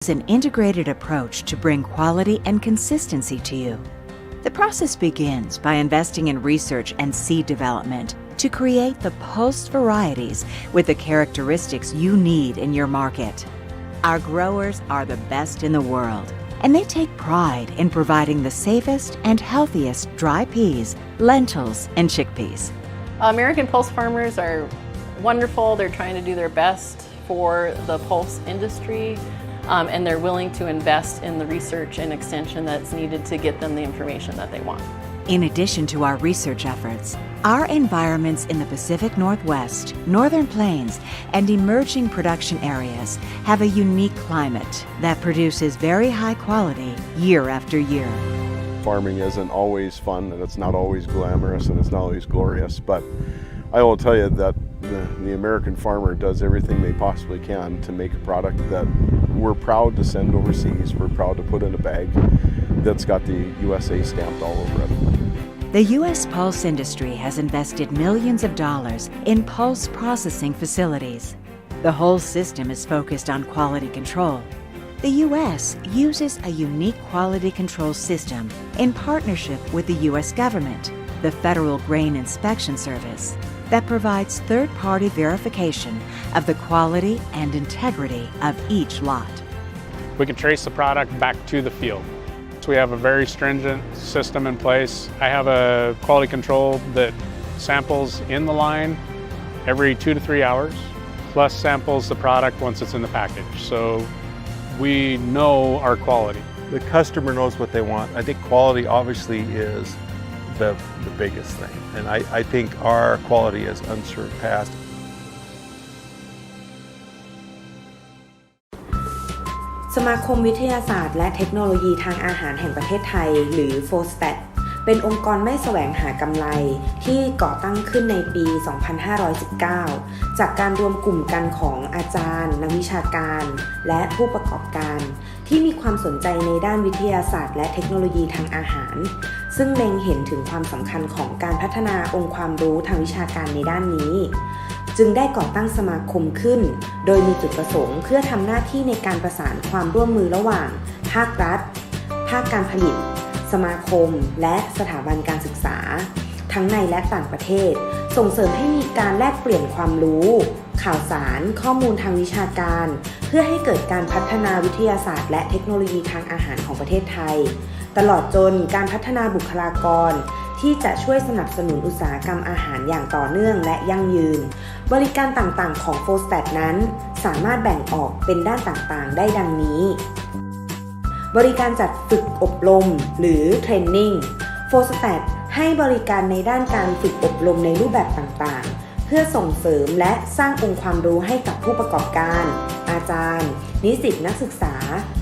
is an integrated approach to bring quality and consistency to you. The process begins by investing in research and seed development to create the Pulse varieties with the characteristics you need in your market. Our growers are the best in the world, and they take pride in providing the safest and healthiest dry peas, lentils, and chickpeas. American Pulse farmers are wonderful. They're trying to do their best for the pulse industry, and they're willing to invest in the research and extension that's needed to get them the information that they want. In addition to our research efforts, our environments in the Pacific Northwest, Northern Plains, and emerging production areas have a unique climate that produces very high quality year after year. Farming isn't always fun, and it's not always glamorous, and it's not always glorious, but I will tell you that the American farmer does everything they possibly can to make a product that we're proud to send overseas, we're proud to put in a bag that's got the USA stamped all over it. The U.S. pulse industry has invested millions of dollars in pulse processing facilities. The whole system is focused on quality control. The U.S. uses a unique quality control system in partnership with the U.S. government, the Federal Grain Inspection Service, that provides third-party verification of the quality and integrity of each lot. We can trace the product back to the field. So we have a very stringent system in place. I have a quality control that samples in the line every 2 to 3 hours, plus samples the product once it's in the package. So we know our quality. The customer knows what they want. I think quality obviously is the biggest thing. And I think our quality is unsurpassed. สมาคมวิทยาศาสตร์และเทคโนโลยีทางอาหารแห่งประเทศไทยหรือ FOSTAT เป็นองค์กรไม่แสวงหากำไรที่ก่อตั้งขึ้นในปี 2519 จากการรวมกลุ่มกันของอาจารย์นักวิชาการและผู้ประกอบการที่มีความสนใจในด้านวิทยาศาสตร์และเทคโนโลยีทางอาหารซึ่งเล็งเห็นถึงความสำคัญของการพัฒนาองค์ความรู้ทางวิชาการในด้านนี้จึงได้ก่อตั้งสมาคมขึ้นโดยมีจุดประสงค์เพื่อทำหน้าที่ในการประสานความร่วมมือระหว่างภาครัฐภาคการผลิตสมาคมและสถาบันการศึกษาทั้งในและต่างประเทศส่งเสริมให้มีการแลกเปลี่ยนความรู้ข่าวสารข้อมูลทางวิชาการเพื่อให้เกิดการพัฒนาวิทยาศาสตร์และเทคโนโลยีทางอาหารของประเทศไทยตลอดจนการพัฒนาบุคลากรที่จะช่วยสนับสนุนอุตสาหกรรมอาหารอย่างต่อเนื่องและยั่งยืนบริการต่างๆของ FOSTAT นั้นสามารถแบ่งออกเป็นด้านต่างๆได้ดังนี้บริการจัดฝึกอบรมหรือเทรนนิ่ง FOSTAT ให้บริการในด้านการฝึกอบรมในรูปแบบต่างๆเพื่อส่งเสริมและสร้างองค์ความรู้ให้กับผู้ประกอบการอาจารย์นิสิตนักศึกษา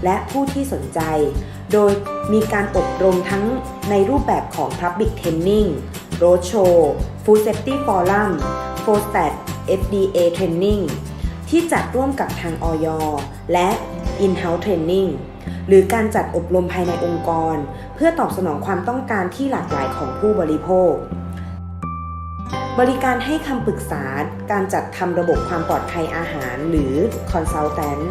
และผู้ที่สนใจโดยมีการอบรมทั้งในรูปแบบของ Public Training, Roadshow, Food Safety Forum, FOSTAT FDA Training ที่จัดร่วมกับทาง อย.และ In-house Training หรือการจัดอบรมภายในองค์กรเพื่อตอบสนองความต้องการที่หลากหลายของผู้บริโภคบริการให้คำปรึกษาการจัดทำระบบความปลอดภัยอาหารหรือ Consultant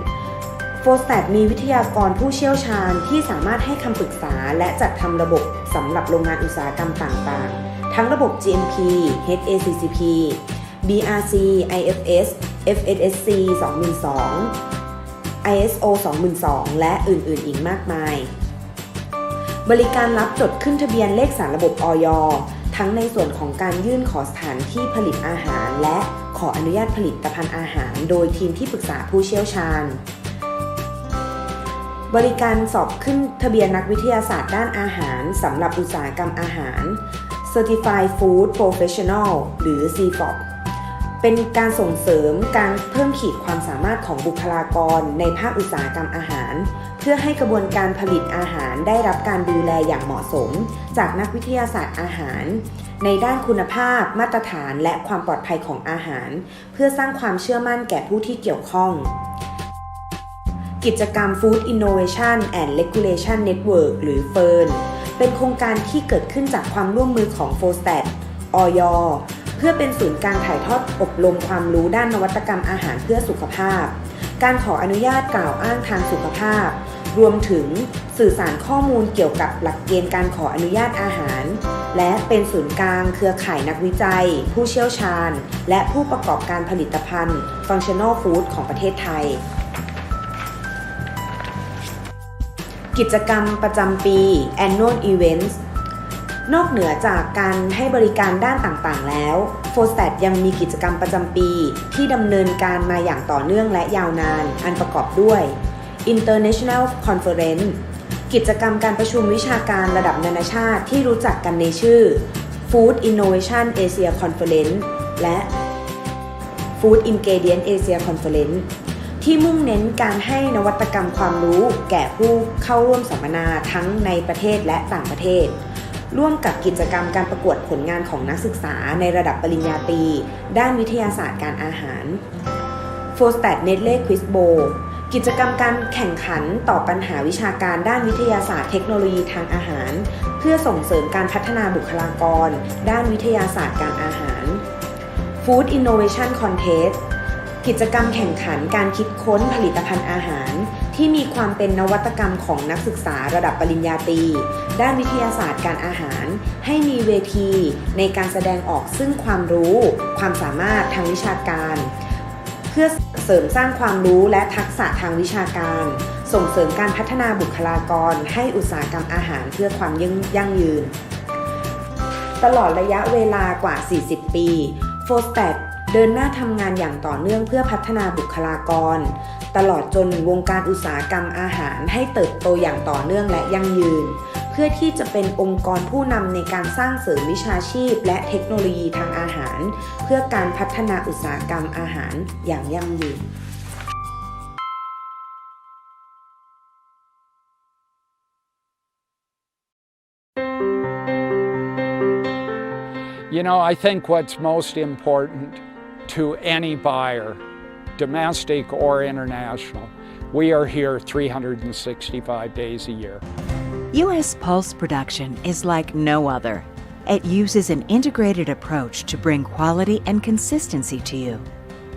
FOSTAT มีวิทยากรผู้เชี่ยวชาญที่สามารถให้คำปรึกษาและจัดทำระบบสำหรับโรงงานอุตสาหกรรมต่างๆทั้งระบบ GMP, HACCP, BRC, IFS, FSSC 2002, ISO 2002 และอื่นๆอีกมากมายบริการรับจดขึ้นทะเบียนเลขสารระบบ อย.ทั้งในส่วนของการยื่นขอสถานที่ผลิตอาหารและขออนุญาตผลิตภัณฑ์อาหารโดยทีมที่ปรึกษาผู้เชี่ยวชาญบริการสอบขึ้นทะเบียนนักวิทยาศาสตร์ด้านอาหารสำหรับอุตสาหกรรมอาหาร Certified Food Professional หรือ CFOP เป็นการส่งเสริมการเพิ่มขีดความสามารถของบุคลากรในภาคอุตสาหกรรมอาหารเพื่อให้กระบวนการผลิตอาหารได้รับการดูแลอย่างเหมาะสมจากนักวิทยาศาสตร์อาหารในด้านคุณภาพมาตรฐานและความปลอดภัยของอาหารเพื่อสร้างความเชื่อมั่นแก่ผู้ที่เกี่ยวข้องกิจกรรม Food Innovation and Regulation Network หรือ FIRN เป็นโครงการที่เกิดขึ้นจากความร่วมมือของ FOSTAT อย.เพื่อเป็นศูนย์การถ่ายทอดอบรมความรู้ด้านนวัตกรรมอาหารเพื่อสุขภาพ การขออนุญาตกล่าวอ้างทางสุขภาพรวมถึงสื่อสารข้อมูลเกี่ยวกับหลักเกณฑ์การขออนุญาตอาหารและเป็นศูนย์กลางเครือข่ายนักวิจัยผู้เชี่ยวชาญและผู้ประกอบการผลิตภัณฑ์ Functional Food ของประเทศไทยกิจกรรมประจำปี Annual Events นอกเหนือจากการให้บริการด้านต่างๆแล้ว FOSTAT ยังมีกิจกรรมประจำปีที่ดำเนินการมาอย่างต่อเนื่องและยาวนานอันประกอบด้วย International Conference กิจกรรมการประชุมวิชาการระดับนานาชาติที่รู้จักกันในชื่อ Food Innovation Asia Conference และ Food Ingredient Asia Conference ที่มุ่งเน้นการให้นวัตกรรมความรู้แก่ผู้เข้าร่วมสัมมนาทั้งในประเทศและต่างประเทศร่วมกับกิจกรรมการประกวดผลงานของนักศึกษาในระดับปริญญาตรีด้านวิทยาศาสตร์การอาหาร FOSTAT Nestlé Quiz Bowl กิจกรรมการแข่งขันตอบปัญหาวิชาการด้านวิทยาศาสตร์เทคโนโลยีทางอาหารเพื่อส่งเสริมการพัฒนาบุคลากรด้านวิทยาศาสตร์การอาหาร Food Innovation Contest กิจกรรมแข่งขันการคิดค้นผลิตภัณฑ์อาหารที่มีความเป็นนวัตกรรมของนักศึกษาระดับปริญญาตรีด้านวิทยาศาสตร์การอาหารให้มีเวทีในการแสดงออกซึ่งความรู้ความสามารถทางวิชาการเพื่อเสริมสร้างความรู้และทักษะทางวิชาการส่งเสริมการพัฒนาบุคลากรให้อุตสาหกรรมอาหารเพื่อความยั่งยืนตลอดระยะเวลากว่า 40 ปี FOSTAT เดินหน้าทำงานอย่างต่อเนื่องเพื่อพัฒนาบุคลากรตลอดจนวงการอุตสาหกรรมอาหารให้เติบโตอย่างต่อเนื่องและยั่งยืนเพื่อที่จะเป็นองค์กรผู้นำในการสร้างเสริมวิชาชีพและเทคโนโลยีทางอาหารเพื่อการพัฒนาอุตสาหกรรมอาหารอย่างยั่งยืนYou know, I think what's most important to any buyer, domestic or international, we are here 365 days a year. U.S. Pulse production is like no other. It uses an integrated approach to bring quality and consistency to you.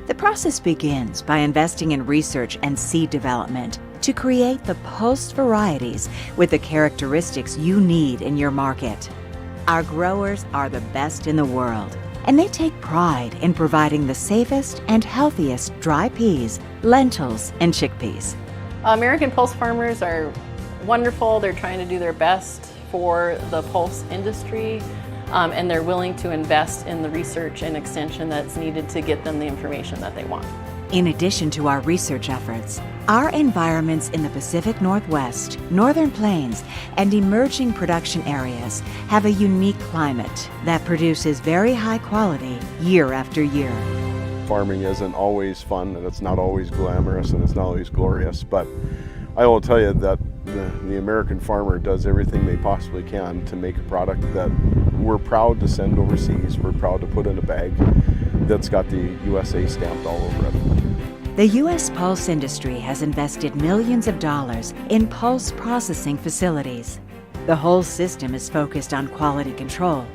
The process begins by investing in research and seed development to create the Pulse varieties with the characteristics you need in your market. Our growers are the best in the world, and they take pride in providing the safest and healthiest dry peas, lentils, and chickpeas. American pulse farmers are wonderful. They're trying to do their best for the pulse industry, and they're willing to invest in the research and extension that's needed to get them the information that they want. In addition to our research efforts, our environments in the Pacific Northwest, Northern Plains, and emerging production areas have a unique climate that produces very high quality year after year. Farming isn't always fun, and it's not always glamorous, and it's not always glorious, but I will tell you that the American farmer does everything they possibly can to make a product that we're proud to send overseas, we're proud to put in a bag that's got the USA stamped all over it. The U.S. pulse industry has invested millions of dollars in pulse processing facilities. The whole system is focused on quality control.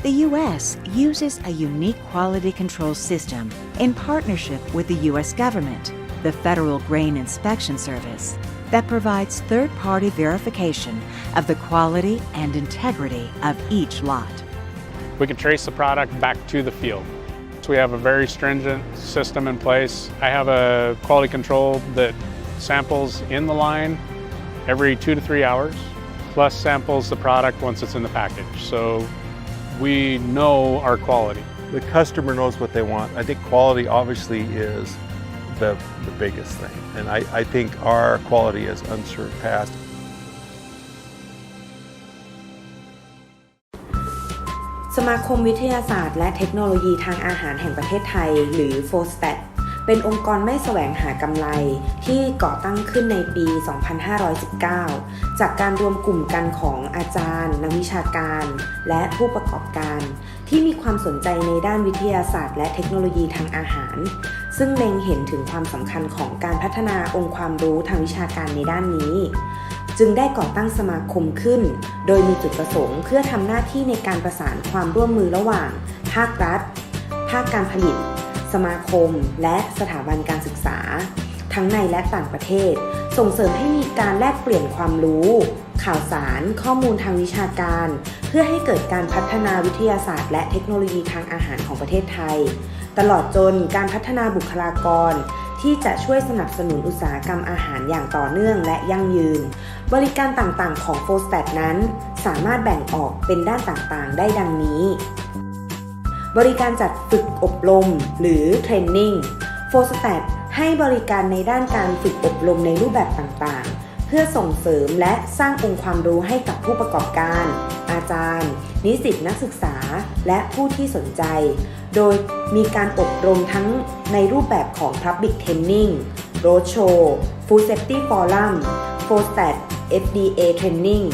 The U.S. uses a unique quality control system in partnership with the U.S. government, the Federal Grain Inspection Service, that provides third-party verification of the quality and integrity of each lot. We can trace the product back to the field. So we have a very stringent system in place. I have a quality control that samples in the line every 2 to 3 hours, plus samples the product once it's in the package. So we know our quality. The customer knows what they want. I think quality obviously is the biggest thing. And I think our quality is unsurpassed. สมาคมวิทยาศาสตร์และเทคโนโลยีทางอาหารแห่งประเทศไทยหรือ FOSTAT เป็นองค์กรไม่แสวงหากำไรที่ก่อตั้งขึ้นในปี 2519 จากการรวมกลุ่มกันของอาจารย์นักวิชาการและผู้ประกอบการที่มีความสนใจในด้านวิทยาศาสตร์และเทคโนโลยีทางอาหารซึ่งเล็งเห็นถึงความสำคัญของการพัฒนาองค์ความรู้ทางวิชาการในด้านนี้จึงได้ก่อตั้งสมาคมขึ้นโดยมีจุดประสงค์เพื่อทำหน้าที่ในการประสานความร่วมมือระหว่างภาครัฐภาคการผลิตสมาคมและสถาบันการศึกษาท ทั้งในและต่างประเทศส่งเสริมให้มีการแลกเปลี่ยนความรู้ข่าวสารข้อมูลทางวิชาการเพื่อให้เกิดการพัฒนาวิทยาศาสตร์และเทคโนโลยีทางอาหารของประเทศไทยตลอดจนการพัฒนาบุคลากรที่จะช่วยสนับสนุนอุตสาหกรรมอาหารอย่างต่อเนื่องและยั่งยืนบริการต่างๆของ FOSTAT นั้นสามารถแบ่งออกเป็นด้านต่างๆได้ดังนี้บริการจัดฝึกอบรมหรือเทรนนิ่ง FOSTAT ให้บริการในด้านการฝึกอบรมในรูปแบบต่างๆเพื่อส่งเสริมและสร้างองค์ความรู้ให้กับผู้ประกอบการอาจารย์นิสิตนักศึกษาและผู้ที่สนใจโดยมีการอบรมทั้งในรูปแบบของ Public Training Roadshow Food Safety Forum FOSTAT FDA Training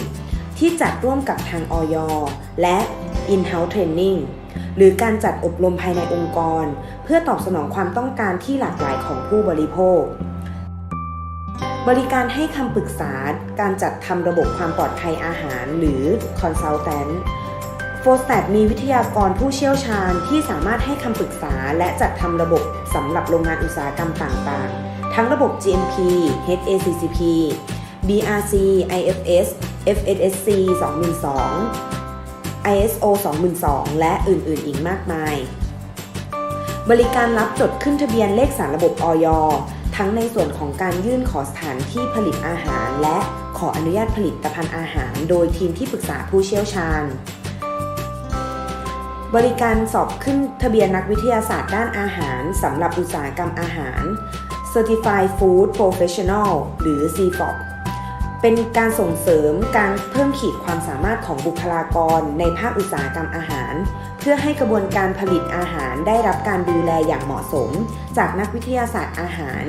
ที่จัดร่วมกับทางอย.และ In-house Training หรือการจัดอบรมภายในองค์กรเพื่อตอบสนองความต้องการที่หลากหลายของผู้บริโภคบริการให้คำปรึกษาการจัดทำระบบความปลอดภัยอาหารหรือ Consultant FOSTAT มีวิทยากรผู้เชี่ยวชาญที่สามารถให้คำปรึกษาและจัดทำระบบสำหรับโรงงานอุตสาหกรรมต่างๆทั้งระบบ GMP HACCP BRC IFS FSSC 2002 ISO 2002 และอื่นๆอีกมากมายบริการรับจดขึ้นทะเบียนเลขสารระบบอย.ทั้งในส่วนของการยื่นขอสถานที่ผลิตอาหารและขออนุญาตผลิตภัณฑ์อาหารโดยทีมที่ปรึกษาผู้เชี่ยวชาญบริการสอบขึ้นทะเบียนนักวิทยาศาสตร์ด้านอาหารสำหรับอุตสาหกรรมอาหาร Certified Food Professional หรือ CFOP เป็นการส่งเสริมการเพิ่มขีดความสามารถของบุคลากรในภาคอุตสาหกรรมอาหารเพื่อให้กระบวนการผลิตอาหารได้รับการดูแลอย่างเหมาะสมจากนักวิทยาศาสตร์อาหาร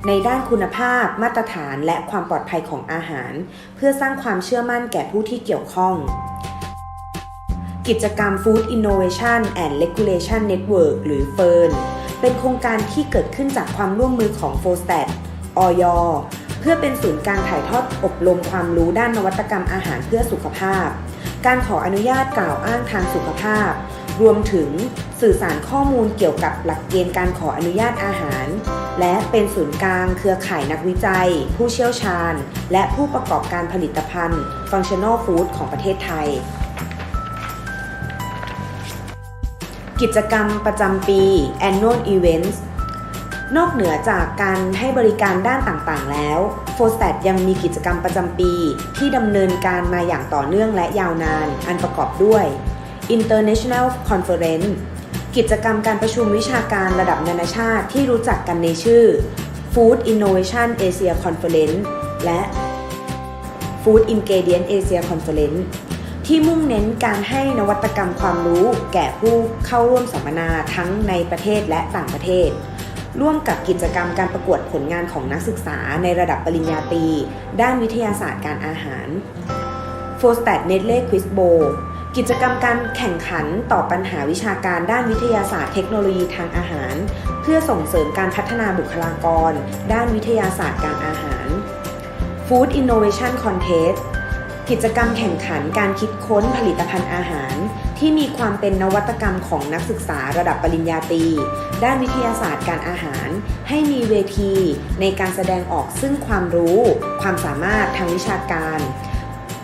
ในด้านคุณภาพมาตรฐานและความปลอดภัยของอาหารเพื่อสร้างความเชื่อมั่นแก่ผู้ที่เกี่ยวข้องกิจกรรม Food Innovation and Regulation Network หรือ FIRN เป็นโครงการที่เกิดขึ้นจากความร่วมมือของ FOSTAT อย.เพื่อเป็นศูนย์การถ่ายทอดอบรมความรู้ด้านนวัตกรรมอาหารเพื่อสุขภาพการขออนุญาตกล่าวอ้างทางสุขภาพรวมถึงสื่อสารข้อมูลเกี่ยวกับหลักเกณฑ์การขออนุญาตอาหารและเป็นศูนย์กลางเครือข่ายนักวิจัยผู้เชี่ยวชาญและผู้ประกอบการผลิตภัณฑ์ Functional Food ของประเทศไทยกิจกรรมประจำปี Annual Events นอกเหนือจากการให้บริการด้านต่างๆแล้ว FOSTAT ยังมีกิจกรรมประจำปีที่ดำเนินการมาอย่างต่อเนื่องและยาวนานอันประกอบด้วย International Conference กิจกรรมการประชุมวิชาการระดับนานาชาติที่รู้จักกันในชื่อ Food Innovation Asia Conference และ Food Ingredient Asia Conferenceที่มุ่งเน้นการให้นวัตกรรมความรู้แก่ผู้เข้าร่วมสัมมนาทั้งในประเทศและต่างประเทศร่วมกับกิจกรรมการประกวดผลงานของนักศึกษาในระดับปริญญาตรีด้านวิทยาศาสตร์การอาหาร FOSTAT Nestle Quiz Bowl กิจกรรมการแข่งขันตอบปัญหาวิชาการด้านวิทยาศาสตร์เทคโนโลยีทางอาหารเพื่อส่งเสริมการพัฒนาบุคลากรด้านวิทยาศาสตร์การอาหาร Food Innovation Contestกิจกรรมแข่งขันการคิดค้นผลิตภัณฑ์อาหารที่มีความเป็นนวัตกรรมของนักศึกษาระดับปริญญาตรีด้านวิทยาศาสตร์การอาหารให้มีเวทีในการแสดงออกซึ่งความรู้ความสามารถทางวิชาการ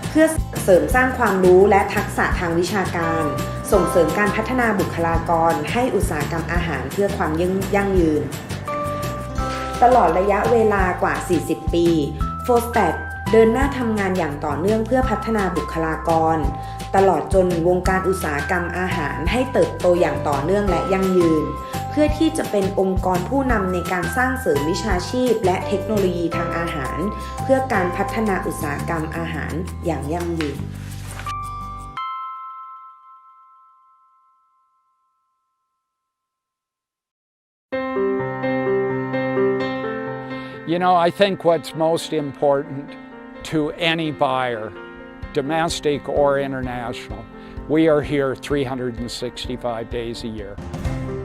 เพื่อเสริมสร้างความรู้และทักษะทางวิชาการส่งเสริมการพัฒนาบุคลากรให้อุตสาหกรรมอาหารเพื่อความยั่งยืนตลอดระยะเวลากว่า 40 ปี FOSTATเดินหน้าทำงานอย่างต่อเนื่องเพื่อพัฒนาบุคลากรตลอดจนวงการอุตสาหกรรมอาหารให้เติบโตอย่างต่อเนื่องและยั่งยืนเพื่อที่จะเป็นองค์กรผู้นำในการสร้างเสริมวิชาชีพและเทคโนโลยีทางอาหารเพื่อการพัฒนาอุตสาหกรรมอาหารอย่างยั่งยืนYou know, I think what's most important to any buyer, domestic or international, we are here 365 days a year.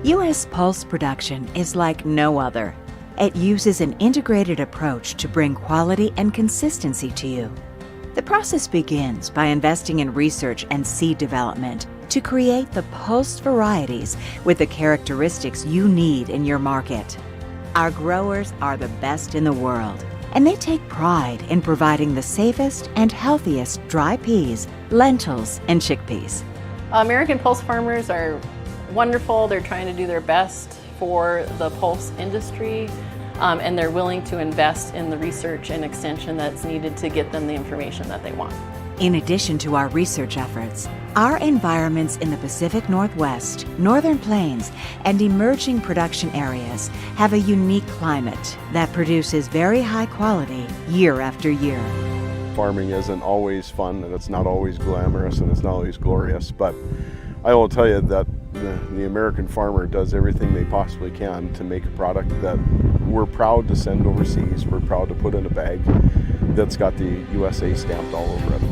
U.S. Pulse production is like no other. It uses an integrated approach to bring quality and consistency to you. The process begins by investing in research and seed development to create the Pulse varieties with the characteristics you need in your market. Our growers are the best in the world, and they take pride in providing the safest and healthiest dry peas, lentils, and chickpeas. American pulse farmers are wonderful. They're trying to do their best for the pulse industry, and they're willing to invest in the research and extension that's needed to get them the information that they want. In addition to our research efforts, our environments in the Pacific Northwest, Northern Plains, and emerging production areas have a unique climate that produces very high quality year after year. Farming isn't always fun, and it's not always glamorous, and it's not always glorious, but I will tell you that the American farmer does everything they possibly can to make a product that we're proud to send overseas, we're proud to put in a bag that's got the USA stamped all over it.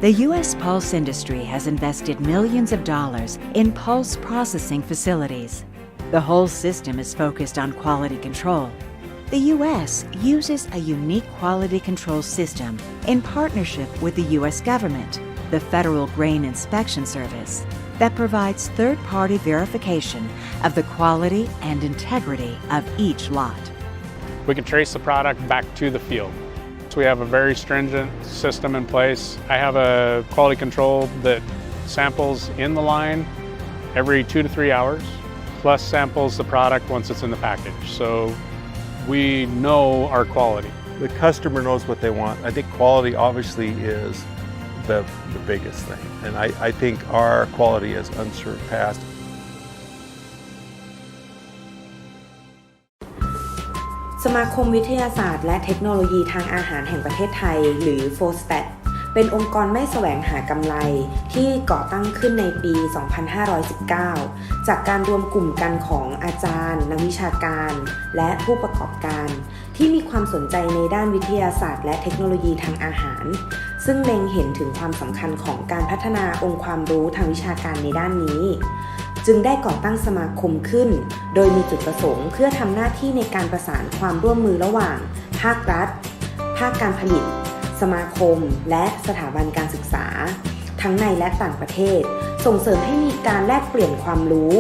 The U.S. pulse industry has invested millions of dollars in pulse processing facilities. The whole system is focused on quality control. The U.S. uses a unique quality control system in partnership with the U.S. government, the Federal Grain Inspection Service, that provides third-party verification of the quality and integrity of each lot. We can trace the product back to the field. So we have a very stringent system in place. I have a quality control that samples in the line every 2 to 3 hours, plus samples the product once it's in the package. So we know our quality. The customer knows what they want. I think quality obviously is the biggest thing. And I think our quality is unsurpassed. สมาคมวิทยาศาสตร์และเทคโนโลยีทางอาหารแห่งประเทศไทยหรือ FOSTAT เป็นองค์กรไม่แสวงหากำไรที่ก่อตั้งขึ้นในปี 2519 จากการรวมกลุ่มกันของอาจารย์นักวิชาการและผู้ประกอบการที่มีความสนใจในด้านวิทยาศาสตร์และเทคโนโลยีทางอาหารซึ่งเล็งเห็นถึงความสำคัญของการพัฒนาองค์ความรู้ทางวิชาการในด้านนี้จึงได้ก่อตั้งสมาคมขึ้นโดยมีจุดประสงค์เพื่อทำหน้าที่ในการประสานความร่วมมือระหว่างภาครัฐภาคการผลิตสมาคมและสถาบันการศึกษาทั้งในและต่างประเทศส่งเสริมให้มีการแลกเปลี่ยนความรู้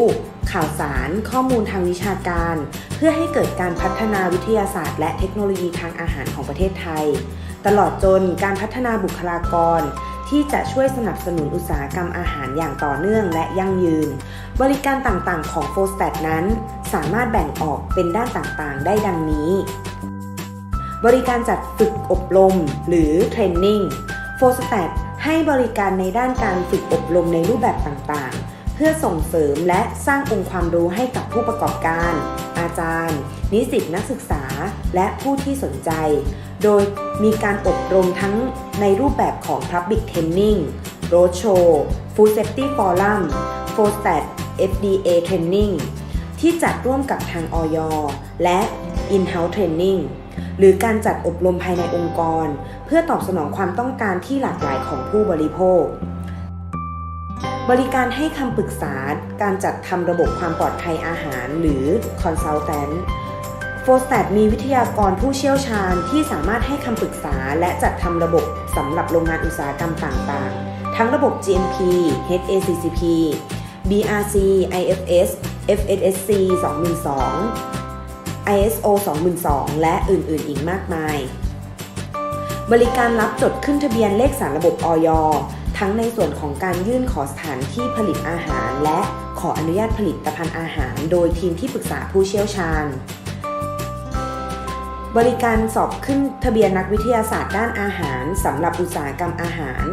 ข่าวสารข้อมูลทางวิชาการเพื่อให้เกิดการพัฒนาวิทยาศาสตร์และเทคโนโลยีทางอาหารของประเทศไทยตลอดจนการพัฒนาบุคลากรที่จะช่วยสนับสนุนอุตสาหกรรมอาหารอย่างต่อเนื่องและยั่งยืนบริการต่างๆของ FOSTAT นั้นสามารถแบ่งออกเป็นด้านต่างๆได้ดังนี้บริการจัดฝึกอบรมหรือเทรนนิ่ง FOSTAT ให้บริการในด้านการฝึกอบรมในรูปแบบต่างๆเพื่อส่งเสริมและสร้างองค์ความรู้ให้กับผู้ประกอบการอาจารย์นิสิตนักศึกษาและผู้ที่สนใจโดยมีการอบรมทั้งในรูปแบบของ Public Training, Roadshow, Food Safety Forum, FOSTAT FDA Training ที่จัดร่วมกับทางอย.และ In-house Training หรือการจัดอบรมภายในองค์กรเพื่อตอบสนองความต้องการที่หลากหลายของผู้บริโภคบริการให้คำปรึกษาการจัดทำระบบความปลอดภัยอาหารหรือ Consultant FOSTAT มีวิทยากรผู้เชี่ยวชาญที่สามารถให้คำปรึกษาและจัดทำระบบสำหรับโรงงานอุตสาหกรรมต่างๆทั้งระบบ GMP, HACCP, BRC, IFS, FSSC 2002, ISO 2002 และอื่นๆอีกมากมายบริการรับจดขึ้นทะเบียนเลขสารระบบอย.ทั้งในส่วนของการยื่นขอสถานที่ผลิตอาหารและขออนุญาตผลิตภัณฑ์อาหารโดยทีมที่ปรึกษาผู้เชี่ยวชาญบริการสอบขึ้นทะเบียนนักวิทยาศาสตร์ด้านอาหารสำหรับอุตสาหกรรมอาหาร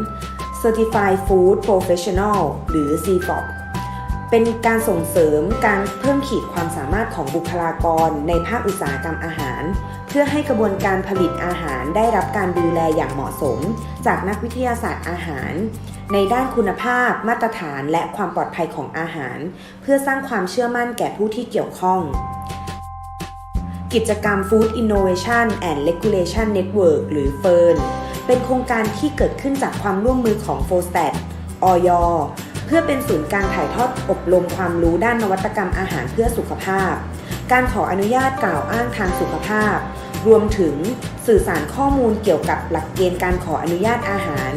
Certified Food Professional หรือ CFOP เป็นการส่งเสริมการเพิ่มขีดความสามารถของบุคลากรในภาคอุตสาหกรรมอาหารเพื่อให้กระบวนการผลิตอาหารได้รับการดูแลอย่างเหมาะสมจากนักวิทยาศาสตร์อาหารในด้านคุณภาพมาตรฐานและความปลอดภัยของอาหารเพื่อสร้างความเชื่อมั่นแก่ผู้ที่เกี่ยวข้องกิจกรรม Food Innovation and Regulation Network หรือ FIRN เป็นโครงการที่เกิดขึ้นจากความร่วมมือของ FOSTAT อย.เพื่อเป็นศูนย์การถ่ายทอดอบรมความรู้ด้านนวัตกรรมอาหารเพื่อสุขภาพการขออนุญาตกล่าวอ้างทางสุขภาพรวมถึงสื่อสารข้อมูลเกี่ยวกับหลักเกณฑ์การขออนุญาตอาหาร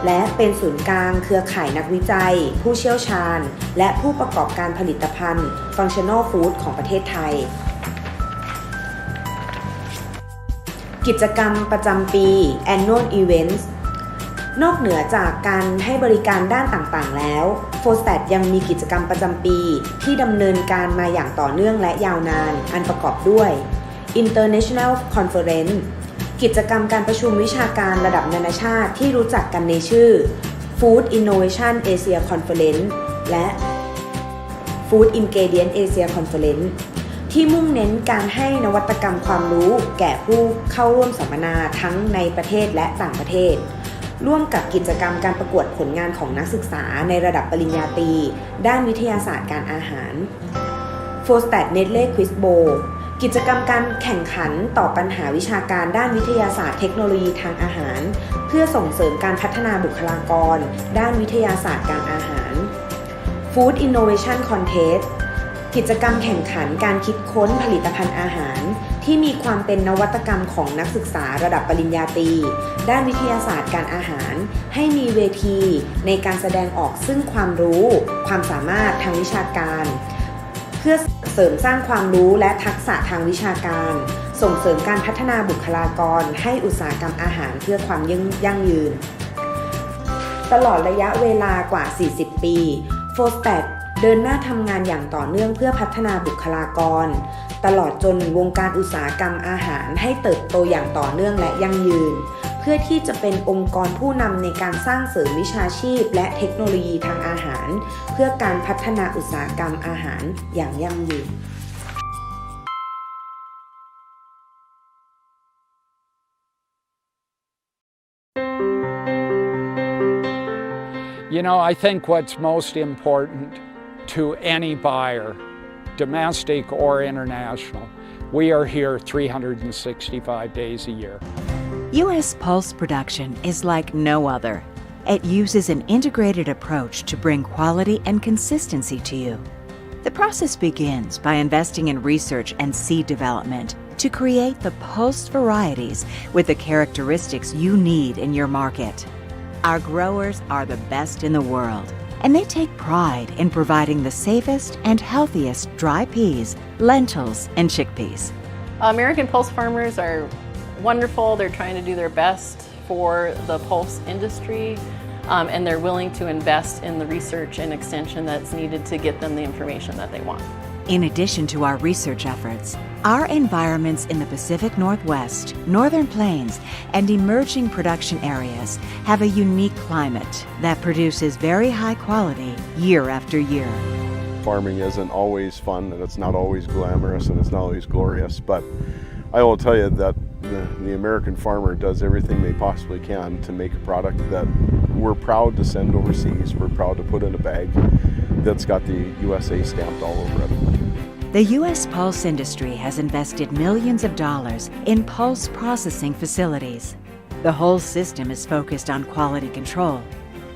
และเป็นศูนย์กลางเครือข่ายนักวิจัยผู้เชี่ยวชาญและผู้ประกอบการผลิตภัณฑ์ Functional Food ของประเทศไทย กิจกรรมประจำปี Annual Events นอกเหนือจากการให้บริการด้านต่างๆแล้ว FOSTAT ยังมีกิจกรรมประจำปีที่ดำเนินการมาอย่างต่อเนื่องและยาวนานอันประกอบด้วย International Conference กิจกรรมการประชุมวิชาการระดับนานาชาติที่รู้จักกันในชื่อ Food Innovation Asia Conference และ Food Ingredient Asia Conference ที่มุ่งเน้นการให้นวัตกรรมความรู้แก่ผู้เข้าร่วมสัมมนาทั้งในประเทศและต่างประเทศร่วมกับกิจกรรมการประกวดผลงานของนักศึกษาในระดับปริญญาตรีด้านวิทยาศาสตร์การอาหาร FOSTAT Nestle Quiz Bowl กิจกรรมการแข่งขันตอบปัญหาวิชาการด้านวิทยาศาสตร์เทคโนโลยีทางอาหารเพื่อส่งเสริมการพัฒนาบุคลากรด้านวิทยาศาสตร์การอาหาร Food Innovation Contest กิจกรรมแข่งขันการคิดค้นผลิตภัณฑ์อาหารที่มีความเป็นนวัตกรรมของนักศึกษาระดับปริญญาตรีด้านวิทยาศาสตร์การอาหารให้มีเวทีในการแสดงออกซึ่งความรู้ความสามารถทางวิชาการเพื่อเสริมสร้างความรู้และทักษะทางวิชาการส่งเสริมการพัฒนาบุคลากรให้อุตสาหกรรมอาหารเพื่อความยั่งยืนตลอดระยะเวลากว่า 40 ปี FOSTAT เดินหน้าทำงานอย่างต่อเนื่องเพื่อพัฒนาบุคลากรตลอดจนวงการอุตสาหกรรมอาหารให้เติบโตอย่างต่อเนื่องและยั่งยืนเพื่อที่จะเป็นองค์กรผู้นำในการสร้างเสริมวิชาชีพและเทคโนโลยีทางอาหารเพื่อการพัฒนาอุตสาหกรรมอาหารอย่างยั่งยืนYou know, I think what's most important to any buyer, domestic or international, we are here 365 days a year. U.S. Pulse production is like no other. It uses an integrated approach to bring quality and consistency to you. The process begins by investing in research and seed development to create the Pulse varieties with the characteristics you need in your market. Our growers are the best in the world, and they take pride in providing the safest and healthiest dry peas, lentils, and chickpeas. American Pulse farmers are wonderful. They're trying to do their best for the pulse industry, and they're willing to invest in the research and extension that's needed to get them the information that they want. In addition to our research efforts, our environments in the Pacific Northwest, Northern Plains, and emerging production areas have a unique climate that produces very high quality year after year. Farming isn't always fun, and it's not always glamorous, and it's not always glorious, but I will tell you that the American farmer does everything they possibly can to make a product that we're proud to send overseas, we're proud to put in a bag that's got the USA stamped all over it. The U.S. pulse industry has invested millions of dollars in pulse processing facilities. The whole system is focused on quality control.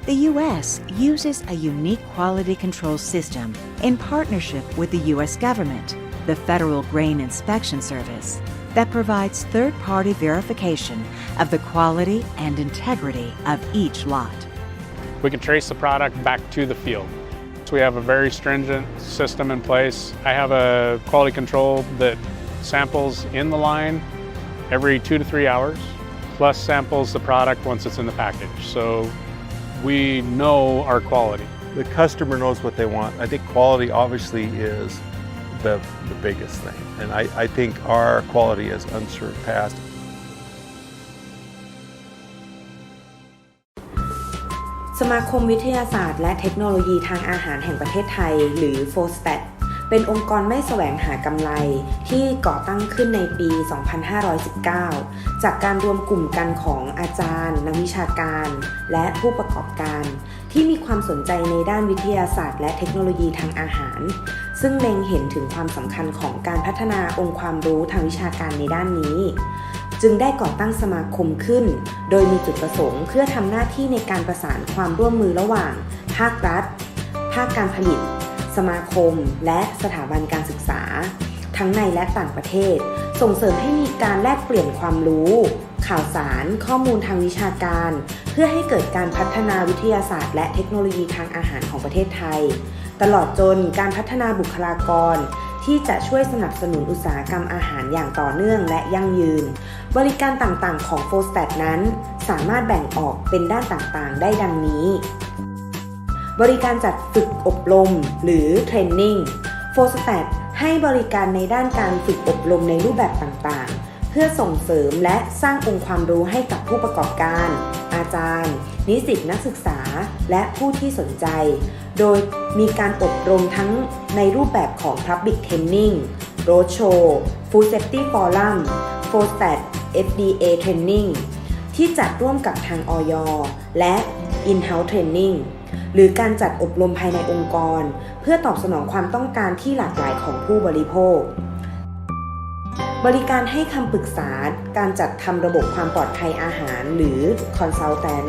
The U.S. uses a unique quality control system in partnership with the U.S. government, the Federal Grain Inspection Service, that provides third-party verification of the quality and integrity of each lot. We can trace the product back to the field. So we have a very stringent system in place. I have a quality control that samples in the line every 2 to 3 hours, plus samples the product once it's in the package. So we know our quality. The customer knows what they want. I think quality obviously is the biggest thing. And I think our quality is unsurpassed. Samakom วิทยาศาสตร์และเทคโนโลยีทางอาหารแห่งประเทศไทยหรือ FOSTAT เป็นองค์กรไม่แสวงหากำไรที่ก่อตั้งขึ้นในปี 2519 จากการรวมกลุ่มกันของอาจารย์นักวิชาการและผู้ประกอบการที่มีความสนใจในด้านวิทยาศาสตร์และเทคโนโลยีทางอาหารซึ่งเล็งเห็นถึงความสำคัญของการพัฒนาองค์ความรู้ทางวิชาการในด้านนี้จึงได้ก่อตั้งสมาคมขึ้นโดยมีจุดประสงค์เพื่อทำหน้าที่ในการประสานความร่วมมือระหว่างภาครัฐภาคการผลิตสมาคมและสถาบันการศึกษาทั้งในและต่างประเทศส่งเสริมให้มีการแลกเปลี่ยนความรู้ข่าวสารข้อมูลทางวิชาการเพื่อให้เกิดการพัฒนาวิทยาศาสตร์และเทคโนโลยีทางอาหารของประเทศไทยตลอดจนการพัฒนาบุคลากร ที่จะช่วยสนับสนุนอุตสาหกรรมอาหารอย่างต่อเนื่องและยั่งยืนบริการต่างๆของ Forstat นั้นสามารถแบ่งออกเป็นด้านต่างๆได้ดังนี้บริการจัดฝึกอบรมหรือเทรนนิ่ง Forstat ให้บริการในด้านการฝึกอบรมในรูปแบบต่างๆเพื่อส่งเสริมและสร้างองค์ความรู้ให้กับผู้ประกอบการอาจารย์นิสิตนักศึกษาและผู้ที่สนใจโดยมีการอบรมทั้งในรูปแบบของ Public Training Roadshow Food Safety Forum Forstat FDA Training ที่จัดร่วมกับทางอย.และ In-house Training หรือการจัดอบรมภายในองค์กรเพื่อตอบสนองความต้องการที่หลากหลายของผู้บริโภคบริการให้คำปรึกษาการจัดทำระบบความปลอดภัยอาหารหรือ Consultant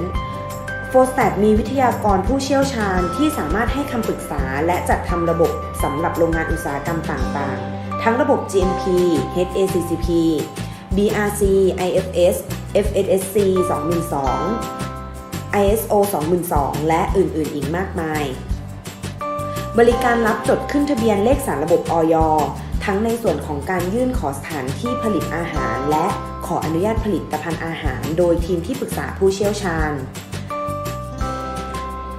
Forstat มีวิทยากรผู้เชี่ยวชาญที่สามารถให้คำปรึกษาและจัดทำระบบสำหรับโรงงานอุตสาหกรรมต่างๆทั้งระบบ GMP HACCP BRC IFS FSSC 2002 ISO 2002 และอื่นๆอีกมากมายบริการรับจดขึ้นทะเบียนเลขสารระบบอย.ทั้งในส่วนของการยื่นขอสถานที่ผลิตอาหารและขออนุญาตผลิตภัณฑ์อาหารโดยทีมที่ปรึกษาผู้เชี่ยวชาญ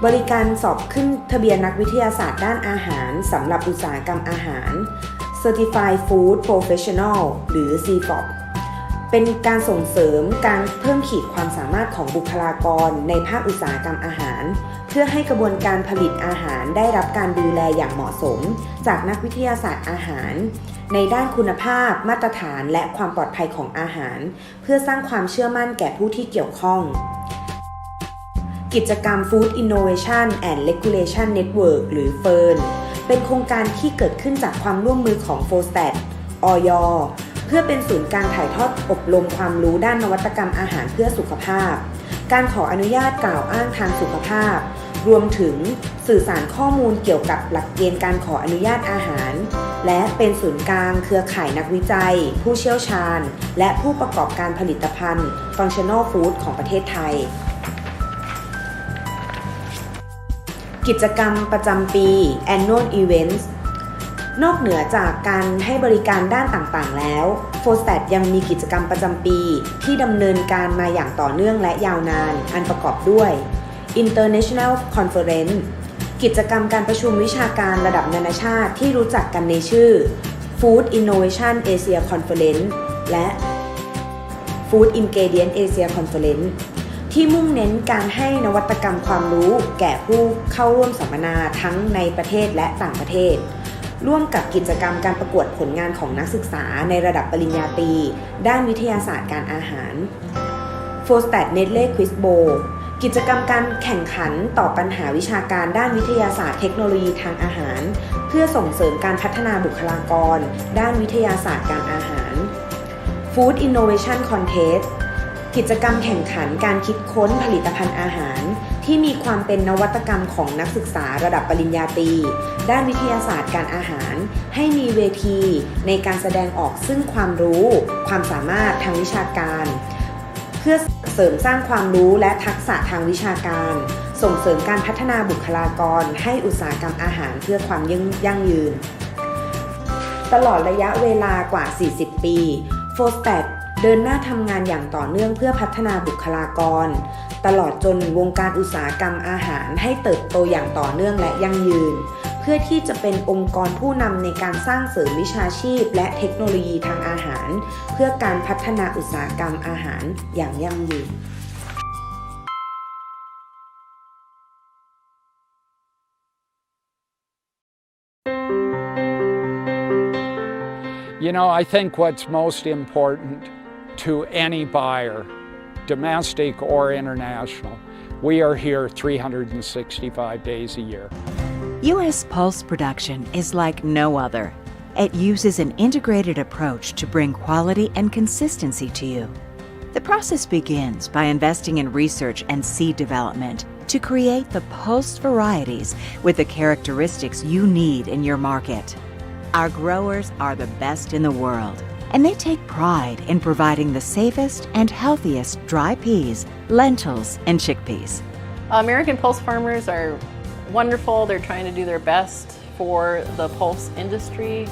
บริการสอบขึ้นทะเบียนนักวิทยาศาสตร์ด้านอาหารสำหรับอุตสาหกรรมอาหาร Certified Food Professional หรือ CFOP เป็นการส่งเสริมการเพิ่มขีดความสามารถของบุคลากรในภาคอุตสาหกรรมอาหารเพื่อให้กระบวนการผลิตอาหารได้รับการดูแลอย่างเหมาะสมจากนักวิทยาศาสตร์อาหารในด้านคุณภาพมาตรฐานและความปลอดภัยของอาหารเพื่อสร้างความเชื่อมั่นแก่ผู้ที่เกี่ยวข้องกิจกรรม Food Innovation and Regulation Network หรือ FIRN เป็นโครงการที่เกิดขึ้นจากความร่วมมือของ Forstat อย.เพื่อเป็นศูนย์การถ่ายทอดอบรมความรู้ด้านนวัตกรรมอาหารเพื่อสุขภาพการขออนุญาตกล่าวอ้างทางสุขภาพรวมถึงสื่อสารข้อมูลเกี่ยวกับหลักเกณฑ์การขออนุญาตอาหารและเป็นศูนย์กลางเครือข่ายนักวิจัยผู้เชี่ยวชาญและผู้ประกอบการผลิตภัณฑ์ Functional Food ของประเทศไทยกิจกรรมประจำปี Annual Events นอกเหนือจากการให้บริการด้านต่างๆแล้ว Forstat ยังมีกิจกรรมประจำปีที่ดำเนินการมาอย่างต่อเนื่องและยาวนานอันประกอบด้วย International Conference กิจกรรมการประชุมวิชาการระดับนานาชาติที่รู้จักกันในชื่อ Food Innovation Asia Conference และ Food Ingredient Asia Conference ที่มุ่งเน้นการให้นวัตกรรมความรู้แก่ผู้เข้าร่วมสัมมนาทั้งในประเทศและต่างประเทศร่วมกับกิจกรรมการประกวดผลงานของนักศึกษาในระดับปริญญาตรีด้านวิทยาศาสตร์การอาหาร Forstat Nestle Quiz Bowl กิจกรรมการแข่งขันตอบปัญหาวิชาการด้านวิทยาศาสตร์เทคโนโลยีทางอาหารเพื่อส่งเสริมการพัฒนาบุคลากรด้านวิทยาศาสตร์การอาหาร Food Innovation Contest กิจกรรมแข่งขันการคิดค้นผลิตภัณฑ์อาหารที่มีความเป็นนวัตกรรมของนักศึกษาระดับปริญญาตรีด้านวิทยาศาสตร์การอาหารให้มีเวทีในการแสดงออกซึ่งความรู้ความสามารถทางวิชาการเพื่อเสริมสร้างความรู้และทักษะทางวิชาการส่งเสริมการพัฒนาบุคลากรให้อุตสาหกรรมอาหารเพื่อความยั่งยืนตลอดระยะเวลากว่า 40 ปี Forstat เดินหน้าทำงานอย่างต่อเนื่องเพื่อพัฒนาบุคลากรตลอดจนวงการอุตสาหกรรมอาหารให้เติบโตอย่างต่อเนื่องและยั่งยืนเพื่อที่จะเป็นองค์กรผู้นำในการสร้างเสริมวิชาชีพและเทคโนโลยีทางอาหารเพื่อการพัฒนาอุตสาหกรรมอาหารอย่างยั่งยืน You know, I think what's most important to any buyer, domestic or international, we are here 365 days a year. U.S. Pulse production is like no other. It uses an integrated approach to bring quality and consistency to you. The process begins by investing in research and seed development to create the Pulse varieties with the characteristics you need in your market. Our growers are the best in the world, and they take pride in providing the safest and healthiest dry peas, lentils, and chickpeas. American Pulse farmers are wonderful. They're trying to do their best for the pulse industry.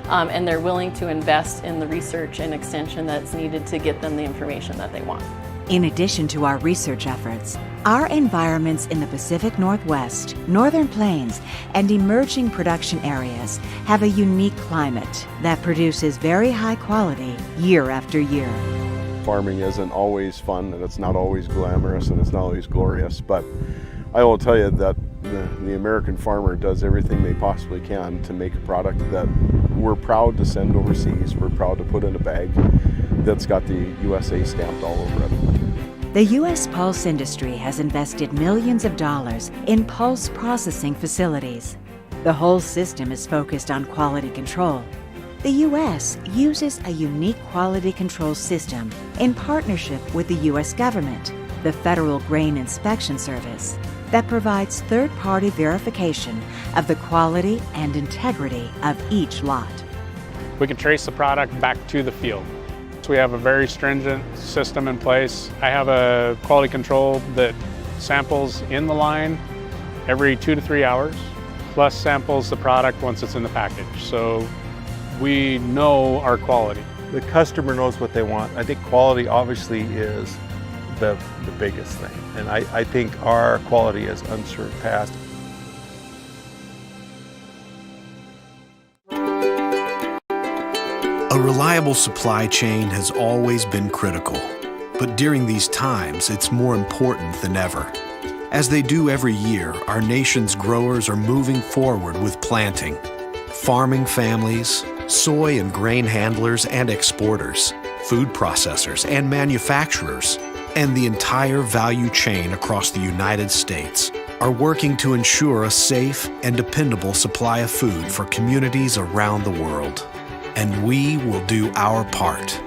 and they're willing to invest in the research and extension that's needed to get them the information that they want. In addition to our research efforts, our environments in the Pacific Northwest, Northern Plains, and emerging production areas have a unique climate that produces very high quality year after year. Farming isn't always fun, and it's not always glamorous, and it's not always glorious, but I will tell you that the American farmer does everything they possibly can to make a product that we're proud to send overseas. We're proud to put in a bag that's got the USA stamped all over it. The U.S. pulse industry has invested millions of dollars in pulse processing facilities. The whole system is focused on quality control. The U.S. uses a unique quality control system in partnership with the U.S. government, the Federal Grain Inspection Service, that provides third-party verification of the quality and integrity of each lot. We can trace the product back to the field. So we have a very stringent system in place. I have a quality control that samples in the line every 2 to 3 hours, plus samples the product once it's in the package. So we know our quality. The customer knows what they want. I think quality obviously is the biggest thing. And I think our quality is unsurpassed. A reliable supply chain has always been critical, but during these times, it's more important than ever. As they do every year, our nation's growers are moving forward with planting. Farming families, soy and grain handlers and exporters, food processors and manufacturers, and the entire value chain across the United States are working to ensure a safe and dependable supply of food for communities around the world. And we will do our part.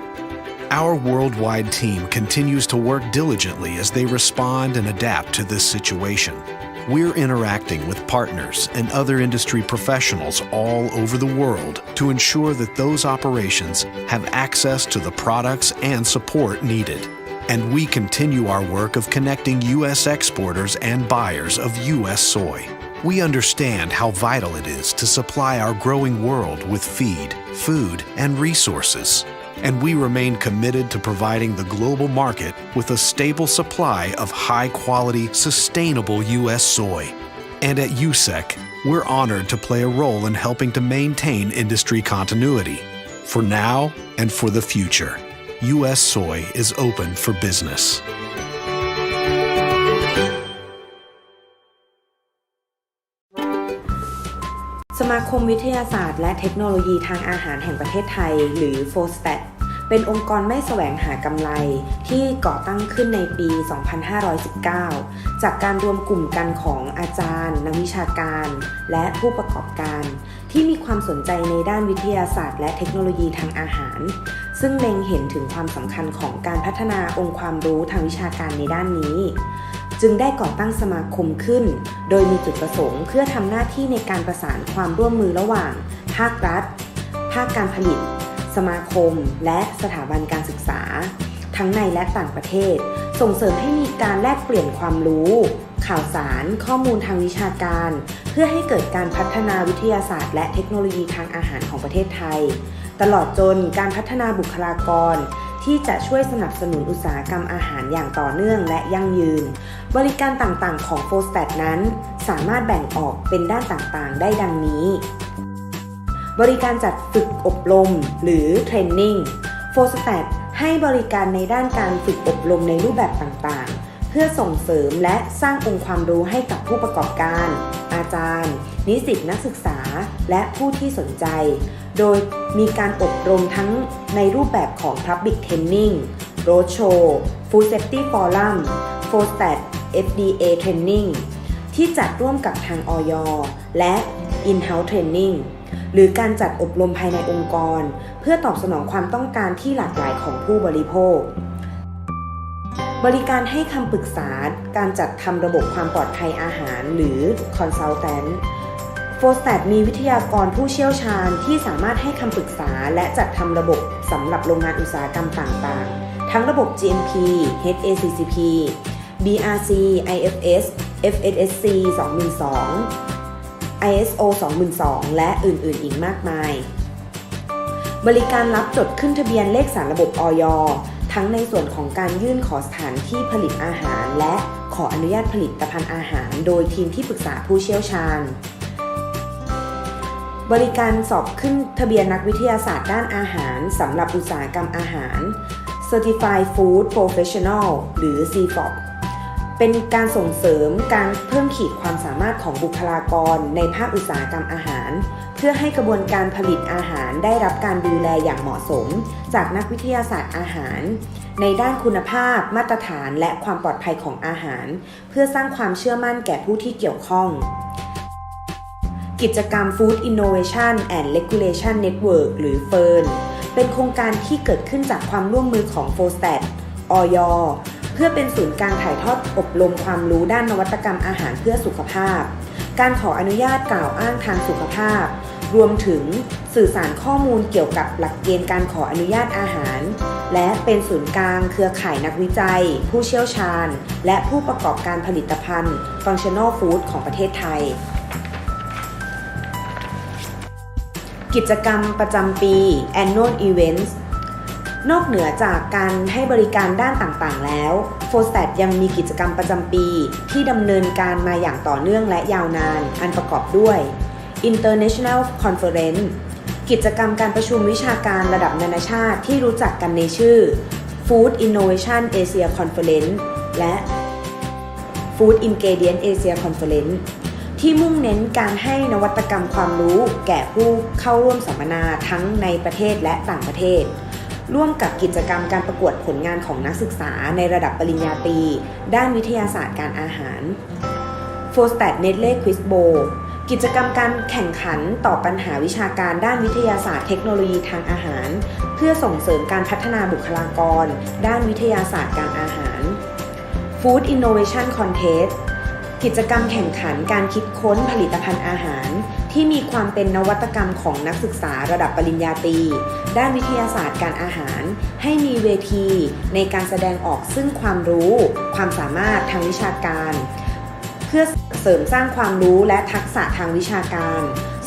Our worldwide team continues to work diligently as they respond and adapt to this situation. We're interacting with partners and other industry professionals all over the world to ensure that those operations have access to the products and support needed. And we continue our work of connecting U.S. exporters and buyers of U.S. soy. We understand how vital it is to supply our growing world with feed, food, and resources. And we remain committed to providing the global market with a stable supply of high-quality, sustainable U.S. soy. And at USSEC, we're honored to play a role in helping to maintain industry continuity. For now and for the future, U.S. soy is open for business.สมาคมวิทยาศาสตร์และเทคโนโลยีทางอาหารแห่งประเทศไทยหรือ FOSTAT เป็นองค์กรไม่แสวงหากำไรที่ก่อตั้งขึ้นในปี 2519 จากการรวมกลุ่มกันของอาจารย์นักวิชาการและผู้ประกอบการที่มีความสนใจในด้านวิทยาศาสตร์และเทคโนโลยีทางอาหารซึ่งเล็งเห็นถึงความสำคัญของการพัฒนาองค์ความรู้ทางวิชาการในด้านนี้จึงได้ก่อตั้งสมาคมขึ้นโดยมีจุดประสงค์เพื่อทำหน้าที่ในการประสานความร่วมมือระหว่างภาครัฐภาคการผลิตสมาคมและสถาบันการศึกษาทั้งในและต่างประเทศส่งเสริมให้มีการแลกเปลี่ยนความรู้ข่าวสารข้อมูลทางวิชาการเพื่อให้เกิดการพัฒนาวิทยาศาสตร์และเทคโนโลยีทางอาหารของประเทศไทยตลอดจนการพัฒนาบุคลากรที่จะช่วยสนับสนุนอุตสาหกรรมอาหารอย่างต่อเนื่องและยั่งยืนบริการต่างๆของ FOSTAT นั้นสามารถแบ่งออกเป็นด้านต่างๆได้ดังนี้บริการจัดฝึกอบรมหรือเทรนนิ่ง FOSTAT ให้บริการในด้านการฝึกอบรมในรูปแบบต่างๆเพื่อส่งเสริมและสร้างองค์ความรู้ให้กับผู้ประกอบการอาจารย์นิสิตนักศึกษาและผู้ที่สนใจโดยมีการอบรมทั้งในรูปแบบของ Public Training, Roadshow, Food Safety Forum, FOSTAT FDA Training ที่จัดร่วมกับทางอย.และ In-house Training หรือการจัดอบรมภายในองค์กรเพื่อตอบสนองความต้องการที่หลากหลายของผู้บริโภคบริการให้คำปรึกษาการจัดทำระบบความปลอดภัยอาหารหรือ Consultant FOSTAT มีวิทยากรผู้เชี่ยวชาญที่สามารถให้คำปรึกษาและจัดทำระบบสำหรับโรงงานอุตสาหกรรมต่างๆทั้งระบบ GMP, HACCP, BRC, IFS, FSSC 2002, ISO 2002 และอื่นๆอีกมากมาย บริการรับจดขึ้นทะเบียนเลขสารระบบอย.ทั้งในส่วนของการยื่นขอสถานที่ผลิตอาหารและขออนุญาตผลิตภัณฑ์อาหารโดยทีมที่ปรึกษาผู้เชี่ยวชาญบริการสอบขึ้นทะเบียนนักวิทยาศาสตร์ด้านอาหารสำหรับอุตสาหกรรมอาหาร Certified Food Professional หรือ CFOP เป็นการส่งเสริมการเพิ่มขีดความสามารถของบุคลากรในภาคอุตสาหกรรมอาหารเพื่อให้กระบวนการผลิตอาหารได้รับการดูแลอย่างเหมาะสมจากนักวิทยาศาสตร์อาหารในด้านคุณภาพมาตรฐานและความปลอดภัยของอาหารเพื่อสร้างความเชื่อมั่นแก่ผู้ที่เกี่ยวข้องกิจกรรม Food Innovation and Regulation Network หรือ FIRN เป็นโครงการที่เกิดขึ้นจากความร่วมมือของ FOSTAT อย.เพื่อเป็นศูนย์การถ่ายทอดอบรมความรู้ด้านนวัตกรรมอาหารเพื่อสุขภาพการขออนุญาตกล่าวอ้างทางสุขภาพรวมถึงสื่อสารข้อมูลเกี่ยวกับหลักเกณฑ์การขออนุญาตอาหารและเป็นศูนย์กลางเครือข่ายนักวิจัยผู้เชี่ยวชาญและผู้ประกอบการผลิตภัณฑ์ Functional Food ของประเทศไทยกิจกรรมประจำปี Annual Events นอกเหนือจากการให้บริการด้านต่างๆแล้ว FOSTAT ยังมีกิจกรรมประจำปีที่ดำเนินการมาอย่างต่อเนื่องและยาวนานอันประกอบด้วย International Conference กิจกรรมการประชุมวิชาการระดับนานาชาติที่รู้จักกันในชื่อ Food Innovation Asia Conference และ Food Ingredient Asia Conference ที่มุ่งเน้นการให้นวัตกรรมความรู้แก่ผู้เข้าร่วมสัมมนาทั้งในประเทศและต่างประเทศร่วมกับกิจกรรมการประกวดผลงานของนักศึกษาในระดับปริญญาตรีด้านวิทยาศาสตร์การอาหาร FOSTAT Nestlé Quiz Bowl กิจกรรมการแข่งขันตอบปัญหาวิชาการด้านวิทยาศาสตร์เทคโนโลยีทางอาหารเพื่อส่งเสริมการพัฒนาบุคลากรด้านวิทยาศาสตร์การอาหาร Food Innovation Contest กิจกรรมแข่งขันการคิดค้นผลิตภัณฑ์อาหารที่มีความเป็นนวัตกรรมของนักศึกษาระดับปริญญาตรีด้านวิทยาศาสตร์การอาหารให้มีเวทีในการแสดงออกซึ่งความรู้ความสามารถทางวิชาการเพื่อเสริมสร้างความรู้และทักษะทางวิชาการ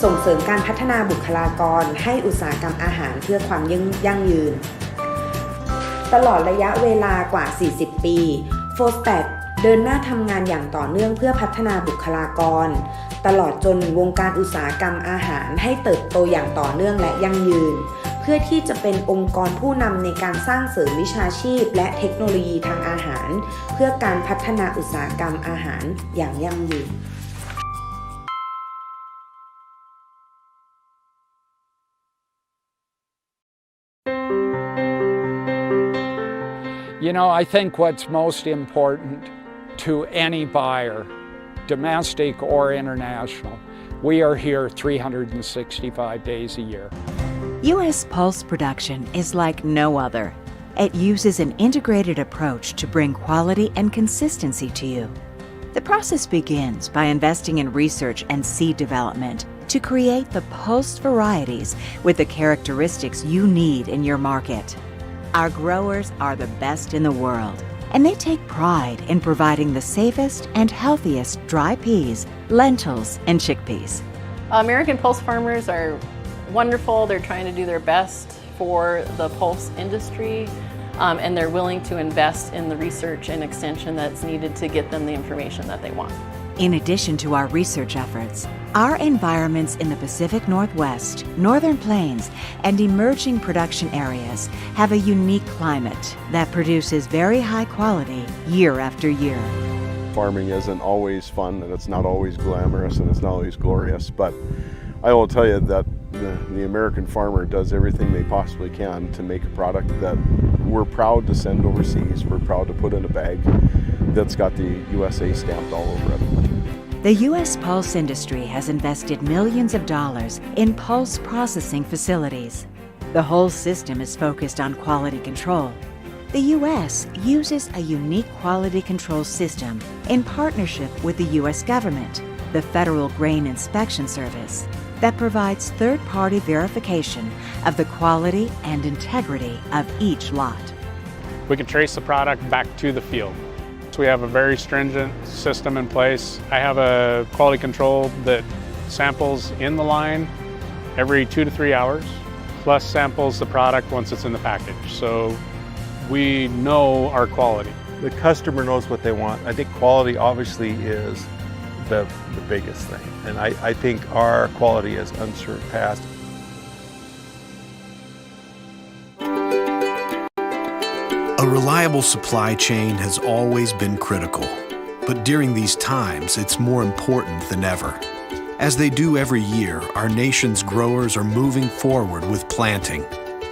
ส่งเสริมการพัฒนาบุคลากรให้อุตสาหกรรมอาหารเพื่อความยั่งยืนตลอดระยะเวลากว่า 40 ปี FOSTAT เดินหน้าทำงานอย่างต่อเนื่องเพื่อพัฒนาบุคลากรตลอดจนวงการอุตสาหกรรมอาหารให้เติบโตอย่างต่อเนื่องและยั่งยืนเพื่อที่จะเป็นองค์กรผู้นำในการสร้างเสริมวิชาชีพและเทคโนโลยีทางอาหารเพื่อการพัฒนาอุตสาหกรรมอาหารอย่างยั่งยืนYou know, I think what's most important to any buyer, domestic or international, we are here 365 days a year. U.S. Pulse production is like no other. It uses an integrated approach to bring quality and consistency to you. The process begins by investing in research and seed development to create the Pulse varieties with the characteristics you need in your market. Our growers are the best in the world, and they take pride in providing the safest and healthiest dry peas, lentils, and chickpeas. American Pulse farmers are wonderful. They're trying to do their best for the pulse industry, and they're willing to invest in the research and extension that's needed to get them the information that they want. In addition to our research efforts, our environments in the Pacific Northwest, Northern Plains, and emerging production areas have a unique climate that produces very high quality year after year. Farming isn't always fun, and it's not always glamorous, and it's not always glorious, but I will tell you that the American farmer does everything they possibly can to make a product that we're proud to send overseas, we're proud to put in a bag that's got the USA stamped all over it. The U.S. pulse industry has invested millions of dollars in pulse processing facilities. The whole system is focused on quality control. The U.S. uses a unique quality control system in partnership with the U.S. government, the Federal Grain Inspection Service, that provides third-party verification of the quality and integrity of each lot. We can trace the product back to the field. So we have a very stringent system in place. I have a quality control that samples in the line every 2 to 3 hours. plus samples the product once it's in the package. So we know our quality. The customer knows what they want. I think quality obviously is the biggest thing. And I think our quality is unsurpassed. A reliable supply chain has always been critical, but during these times, it's more important than ever. As they do every year, our nation's growers are moving forward with planting.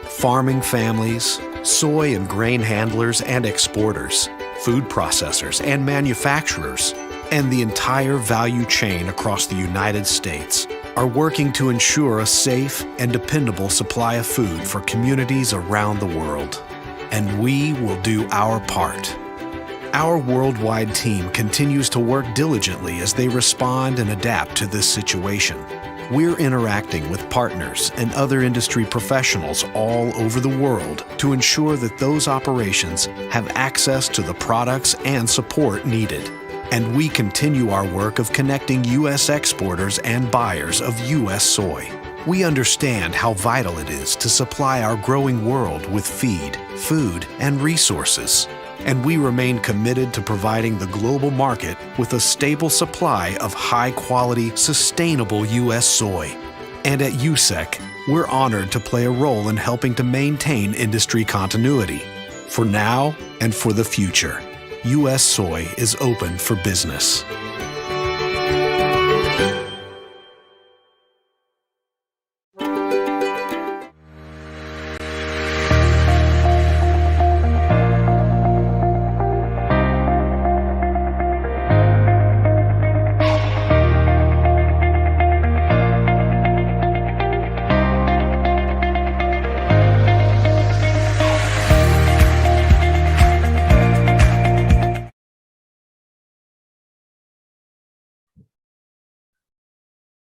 Farming families, soy and grain handlers and exporters, food processors and manufacturers, and the entire value chain across the United States are working to ensure a safe and dependable supply of food for communities around the world. And we will do our part. Our worldwide team continues to work diligently as they respond and adapt to this situation. We're interacting with partners and other industry professionals all over the world to ensure that those operations have access to the products and support needed. And we continue our work of connecting U.S. exporters and buyers of U.S. soy. We understand how vital it is to supply our growing world with feed, food, and resources. And we remain committed to providing the global market with a stable supply of high-quality, sustainable U.S. soy. And at USEC, we're honored to play a role in helping to maintain industry continuity. For now and for the future, U.S. soy is open for business.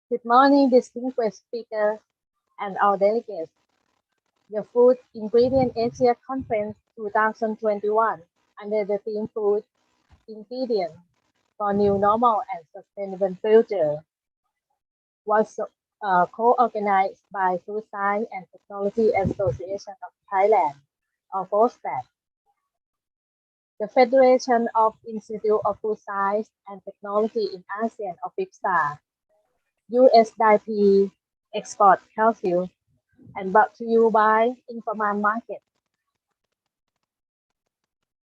Good morning, distinguished speakers and our delegates. The Food Ingredient Asia Conference 2021, under the theme Food Ingredient for New Normal and Sustainable Future, was co-organized by Food Science and Technology Association of Thailand, or FOSTAT, the Federation of Institute of Food Science and Technology in ASEAN, or FIPSA, USDP Export Council, and brought to you by Informal Market.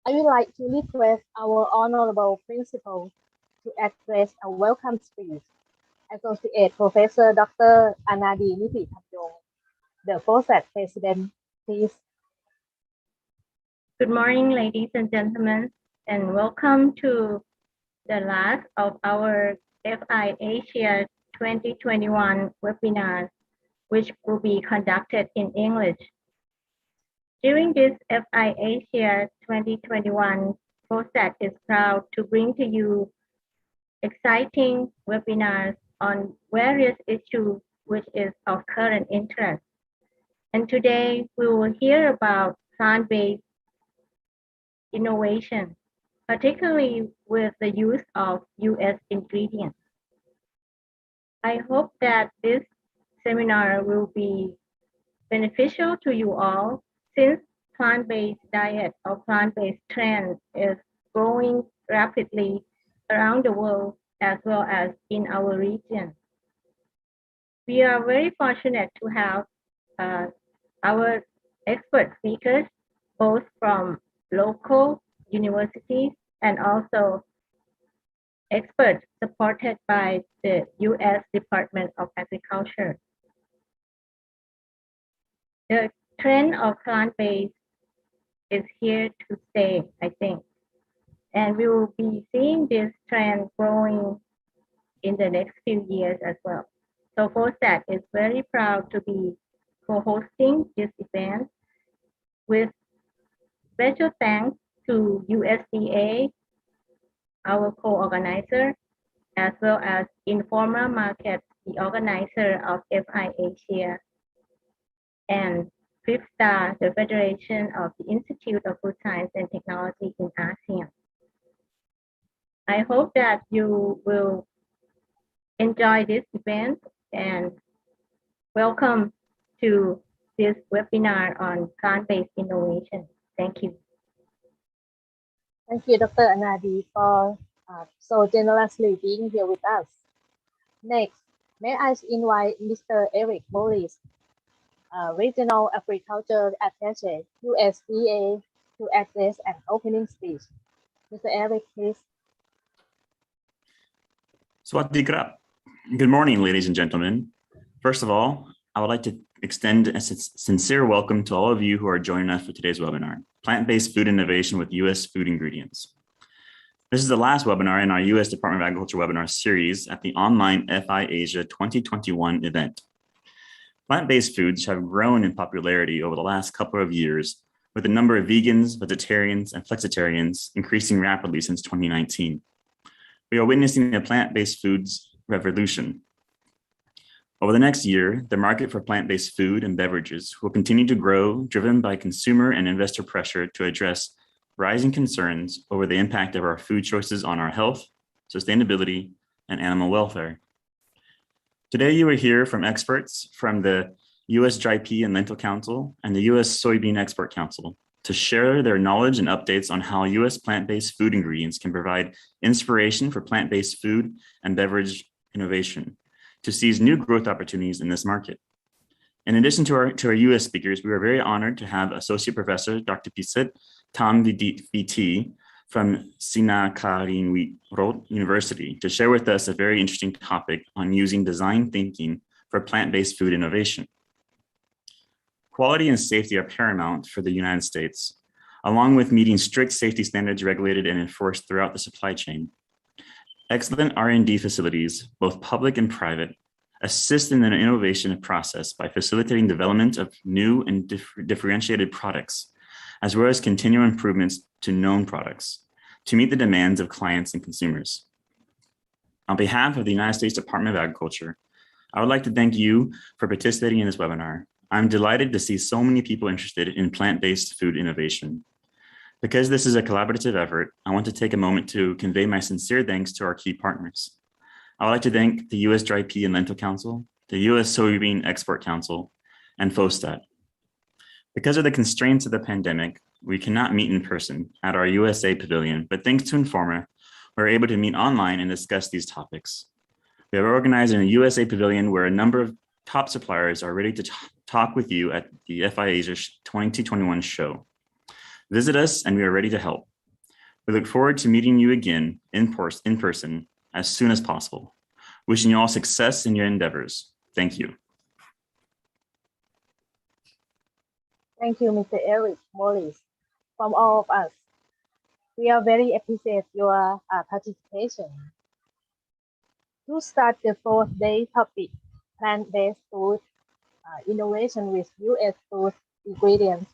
I would like to request our Honorable Principal to address a welcome speech. Associate Professor Dr. Anadi Nitithamyong, the FOSAT President, please. Good morning, ladies and gentlemen, and welcome to the last of our FI Asia 2021 webinars, which will be conducted in English. During this FI Asia 2021, FOSAT is proud to bring to you exciting webinars on various issues which is of current interest. And today we will hear about plant-based innovation, particularly with the use of U.S. ingredients. I hope that this seminar will be beneficial to you all, since plant-based diet or plant-based trend is growing rapidly around the world as well as in our region. We are very fortunate to have our expert speakers, both from local universities and also experts supported by the U.S. Department of Agriculture. The trend of plant-based is here to stay, I think. And we will be seeing this trend growing in the next few years as well. So FOSAT is very proud to be co-hosting this event, with special thanks to USDA, our co-organizer, as well as Informal Market, the organizer of FI Asia, and FIPSA, the Federation of the Institute of Food Science and Technology in ASEAN. I hope that you will enjoy this event, and welcome to this webinar on plant-based innovation. Thank you. Thank you, Dr. Anadi, for so generously being here with us. Next, may I invite Mr. Eric Morris, Regional Agriculture Attaché, USDA, to address an opening speech. Mr. Eric, please. Sawasdee krap. Good morning, ladies and gentlemen. First of all, I would like to extend a sincere welcome to all of you who are joining us for today's webinar, Plant-Based Food Innovation with U.S. Food Ingredients. This is the last webinar in our U.S. Department of Agriculture webinar series at the online FI Asia 2021 event. Plant-based foods have grown in popularity over the last couple of years, with the number of vegans, vegetarians, and flexitarians increasing rapidly since 2019. We are witnessing a plant-based foods revolution. Over the next year, the market for plant-based food and beverages will continue to grow, driven by consumer and investor pressure to address rising concerns over the impact of our food choices on our health, sustainability, and animal welfare. Today, you will hear from experts from the U.S. Dry Pea and Lentil Council and the U.S. Soybean Export Council to share their knowledge and updates on how U.S. plant-based food ingredients can provide inspiration for plant-based food and beverage innovation to seize new growth opportunities in this market. In addition to our U.S. speakers, we are very honored to have Associate Professor Dr. Pisit Tam VT from Sinakariniwut University to share with us a very interesting topic on using design thinking for plant-based food innovation. Quality and safety are paramount for the United States, along with meeting strict safety standards regulated and enforced throughout the supply chain. Excellent R&D facilities, both public and private, assist in the innovation process by facilitating development of new and differentiated products, as well as continual improvements to known products to meet the demands of clients and consumers. On behalf of the United States Department of Agriculture, I would like to thank you for participating in this webinar. I'm delighted to see so many people interested in plant-based food innovation. Because this is a collaborative effort, I want to take a moment to convey my sincere thanks to our key partners. I would like to thank the U.S. Dry Pea and Lentil Council, the U.S. Soybean Export Council, and FOSTAT. Because of the constraints of the pandemic, we cannot meet in person at our USA Pavilion, but thanks to Informa, we're able to meet online and discuss these topics. We have organized in a USA Pavilion where a number of top suppliers are ready to talk with you at the FI Asia 2021 show. Visit us and we are ready to help. We look forward to meeting you again in person as soon as possible. Wishing you all success in your endeavors. Thank you. Thank you, Mr. Eric Morris. From all of us, we are very appreciate your participation. To start the fourth day topic, plant-based food innovation with U.S. food ingredients,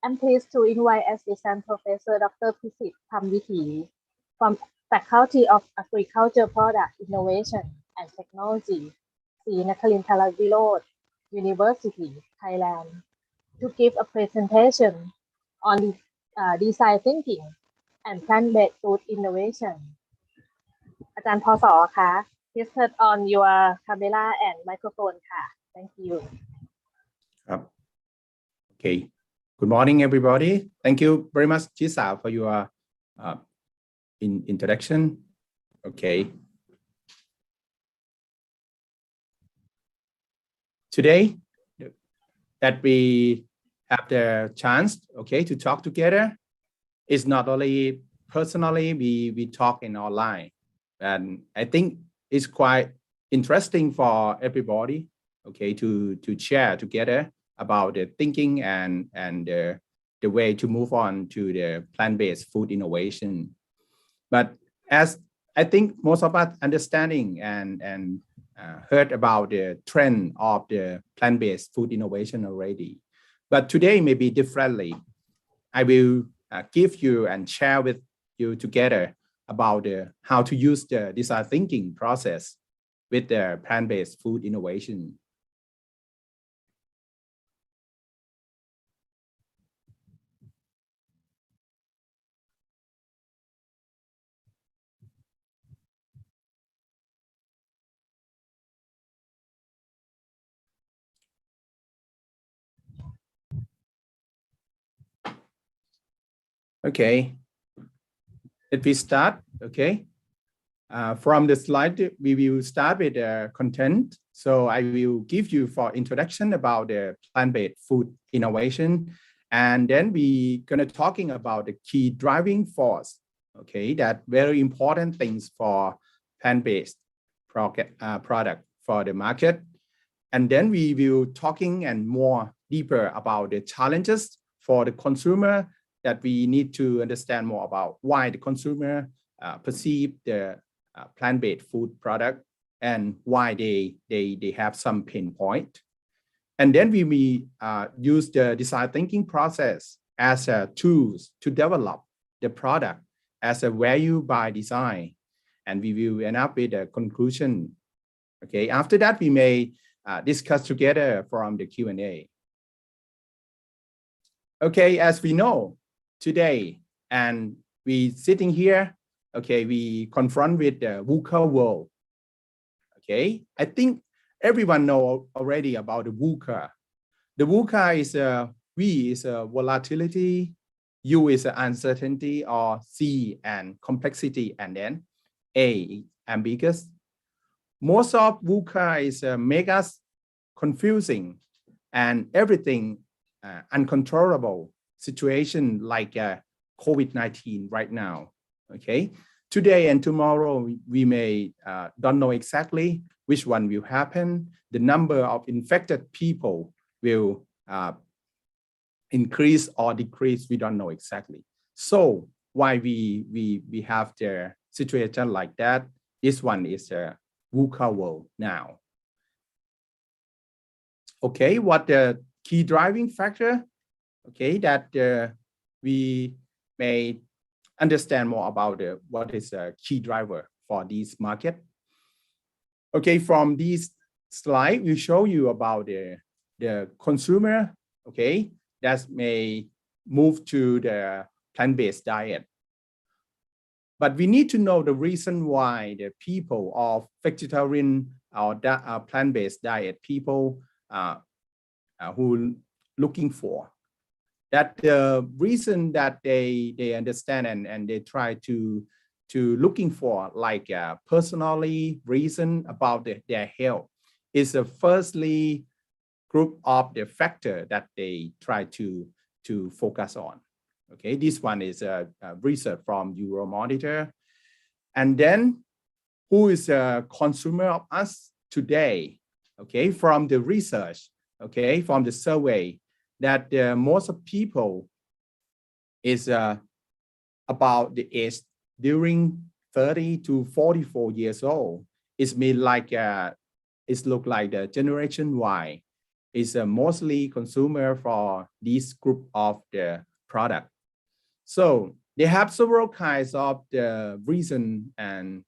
I'm pleased to invite Assistant Professor Dr. Pisit Tam VT from Faculty of Agriculture Product Innovation and Technology, Srinakarinthara Virod University, Thailand, to give a presentation on design thinking and plant-based food innovation. อาจารย์พศคะ please turn on your camera and microphone ค่ะ thank you. Okay. Good morning, everybody. Thank you very much, Chisa, for your introduction. Okay. Today, that we have the chance, okay, to talk together, it's not only personally we talk in online, and I think it's quite interesting for everybody, okay, to share together about the thinking and the way to move on to the plant-based food innovation. But as I think most of us understanding and heard about the trend of the plant-based food innovation already. But today maybe differently. I will give you and share with you together about how to use the design thinking process with the plant-based food innovation. Okay, let me start. Okay, from the slide, we will start with the content. So I will give you for introduction about the plant-based food innovation, and then we gonna talking about the key driving force. Okay, that very important things for plant-based product for the market, and then we will talking and more deeper about the challenges for the consumer that we need to understand more about why the consumer perceive the plant-based food product and why they have some pain point. And then we will use the design thinking process as tools to develop the product as a value by design. And we will end up with a conclusion. Okay, after that, we may discuss together from the Q&A. Okay, as we know, today, and we sitting here, okay, we confront with the VUCA world. Okay, I think everyone know already about the VUCA. The VUCA is V is a volatility, U is uncertainty, or C and complexity, and then A ambiguous. Most of VUCA is make us confusing and everything uncontrollable situation like COVID-19 right now. Okay, today and tomorrow we may don't know exactly which one will happen. The number of infected people will increase or decrease. We don't know exactly. So why we have the situation like that? This one is a VUCA world now. Okay, what the key driving factor? Okay, that we may understand more about what is a key driver for this market. Okay, from this slide, we show you about the consumer, okay, that may move to the plant-based diet. But we need to know the reason why the people of vegetarian or plant-based diet people who looking for. That the reason that they understand and they try to looking for like personally reason about their health is a firstly group of the factor that they try to focus on. Okay, this one is a research from Euromonitor. And then who is a consumer of us today? Okay, from the research, okay, from the survey, that most of people is about the age during 30 to 44 years old. It's mean like it's look like the generation Y is mostly consumer for this group of the product. So they have several kinds of the reason and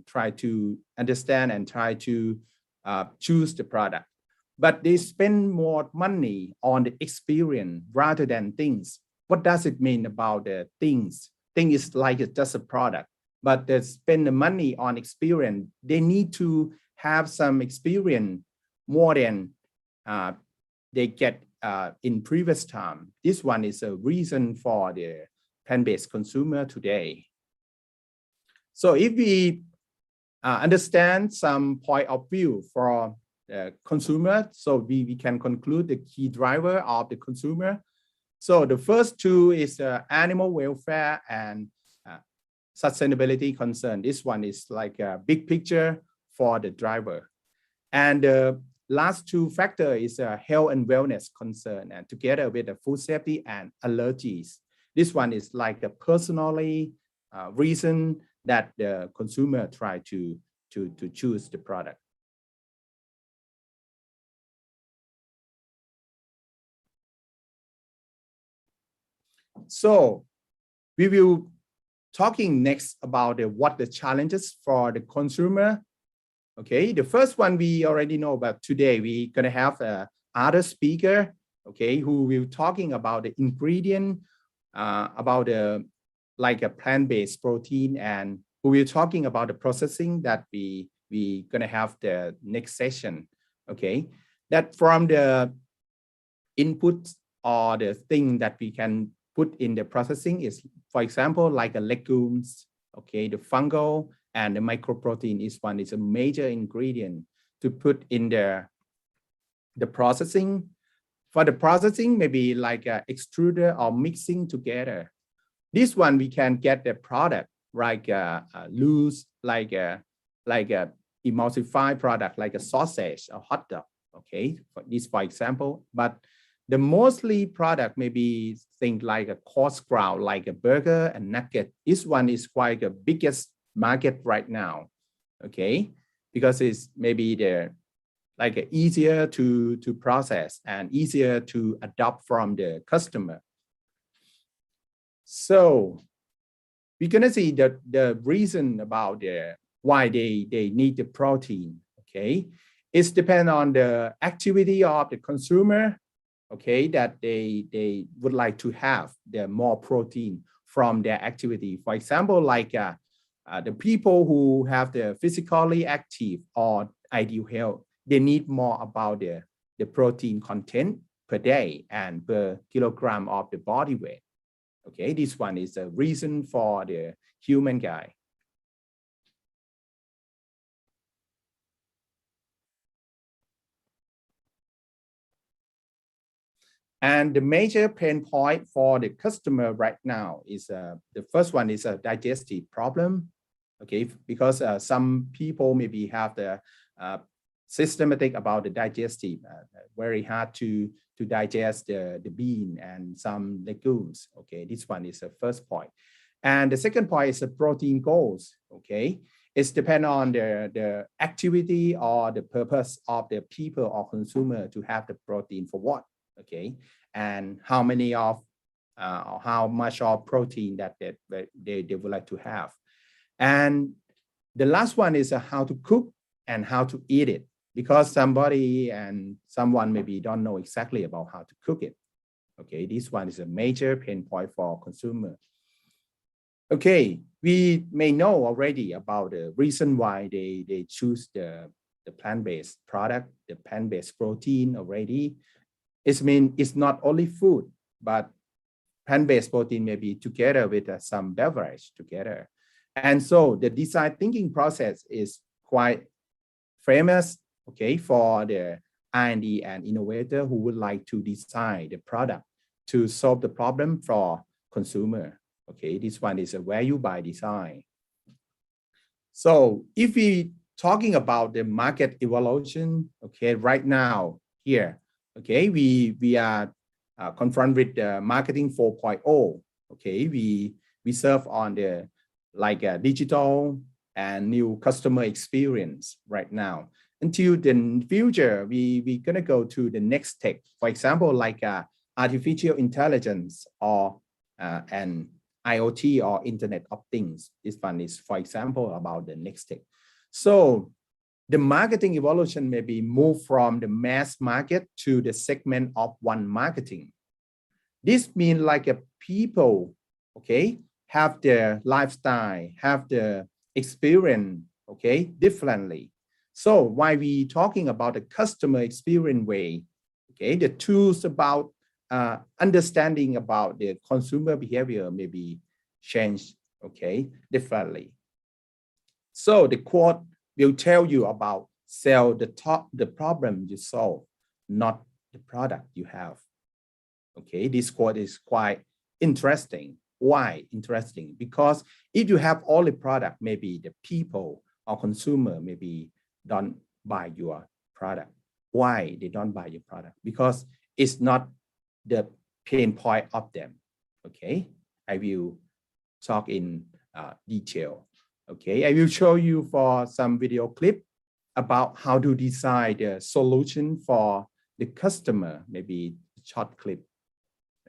try to understand and try to choose the product. But they spend more money on the experience rather than things. What does it mean about the things? Thing is like it's just a product, but they spend the money on experience. They need to have some experience more than they get in previous time. This one is a reason for the plant-based consumer today. So if we understand some point of view for consumer, so we can conclude the key driver of the consumer. So the first two is animal welfare and sustainability concern. This one is like a big picture for the driver. And the last two factor is health and wellness concern, and together with the food safety and allergies. This one is like the personally reason that the consumer try to choose the product. So we will talking next about what the challenges for the consumer. Okay, the first one we already know about today. We're gonna have other speaker, okay, who will talking about the ingredient, about the like a plant-based protein, and who will talking about the processing that we gonna have the next session. Okay, that from the input or the thing that we can put in the processing is, for example, like a legumes, okay, the fungal and the microprotein is a major ingredient to put in the processing. For the processing, maybe like a extruder or mixing together. This one we can get the product like a loose, like a emulsified product, like a sausage or hot dog. Okay, for example. But the mostly product maybe things like a coarse ground, like a burger and nugget. This one is quite the biggest market right now. Okay, because it's maybe the like easier to process and easier to adopt from the customer. So we're gonna see the reason about why they need the protein. Okay, it's depend on the activity of the consumer. Okay, that they would like to have the more protein from their activity. For example, like the people who have the physically active or ideal health, they need more about the protein content per day and per kilogram of the body weight. Okay, this one is a reason for the human guy. And the major pain point for the customer right now is the first one is a digestive problem. Okay, because some people maybe have the systematic about the digestive, very hard to digest the bean and some legumes. Okay, this one is the first point. And the second point is the protein goals. Okay, it's depend on the activity or the purpose of the people or consumer to have the protein for what. Okay, and how many of or how much of protein that they would like to have. And the last one is how to cook and how to eat it, because someone maybe don't know exactly about how to cook it. Okay, this one is a major pain point for consumer. Okay, we may know already about the reason why they choose the plant-based product, the plant-based protein already. It's not only food, but plant-based protein may be together with some beverage together. And so the design thinking process is quite famous, okay, for the R&D and innovator who would like to design the product to solve the problem for consumer. Okay, this one is a value by design. So if we talking about the market evolution, okay, right now here, okay, we are confronted with the marketing 4.0. Okay, we serve on the like a digital and new customer experience right now. Until the future, we're gonna go to the next tech. For example, like artificial intelligence or an IoT or Internet of Things. This one is, for example, about the next tech. So the marketing evolution may be moved from the mass market to the segment of one marketing. This means like a people, okay, have their lifestyle, have the experience, okay, differently. So why we talking about the customer experience way, okay, the tools about understanding about the consumer behavior may be changed, okay, differently. So the quote will tell you about sell the problem you solve, not the product you have. Okay, this quote is quite interesting. Why interesting? Because if you have all the product, maybe the people or consumer maybe don't buy your product. Why they don't buy your product? Because it's not the pain point of them. Okay, I will talk in detail. Okay, I will show you for some video clip about how to design the solution for the customer, maybe a short clip.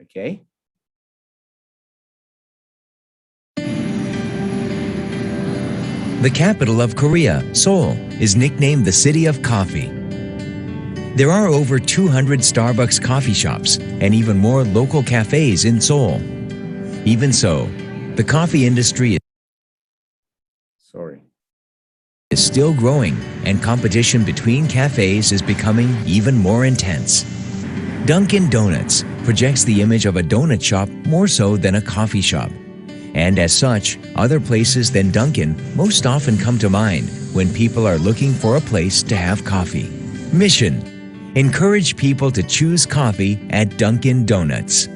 Okay. The capital of Korea, Seoul, is nicknamed the City of Coffee. There are over 200 Starbucks coffee shops and even more local cafes in Seoul. Even so, the coffee industry is still growing, and competition between cafes is becoming even more intense. Dunkin' Donuts, projects the image of a donut shop more so than a coffee shop. And as such, other places than Dunkin' most often come to mind when people are looking for a place to have coffee. Mission: encourage people to choose coffee at Dunkin' Donuts.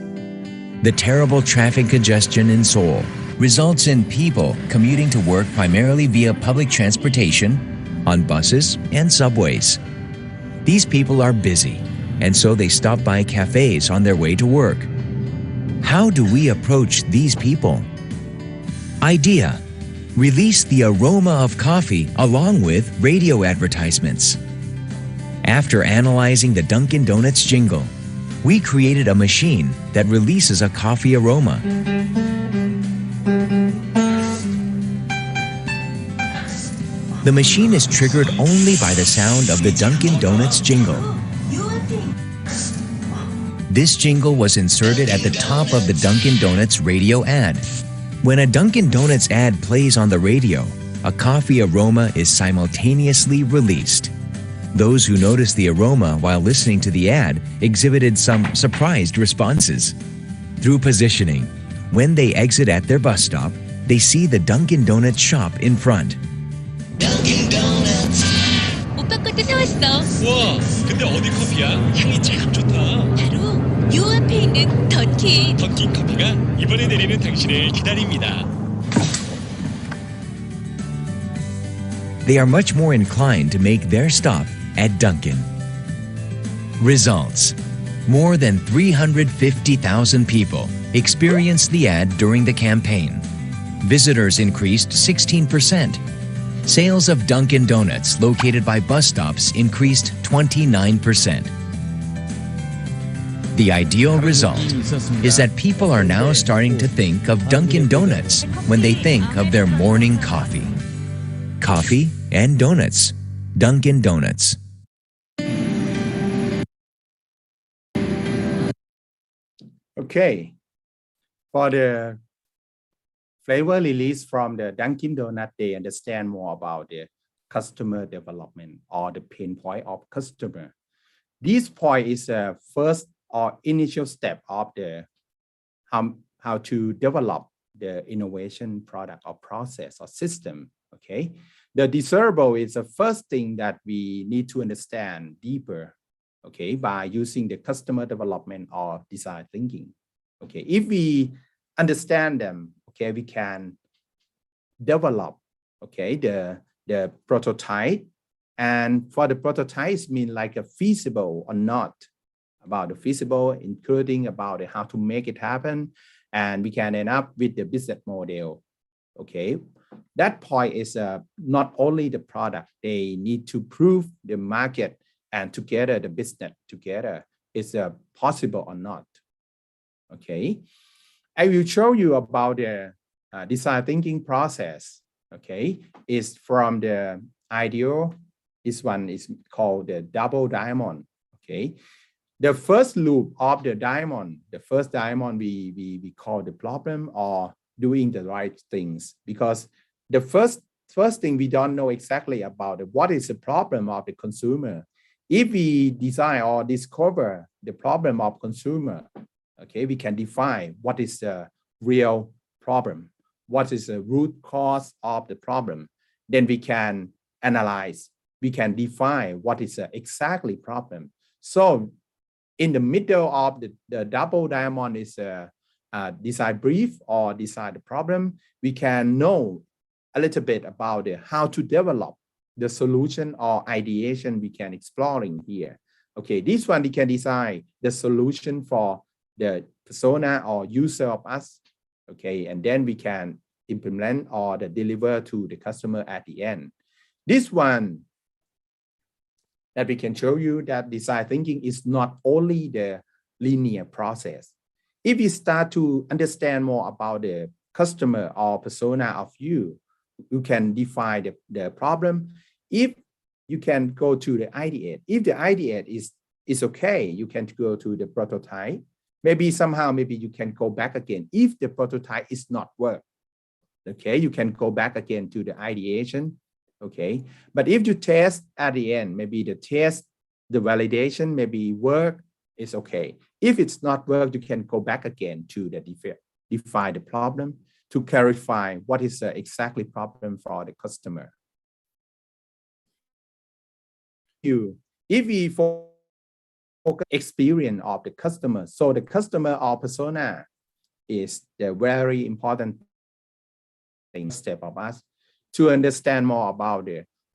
The terrible traffic congestion in Seoul results in people commuting to work primarily via public transportation, on buses and subways. These people are busy, and so they stop by cafes on their way to work. How do we approach these people? Idea: release the aroma of coffee along with radio advertisements. After analyzing the Dunkin' Donuts jingle, we created a machine that releases a coffee aroma. The machine is triggered only by the sound of the Dunkin' Donuts jingle. This jingle was inserted at the top of the Dunkin' Donuts radio ad. When a Dunkin' Donuts ad plays on the radio, a coffee aroma is simultaneously released. Those who noticed the aroma while listening to the ad exhibited some surprised responses. Through positioning, when they exit at their bus stop, they see the Dunkin' Donuts shop in front. 오빠 것도 사왔어. 우와, 근데 어디 커피야? 향이 참 좋다. 바로 요 앞에 있는 던킨. 던킨 커피가 이번에 내리는 당신을 기다립니다. They are much more inclined to make their stop at Dunkin'. Results: more than 350,000 people experienced the ad during the campaign. Visitors increased 16%. Sales of Dunkin' Donuts located by bus stops increased 29%. The ideal result is that people are now starting to think of Dunkin' Donuts when they think of their morning coffee. Coffee and donuts. Dunkin' Donuts. Okay, for the flavor release from the Dunkin' Donut, they understand more about the customer development or the pain point of customer. This point is the first or initial step of the how to develop the innovation product or process or system. Okay, the desirable is the first thing that we need to understand deeper. Okay, by using the customer development or design thinking. Okay, if we understand them, okay, we can develop, okay, the prototype. And for the prototypes mean like a feasible or not, about the feasible, including about how to make it happen. And we can end up with the business model. Okay, that point is not only the product, they need to prove the market and together the business together is possible or not. Okay, I will show you about the design thinking process. Okay, is from the ideal. This one is called the double diamond. Okay, the first loop of the diamond, the first diamond we call the problem or doing the right things, because the first thing we don't know exactly about what is the problem of the consumer. If we design or discover the problem of consumer, okay, we can define what is the real problem, what is the root cause of the problem. Then we can analyze, we can define what is the exactly problem. So in the middle of the double diamond is a design brief or design the problem. We can know a little bit about how to develop the solution or ideation we can exploring here. Okay, this one we can design the solution for the persona or user of us. Okay, and then we can implement or deliver to the customer at the end. This one that we can show you that design thinking is not only the linear process. If you start to understand more about the customer or persona of you can define the problem. If you can go to the ideate, if the ideate is okay, you can go to the prototype. Maybe somehow, maybe you can go back again. If the prototype is not work, okay, you can go back again to the ideation, okay. But if you test at the end, maybe the test, the validation maybe work, it's okay. If it's not work, you can go back again to the define the problem to clarify what is the exactly problem for the customer. If we focus experience of the customer, so the customer or persona is the very important step of us to understand more about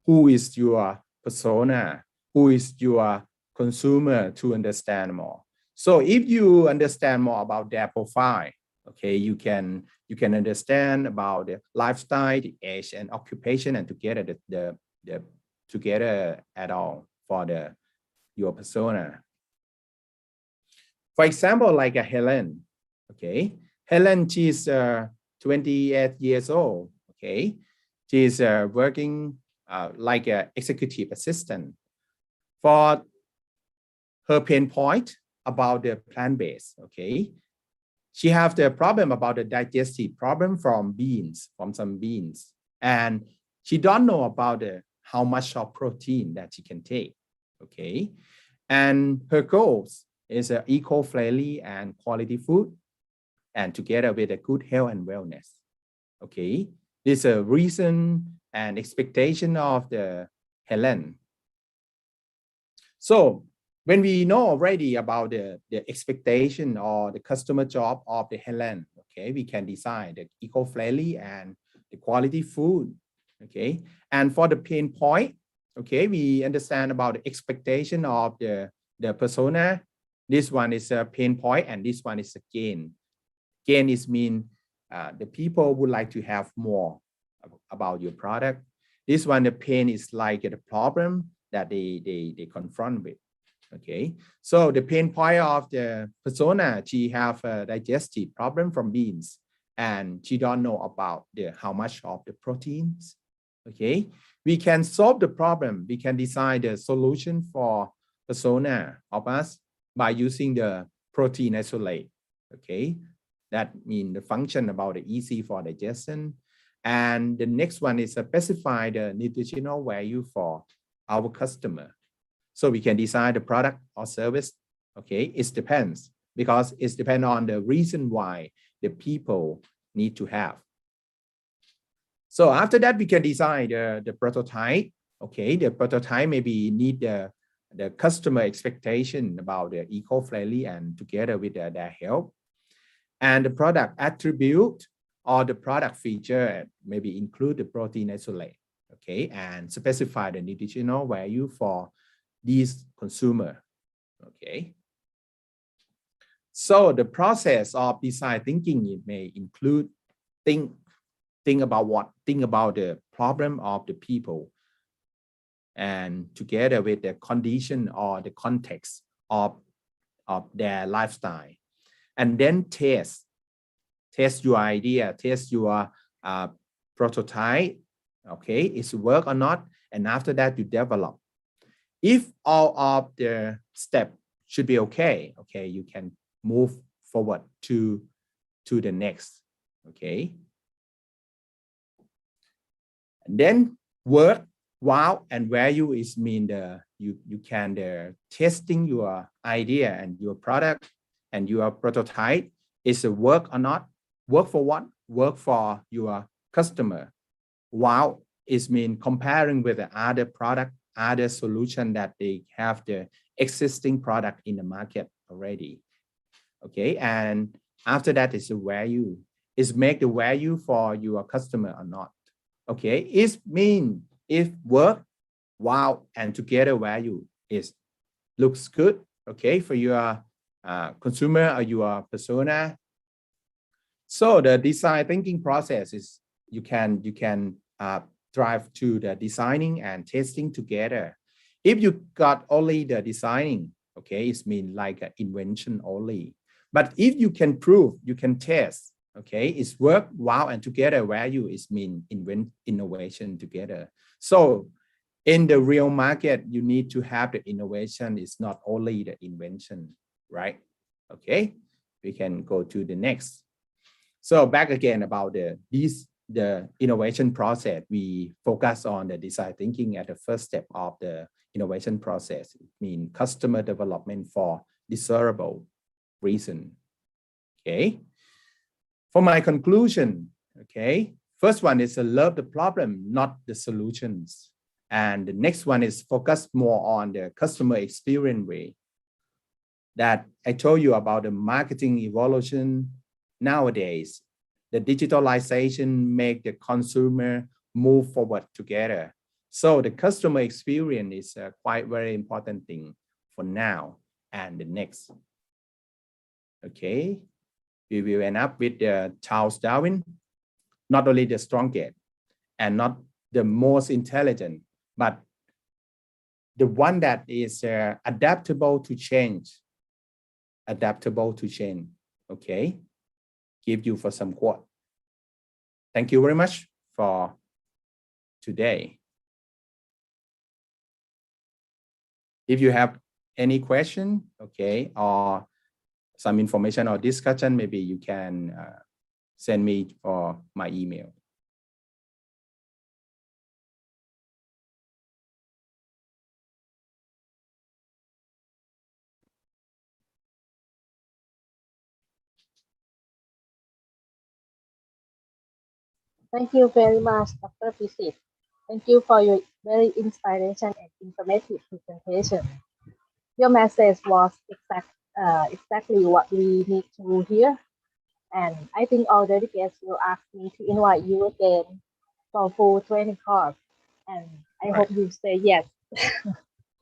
who is your persona, who is your consumer, to understand more. So if you understand more about their profile, okay, you can understand about the lifestyle, the age, and occupation, and together together at all for your persona. For example, like a Helen, okay, Helen, she's 28 years old, okay, she's working like an executive assistant. For her pain point about the plant-based, okay, she have the problem about the digestive problem from some beans, and she don't know about how much of protein that she can take, okay, and her goals is eco-friendly and quality food, and together with a good health and wellness, okay. This is a reason and expectation of the Helen. So when we know already about the expectation or the customer job of the Helen, okay, we can design the eco-friendly and the quality food, okay. And for the pain point, okay, we understand about the expectation of the persona. This one is a pain point, and this one is a gain. Gain is mean the people would like to have more about your product. This one, the pain is like the problem that they confront with. Okay, so the pain point of the persona, she have a digestive problem from beans, and she don't know about how much of the proteins. Okay, we can solve the problem. We can design the solution for persona of us by using the protein isolate. Okay, that means the function about the easy for digestion. And the next one is specify the nutritional value for our customer. So we can design the product or service. Okay, it depends, because it depends on the reason why the people need to have. So after that, we can design the prototype. Okay, the prototype maybe need the customer expectation about the eco-friendly and together with their health. And the product attribute or the product feature maybe include the protein isolate. Okay, and specify the nutritional value for these consumer. Okay, so the process of design thinking, it may include think about the problem of the people, and together with the condition or the context of their lifestyle, and then test your idea, test your prototype. Okay, it's work or not, and after that you develop. If all of the steps should be okay, you can move forward to the next. Okay, and then work, wow, and value is mean you can testing your idea and your product and your prototype is a work or not. Work for what? Work for your customer. Wow is mean comparing with the other product, other solution that they have the existing product in the market already. Okay, and after that is the value. Is make the value for your customer or not. Okay, it mean if work, wow, and together value is looks good. Okay, for your consumer or your persona. So the design thinking process is you can drive to the designing and testing together. If you got only the designing, okay, it's mean like an invention only. But if you can prove, you can test, okay, it's work, wow, and together value is mean innovation together. So in the real market, you need to have the innovation. It's not only the invention, right? Okay, we can go to the next. So back again about the innovation process, we focus on the design thinking at the first step of the innovation process. It means customer development for desirable reason. Okay. For my conclusion, okay, first one is to love the problem, not the solutions. And the next one is focus more on the customer experience way. That I told you about the marketing evolution nowadays. The digitalization make the consumer move forward together. So the customer experience is a quite very important thing for now and the next. Okay, we will end up with Charles Darwin, not only the strongest and not the most intelligent, but the one that is adaptable to change. Adaptable to change. Okay, give you for some quote. Thank you very much for today. If you have any question, okay, or some information or discussion, maybe you can send me or my email. Thank you very much, Dr. Pisit. Thank you for your very inspiration and informative presentation. Your message was exactly what we need to hear. And I think all delegates will ask me to invite you again for full training course. And I hope you say yes.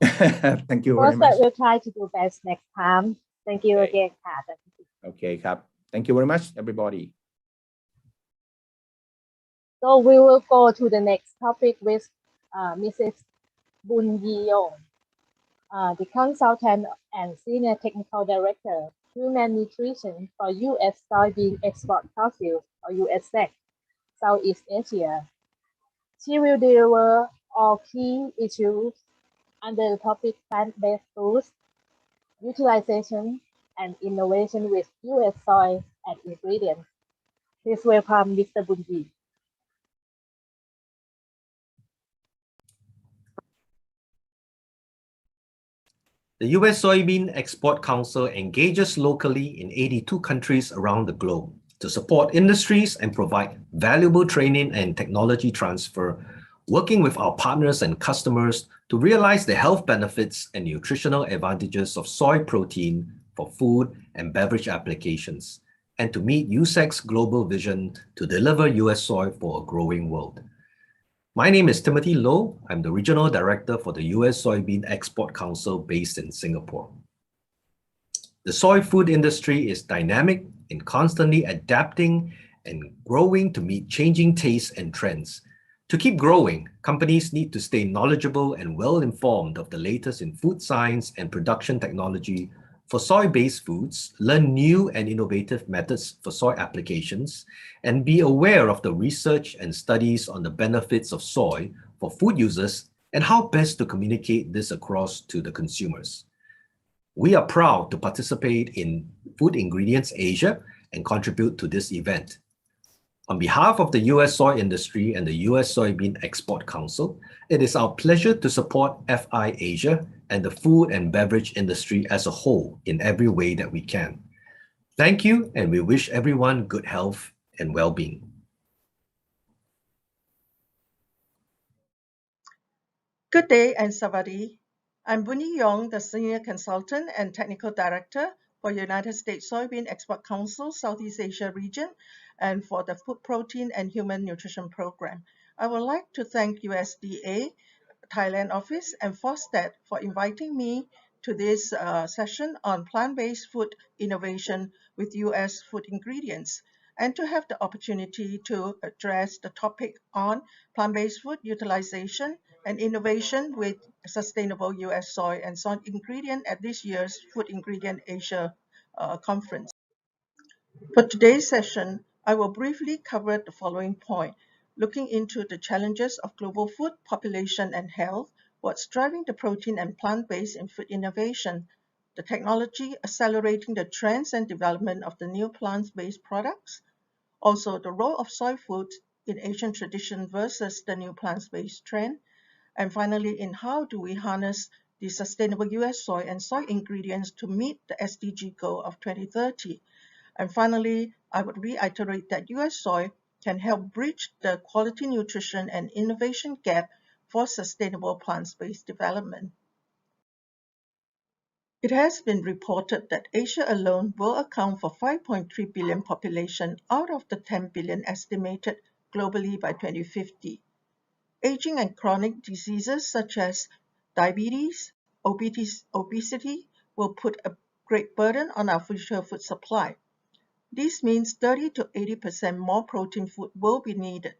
Thank you Of very course, much. I will try to do best next time. Thank you again, Kat. Okay, Kap. Thank you very much, everybody. So we will go to the next topic with Mrs. Bun Yi Yong, the consultant and senior technical director, human nutrition for U.S. Soybean Export Council, or USEC, Southeast Asia. She will deliver all key issues under the topic plant-based foods, utilization, and innovation with U.S. soy and ingredients. Please welcome Mr. Bun Yi. The U.S. Soybean Export Council engages locally in 82 countries around the globe to support industries and provide valuable training and technology transfer, working with our partners and customers to realize the health benefits and nutritional advantages of soy protein for food and beverage applications, and to meet USEC's global vision to deliver U.S. soy for a growing world. My name is Timothy Loh. I'm the Regional Director for the U.S. Soybean Export Council based in Singapore. The soy food industry is dynamic and constantly adapting and growing to meet changing tastes and trends. To keep growing, companies need to stay knowledgeable and well-informed of the latest in food science and production technology for soy-based foods, learn new and innovative methods for soy applications, and be aware of the research and studies on the benefits of soy for food users and how best to communicate this across to the consumers. We are proud to participate in Food Ingredients Asia and contribute to this event. On behalf of the U.S. soy industry and the U.S. Soybean Export Council, it is our pleasure to support FI Asia and the food and beverage industry as a whole in every way that we can. Thank you, and we wish everyone good health and well-being. Good day and Savadi. I'm Bun Yi Yong, the Senior Consultant and Technical Director for United States Soybean Export Council Southeast Asia region and for the Food Protein and Human Nutrition Program. I would like to thank USDA Thailand office and FOSTED for inviting me to this session on plant-based food innovation with U.S. food ingredients, and to have the opportunity to address the topic on plant-based food utilization and innovation with sustainable U.S. soy and soy ingredient at this year's Food Ingredient Asia conference. For today's session, I will briefly cover the following point, looking into the challenges of global food, population, and health, what's driving the protein and plant-based in food innovation, the technology accelerating the trends and development of the new plant-based products, also the role of soy food in Asian tradition versus the new plant-based trend, and finally, in how do we harness the sustainable US soy and soy ingredients to meet the SDG goal of 2030. And finally, I would reiterate that US soy can help bridge the quality nutrition and innovation gap for sustainable plant-based development. It has been reported that Asia alone will account for 5.3 billion population out of the 10 billion estimated globally by 2050. Aging and chronic diseases such as diabetes, obesity will put a great burden on our future food supply. This means 30 to 80% more protein food will be needed.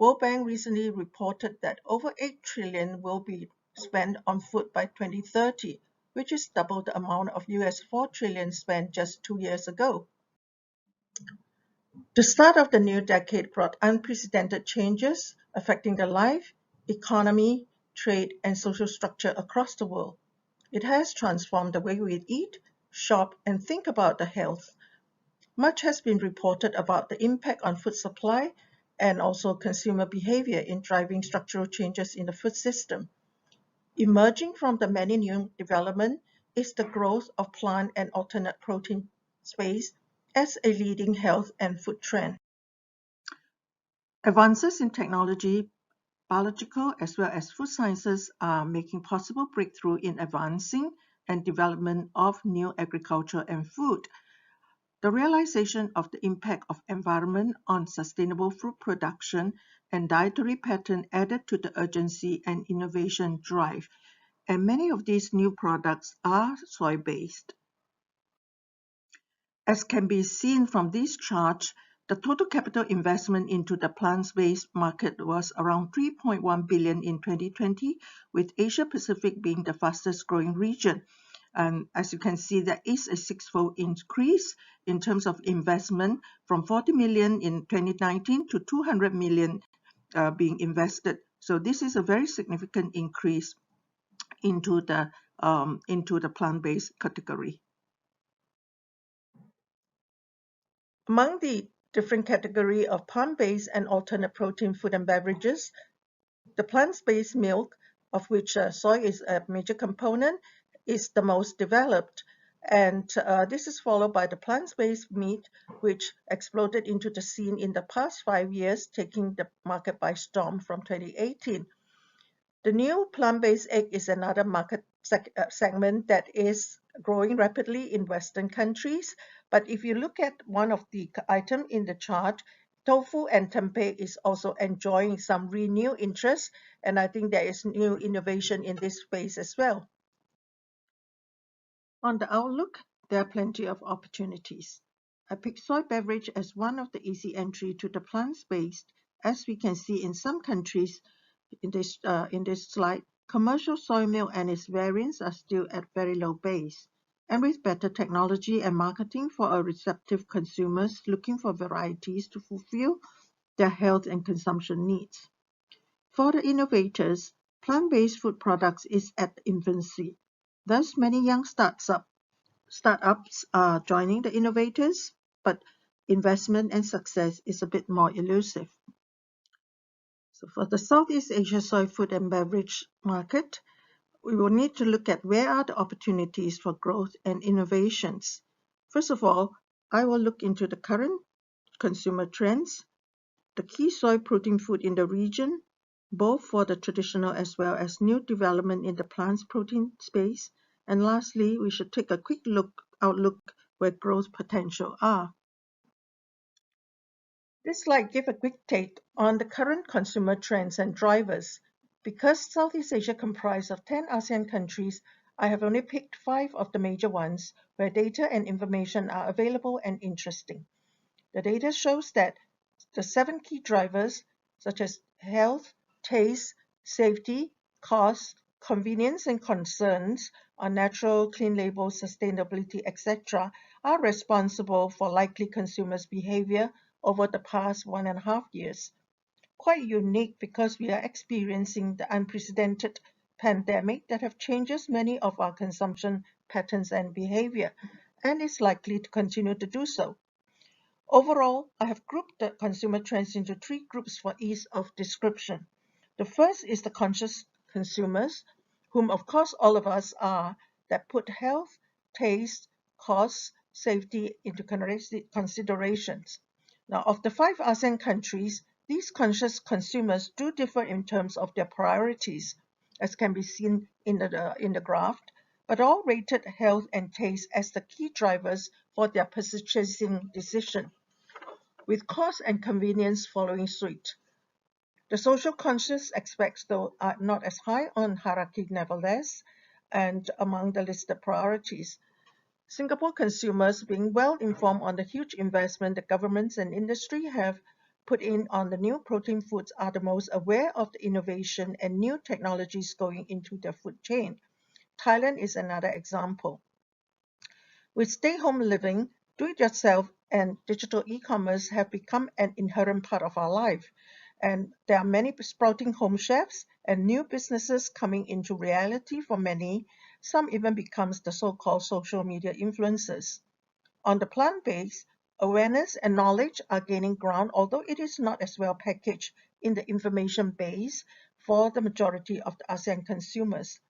World Bank recently reported that over 8 trillion will be spent on food by 2030, which is double the amount of US 4 trillion spent just 2 years ago. The start of the new decade brought unprecedented changes affecting the life, economy, trade, and social structure across the world. It has transformed the way we eat, shop, and think about the health. Much has been reported about the impact on food supply and also consumer behavior in driving structural changes in the food system. Emerging from the many new developments is the growth of plant and alternate protein space as a leading health and food trend. Advances in technology, biological as well as food sciences are making possible breakthrough in advancing and development of new agriculture and food. The realization of the impact of environment on sustainable food production and dietary pattern added to the urgency and innovation drive, and many of these new products are soy-based. As can be seen from this chart, the total capital investment into the plant-based market was around 3.1 billion in 2020, with Asia Pacific being the fastest growing region. And as you can see, there is a six-fold increase in terms of investment from 40 million in 2019 to 200 million being invested. So this is a very significant increase into the plant-based category. Among the different category of plant-based and alternate protein food and beverages, the plant-based milk, of which soy is a major component, is the most developed. And this is followed by the plant-based meat, which exploded into the scene in the past 5 years, taking the market by storm from 2018. The new plant-based egg is another market segment that is growing rapidly in Western countries. But if you look at one of the items in the chart, tofu and tempeh is also enjoying some renewed interest, and I think there is new innovation in this space as well. On the outlook, there are plenty of opportunities. I pick soy beverage as one of the easy entry to the plant-based. As we can see in some countries in this slide, commercial soy milk and its variants are still at very low base. And with better technology and marketing for our receptive consumers looking for varieties to fulfill their health and consumption needs. For the innovators, plant-based food products is at infancy. Thus, many young startups are joining the innovators, but investment and success is a bit more elusive. So for the Southeast Asia soy food and beverage market, we will need to look at where are the opportunities for growth and innovations. First of all, I will look into the current consumer trends, the key soy protein food in the region, both for the traditional as well as new development in the plant's protein space, and lastly, we should take a quick outlook where growth potential are. This slide gives a quick take on the current consumer trends and drivers. Because Southeast Asia comprises of 10 ASEAN countries, I have only picked 5 of the major ones where data and information are available and interesting. The data shows that the 7 key drivers, such as health, taste, safety, cost, convenience, and concerns on natural, clean label, sustainability, etc., are responsible for likely consumers' behavior over the past 1.5 years. Quite unique because we are experiencing the unprecedented pandemic that have changed many of our consumption patterns and behavior, and is likely to continue to do so. Overall, I have grouped the consumer trends into 3 groups for ease of description. The first is the conscious consumers whom of course all of us are, that put health, taste, cost, safety into considerations. Now, of the 5 ASEAN countries, these conscious consumers do differ in terms of their priorities, as can be seen in the graph, but all rated health and taste as the key drivers for their purchasing decision, with cost and convenience following suit. The social conscious aspects, though, are not as high on hierarchy nevertheless, and among the listed priorities. Singapore consumers, being well informed on the huge investment the governments and industry have put in on the new protein foods, are the most aware of the innovation and new technologies going into their food chain. Thailand is another example. With stay-home living, do-it-yourself and digital e-commerce have become an inherent part of our life, and there are many sprouting home chefs and new businesses coming into reality for many. Some even becomes the so-called social media influencers. On the plant-based, awareness and knowledge are gaining ground, although it is not as well packaged in the information base for the majority of the ASEAN consumers.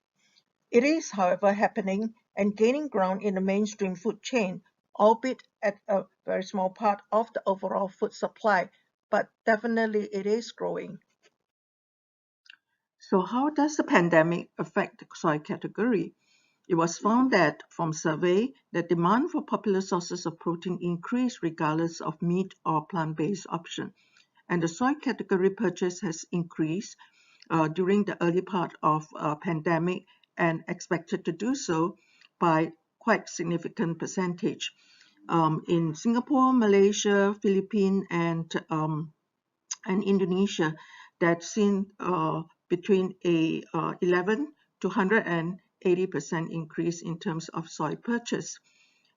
It is, however, happening and gaining ground in the mainstream food chain, albeit at a very small part of the overall food supply, but definitely it is growing. So how does the pandemic affect the soy category? It was found that from survey, the demand for popular sources of protein increased regardless of meat or plant-based option, and the soy category purchase has increased during the early part of pandemic and expected to do so by quite significant percentage. In Singapore, Malaysia, Philippines, and Indonesia, that's seen between a 11 to 180% increase in terms of soy purchase.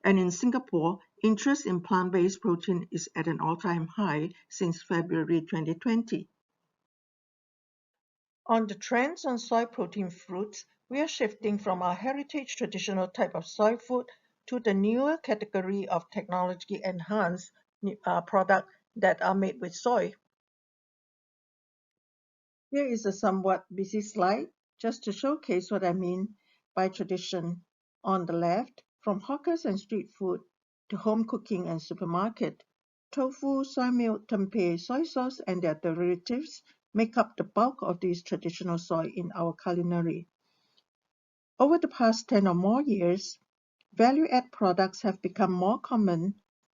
And in Singapore, interest in plant-based protein is at an all-time high since February 2020. On the trends on soy protein fruits, we are shifting from our heritage traditional type of soy food to the newer category of technology-enhanced products that are made with soy. Here is a somewhat busy slide just to showcase what I mean by tradition. On the left, from hawkers and street food to home cooking and supermarket, tofu, soy milk, tempeh, soy sauce, and their derivatives make up the bulk of these traditional soy in our culinary. Over the past 10 or more years, value-add products have become more common,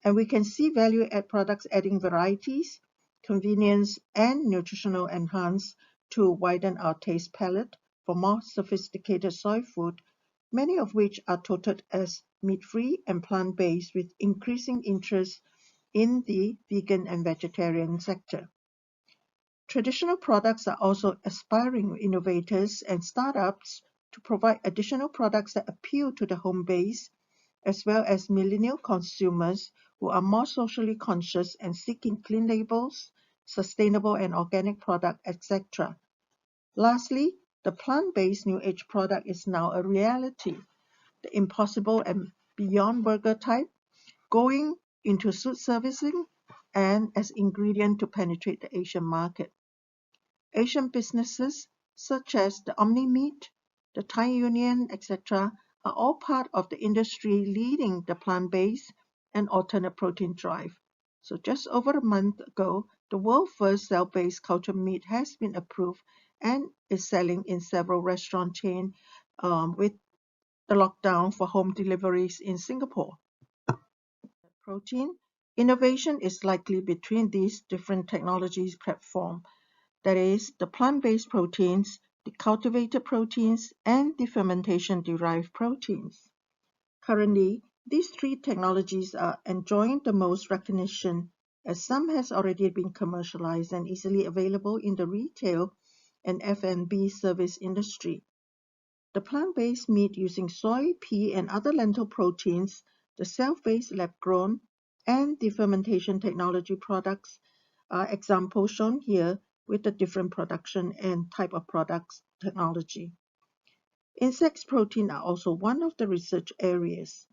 and we can see value-add products adding varieties, convenience, and nutritional enhance to widen our taste palette for more sophisticated soy food, many of which are touted as meat-free and plant-based, with increasing interest in the vegan and vegetarian sector. Traditional products are also aspiring innovators and startups to provide additional products that appeal to the home base, as well as millennial consumers who are more socially conscious and seeking clean labels, sustainable and organic products, etc. Lastly, the plant-based New Age product is now a reality. The Impossible and Beyond Burger type, going into food servicing and as ingredient to penetrate the Asian market. Asian businesses such as the Omni Meat, the Thai Union, etc. are all part of the industry leading the plant-based and alternate protein drive. So just over a month ago, the world's first cell-based cultured meat has been approved and is selling in several restaurant chains with the lockdown for home deliveries in Singapore. Protein innovation is likely between these different technologies platforms, that is, the plant-based proteins, the cultivated proteins, and the fermentation-derived proteins. Currently, these 3 technologies are enjoying the most recognition, as some has already been commercialized and easily available in the retail and F&B service industry. The plant-based meat using soy, pea, and other lentil proteins, the self-based lab-grown, and the fermentation technology products are examples shown here with the different production and type of products technology. Insect protein are also one of the research areas.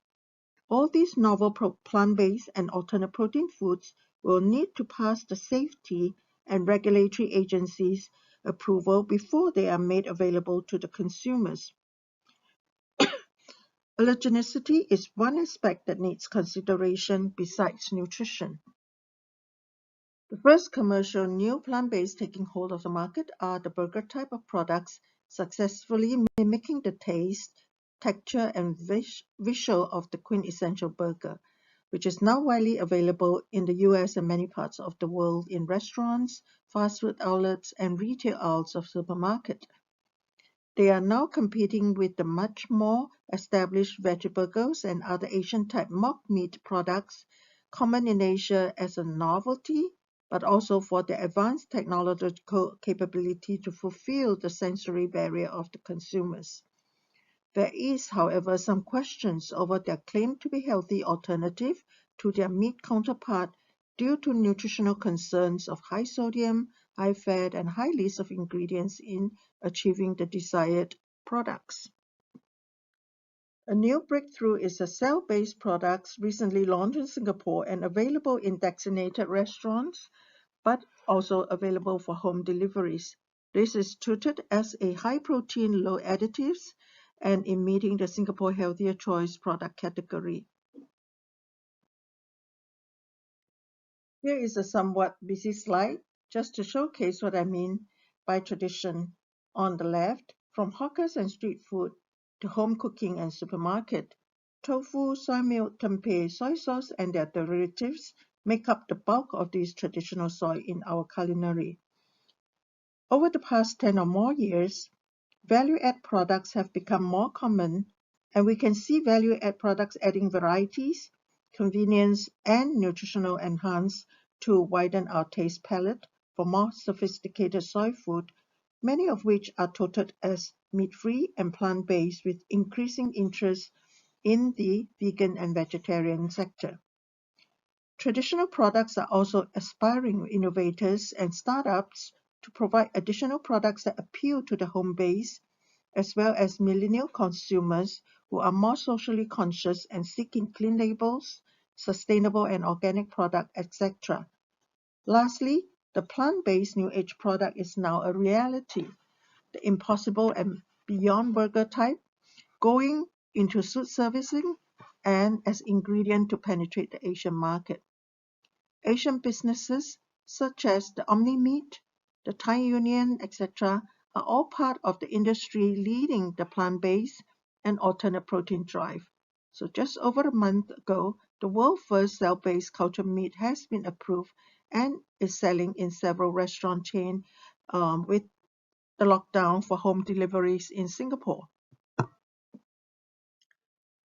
All these novel plant-based and alternate protein foods will need to pass the safety and regulatory agencies approval before they are made available to the consumers. Allergenicity is one aspect that needs consideration besides nutrition. The first commercial new plant-based taking hold of the market are the burger type of products, successfully mimicking the taste, texture, and visual of the quintessential burger, which is now widely available in the US and many parts of the world in restaurants, fast food outlets, and retail aisles of supermarkets. They are now competing with the much more established veggie burgers and other Asian-type mock meat products, common in Asia as a novelty, but also for their advanced technological capability to fulfill the sensory barrier of the consumers. There is, however, some questions over their claim to be healthy alternative to their meat counterpart due to nutritional concerns of high sodium, high fat, and high list of ingredients in achieving the desired products. A new breakthrough is the cell-based products recently launched in Singapore and available in designated restaurants, but also available for home deliveries. This is touted as a high-protein, low additives, and in meeting the Singapore Healthier Choice product category. Here is a somewhat busy slide just to showcase what I mean by tradition. On the left, from hawkers and street food to home cooking and supermarket, tofu, soy milk, tempeh, soy sauce, and their derivatives make up the bulk of this traditional soy in our culinary. Over the past 10 or more years, value-add products have become more common, and we can see value-add products adding varieties, convenience, and nutritional enhance to widen our taste palette for more sophisticated soy food, many of which are touted as meat-free and plant-based with increasing interest in the vegan and vegetarian sector. Traditional products are also aspiring innovators and startups to provide additional products that appeal to the home base, as well as millennial consumers who are more socially conscious and seeking clean labels, sustainable and organic product, etc. Lastly, the plant-based New Age product is now a reality. The Impossible and Beyond burger type going into food servicing and as ingredient to penetrate the Asian market. Asian businesses such as the Omni Meat, the Thai Union, etc. are all part of the industry leading the plant-based and alternate protein drive. So just over a month ago, the world's first cell-based cultured meat has been approved and is selling in several restaurant chains with the lockdown for home deliveries in Singapore.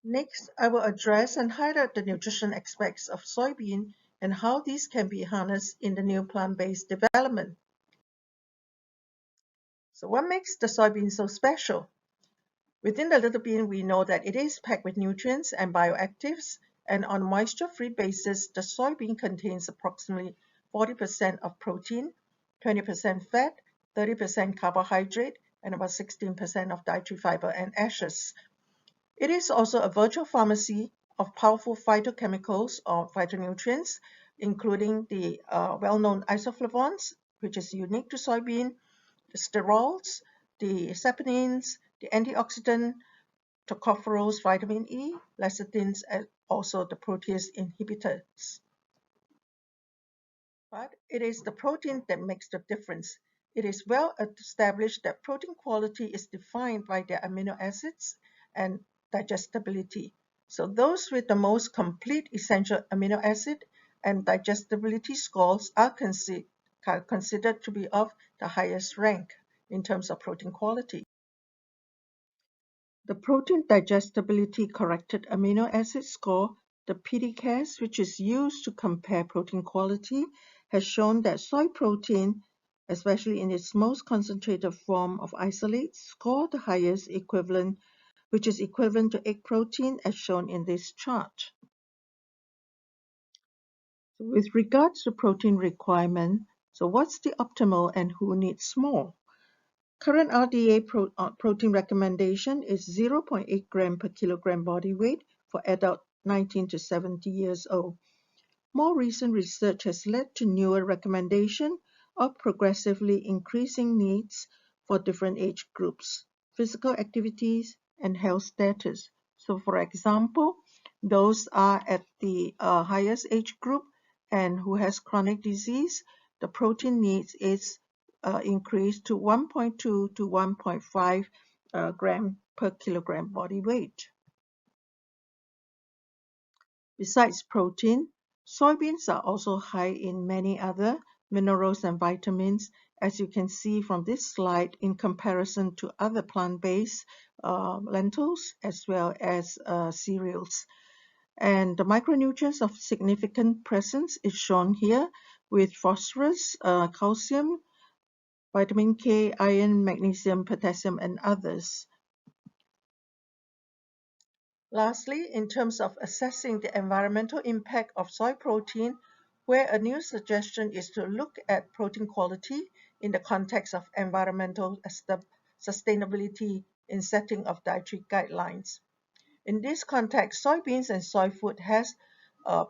Next, I will address and highlight the nutrition aspects of soybean and how these can be harnessed in the new plant-based development. So what makes the soybean so special? Within the little bean, we know that it is packed with nutrients and bioactives, and on a moisture-free basis, the soybean contains approximately 40% of protein, 20% fat, 30% carbohydrate, and about 16% of dietary fiber and ashes. It is also a virtual pharmacy of powerful phytochemicals or phytonutrients, including the well-known isoflavones, which is unique to soybean, the sterols, the saponins, the antioxidant, tocopherols, vitamin E, lecithins, and also the protease inhibitors. But it is the protein that makes the difference. It is well established that protein quality is defined by their amino acids and digestibility. So those with the most complete essential amino acid and digestibility scores are considered to be of the highest rank in terms of protein quality. The protein digestibility corrected amino acid score, the PDCAAS, which is used to compare protein quality, has shown that soy protein, especially in its most concentrated form of isolate, score the highest equivalent, which is equivalent to egg protein as shown in this chart. So with regards to protein requirement, so what's the optimal and who needs more? Current RDA protein recommendation is 0.8 gram per kilogram body weight for adult 19 to 70 years old. More recent research has led to newer recommendation of progressively increasing needs for different age groups, physical activities, and health status. So for example, those are at the highest age group and who has chronic disease, the protein needs is increased to 1.2 to 1.5 gram per kilogram body weight. Besides protein, soybeans are also high in many other minerals and vitamins, as you can see from this slide in comparison to other plant-based lentils as well as cereals. And the micronutrients of significant presence is shown here with phosphorus, calcium, vitamin K, iron, magnesium, potassium, and others. Lastly, in terms of assessing the environmental impact of soy protein, where a new suggestion is to look at protein quality in the context of environmental sustainability in setting of dietary guidelines. In this context, soybeans and soy food has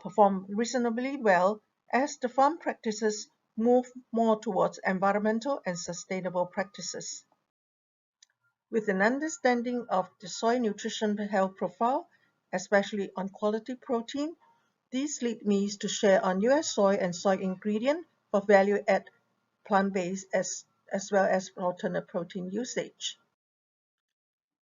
performed reasonably well as the farm practices move more towards environmental and sustainable practices. With an understanding of the soy nutrition health profile, especially on quality protein, these lead me to share on US soy and soy ingredient for value-add plant-based as well as alternate protein usage.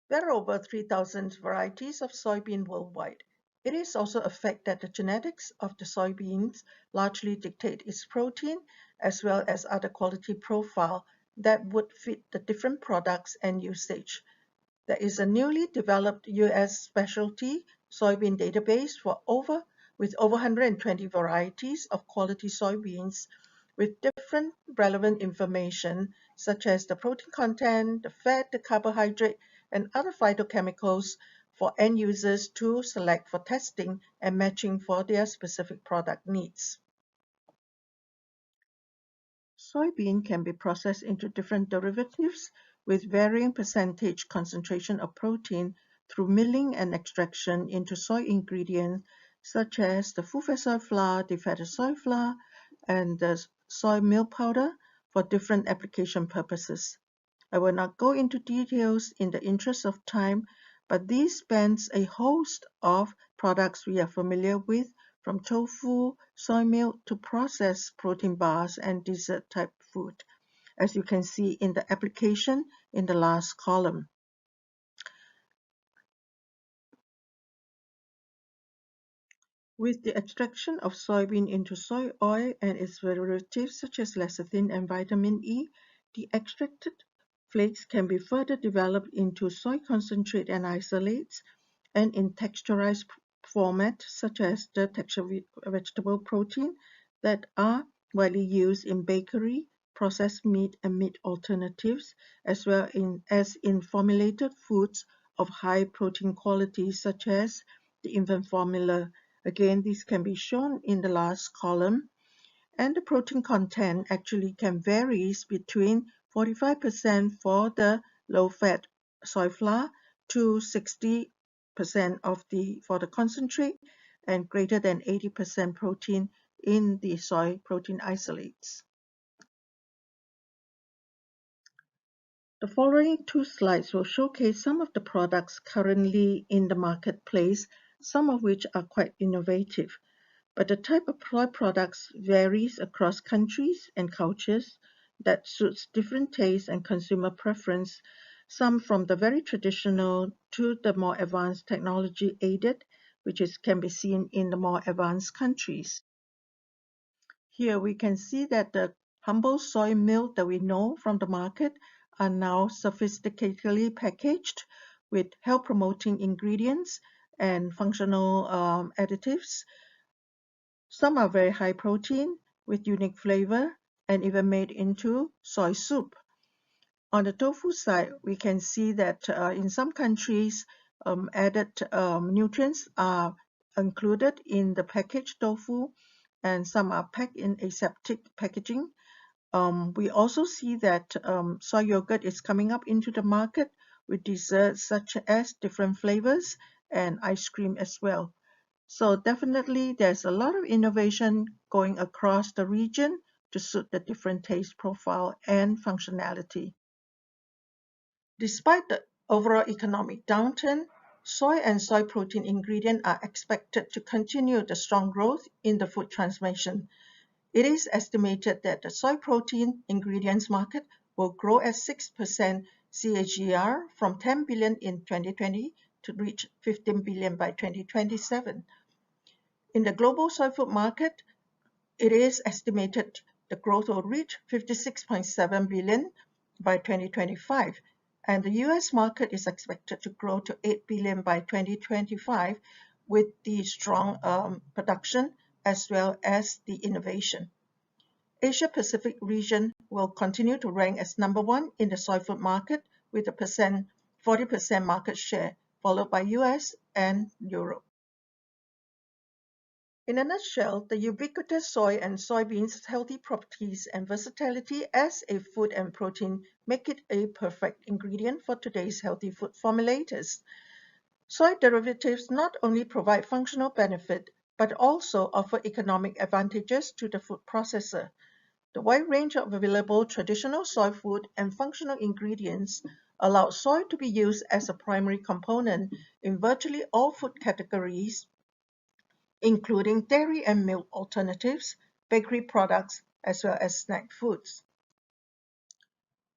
There are over 3,000 varieties of soybean worldwide. It is also a fact that the genetics of the soybeans largely dictate its protein as well as other quality profile that would fit the different products and usage. There is a newly developed US specialty soybean database with over 120 varieties of quality soybeans with different relevant information such as the protein content, the fat, the carbohydrate, and other phytochemicals for end users to select for testing and matching for their specific product needs. Soybean can be processed into different derivatives with varying percentage concentration of protein through milling and extraction into soy ingredients such as the full-fat soy flour, defatted soy flour, and the soy milk powder for different application purposes. I will not go into details in the interest of time, but this spans a host of products we are familiar with, from tofu, soy milk to processed protein bars and dessert type food, as you can see in the application in the last column. With the extraction of soybean into soy oil and its derivatives such as lecithin and vitamin E, the extracted flakes can be further developed into soy concentrate and isolates, and in texturized format such as the textured vegetable protein that are widely used in bakery, processed meat and meat alternatives, as well as in formulated foods of high protein quality such as the infant formula. Again, this can be shown in the last column, and the protein content actually can vary between 45% for the low-fat soy flour to 60% for the concentrate and greater than 80% protein in the soy protein isolates. The following two slides will showcase some of the products currently in the marketplace, some of which are quite innovative. But the type of products varies across countries and cultures that suits different tastes and consumer preference, some from the very traditional to the more advanced technology aided, which can be seen in the more advanced countries. Here we can see that the humble soy milk that we know from the market are now sophisticatedly packaged with health promoting ingredients and functional additives. Some are very high protein with unique flavor and even made into soy soup. On the tofu side, we can see that in some countries, added nutrients are included in the packaged tofu, and some are packed in aseptic packaging. We also see that soy yogurt is coming up into the market with desserts such as different flavors and ice cream as well. So definitely there's a lot of innovation going across the region to suit the different taste profile and functionality. Despite the overall economic downturn, soy and soy protein ingredients are expected to continue the strong growth in the food transformation. It is estimated that the soy protein ingredients market will grow at 6% CAGR from 10 billion in 2020 to reach 15 billion by 2027. In the global soy food market, it is estimated the growth will reach 56.7 billion by 2025, and the US market is expected to grow to 8 billion by 2025 with the strong production as well as the innovation. Asia Pacific region will continue to rank as number one in the soy food market with a 40% market share, followed by US and Europe. In a nutshell, the ubiquitous soy and soybeans' healthy properties and versatility as a food and protein make it a perfect ingredient for today's healthy food formulators. Soy derivatives not only provide functional benefit, but also offer economic advantages to the food processor. The wide range of available traditional soy food and functional ingredients allow soy to be used as a primary component in virtually all food categories, including dairy and milk alternatives, bakery products, as well as snack foods.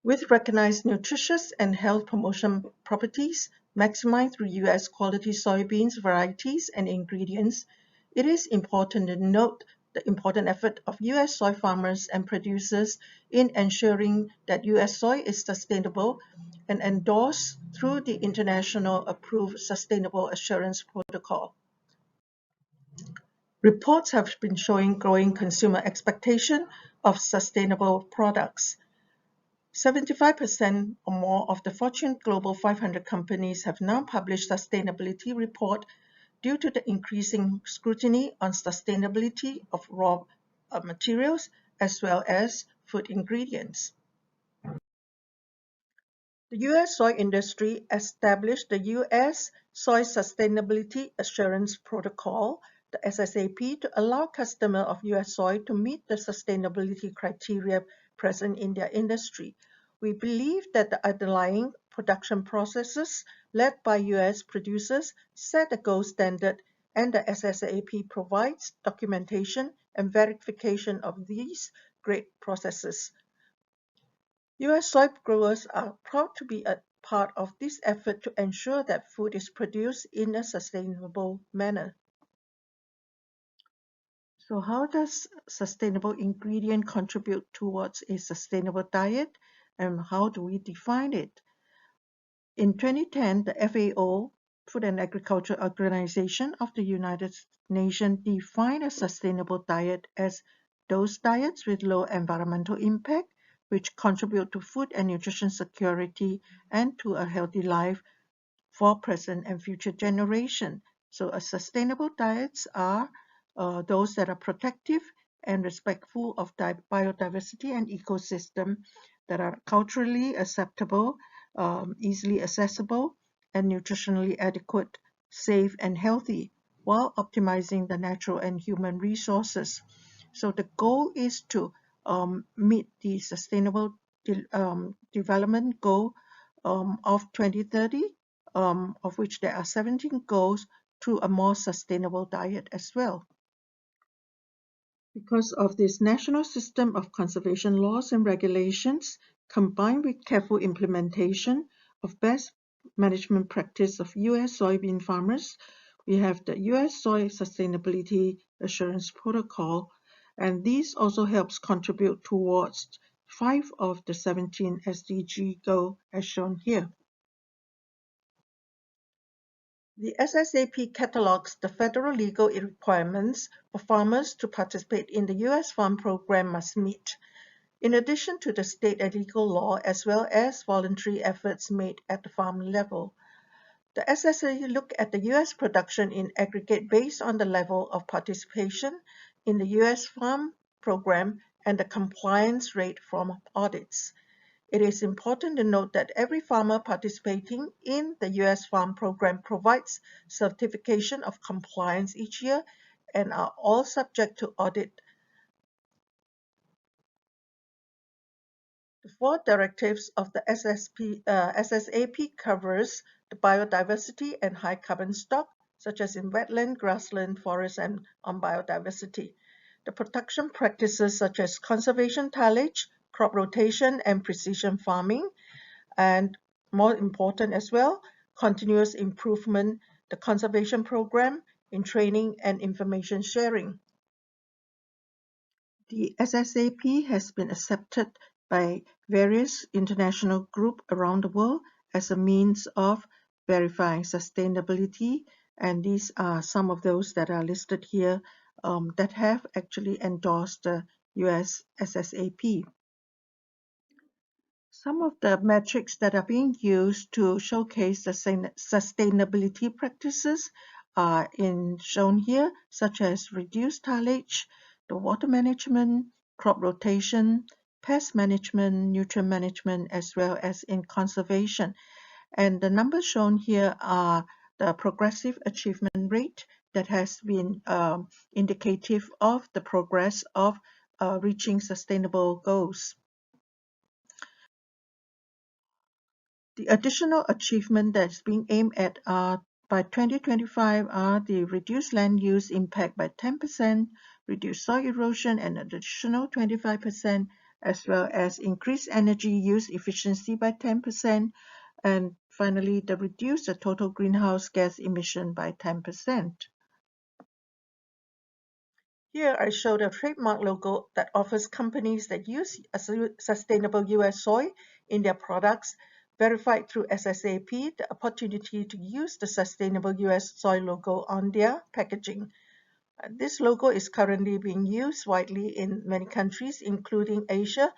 With recognized nutritious and health promotion properties maximized through US quality soybeans varieties and ingredients, it is important to note the important effort of US soy farmers and producers in ensuring that US soy is sustainable and endorsed through the international approved Sustainable Assurance Protocol. Reports have been showing growing consumer expectation of sustainable products. 75% or more of the Fortune Global 500 companies have now published sustainability report due to the increasing scrutiny on sustainability of raw materials as well as food ingredients. The US soy industry established the US Soy Sustainability Assurance Protocol, the SSAP, to allow customers of US soy to meet the sustainability criteria present in their industry. We believe that the underlying production processes led by US producers set a gold standard, and the SSAP provides documentation and verification of these great processes. US soy growers are proud to be a part of this effort to ensure that food is produced in a sustainable manner. So how does sustainable ingredient contribute towards a sustainable diet, and how do we define it? In 2010, the FAO, Food and Agriculture Organization of the United Nations, defined a sustainable diet as those diets with low environmental impact, which contribute to food and nutrition security and to a healthy life for present and future generations. So sustainable diets are those that are protective and respectful of biodiversity and ecosystem, that are culturally acceptable, easily accessible, and nutritionally adequate, safe and healthy, while optimizing the natural and human resources. So the goal is to meet the Sustainable Development Goal of 2030, of which there are 17 goals, to a more sustainable diet as well. Because of this national system of conservation laws and regulations, combined with careful implementation of best management practice of US soybean farmers, we have the US Soy Sustainability Assurance Protocol, and this also helps contribute towards 5 of the 17 SDG goals as shown here. The SSAP catalogs the federal legal requirements for farmers to participate in the US Farm Program must meet, in addition to the state and legal law as well as voluntary efforts made at the farm level. The SSA look at the US production in aggregate based on the level of participation in the US Farm Program and the compliance rate from audits. It is important to note that every farmer participating in the US Farm Program provides certification of compliance each year and are all subject to audit. The 4 directives of the SSAP covers the biodiversity and high carbon stock, such as in wetland, grassland, forest, and on biodiversity. The production practices such as conservation tillage, crop rotation, and precision farming, and more important as well, continuous improvement, the conservation program in training and information sharing. The SSAP has been accepted by various international groups around the world as a means of verifying sustainability, and these are some of those that are listed here that have actually endorsed the US SSAP. Some of the metrics that are being used to showcase the sustainability practices are shown here, such as reduced tillage, the water management, crop rotation, pest management, nutrient management, as well as in conservation. And the numbers shown here are the progressive achievement rate that has been indicative of the progress of reaching sustainable goals. The additional achievement that's being aimed at by 2025 are the reduced land use impact by 10%, reduced soil erosion an additional 25%, as well as increased energy use efficiency by 10%, and finally, the reduce the total greenhouse gas emission by 10%. Here I show the trademark logo that offers companies that use a sustainable US soy in their products verified through SSAP the opportunity to use the sustainable US soy logo on their packaging. This logo is currently being used widely in many countries, including Asia,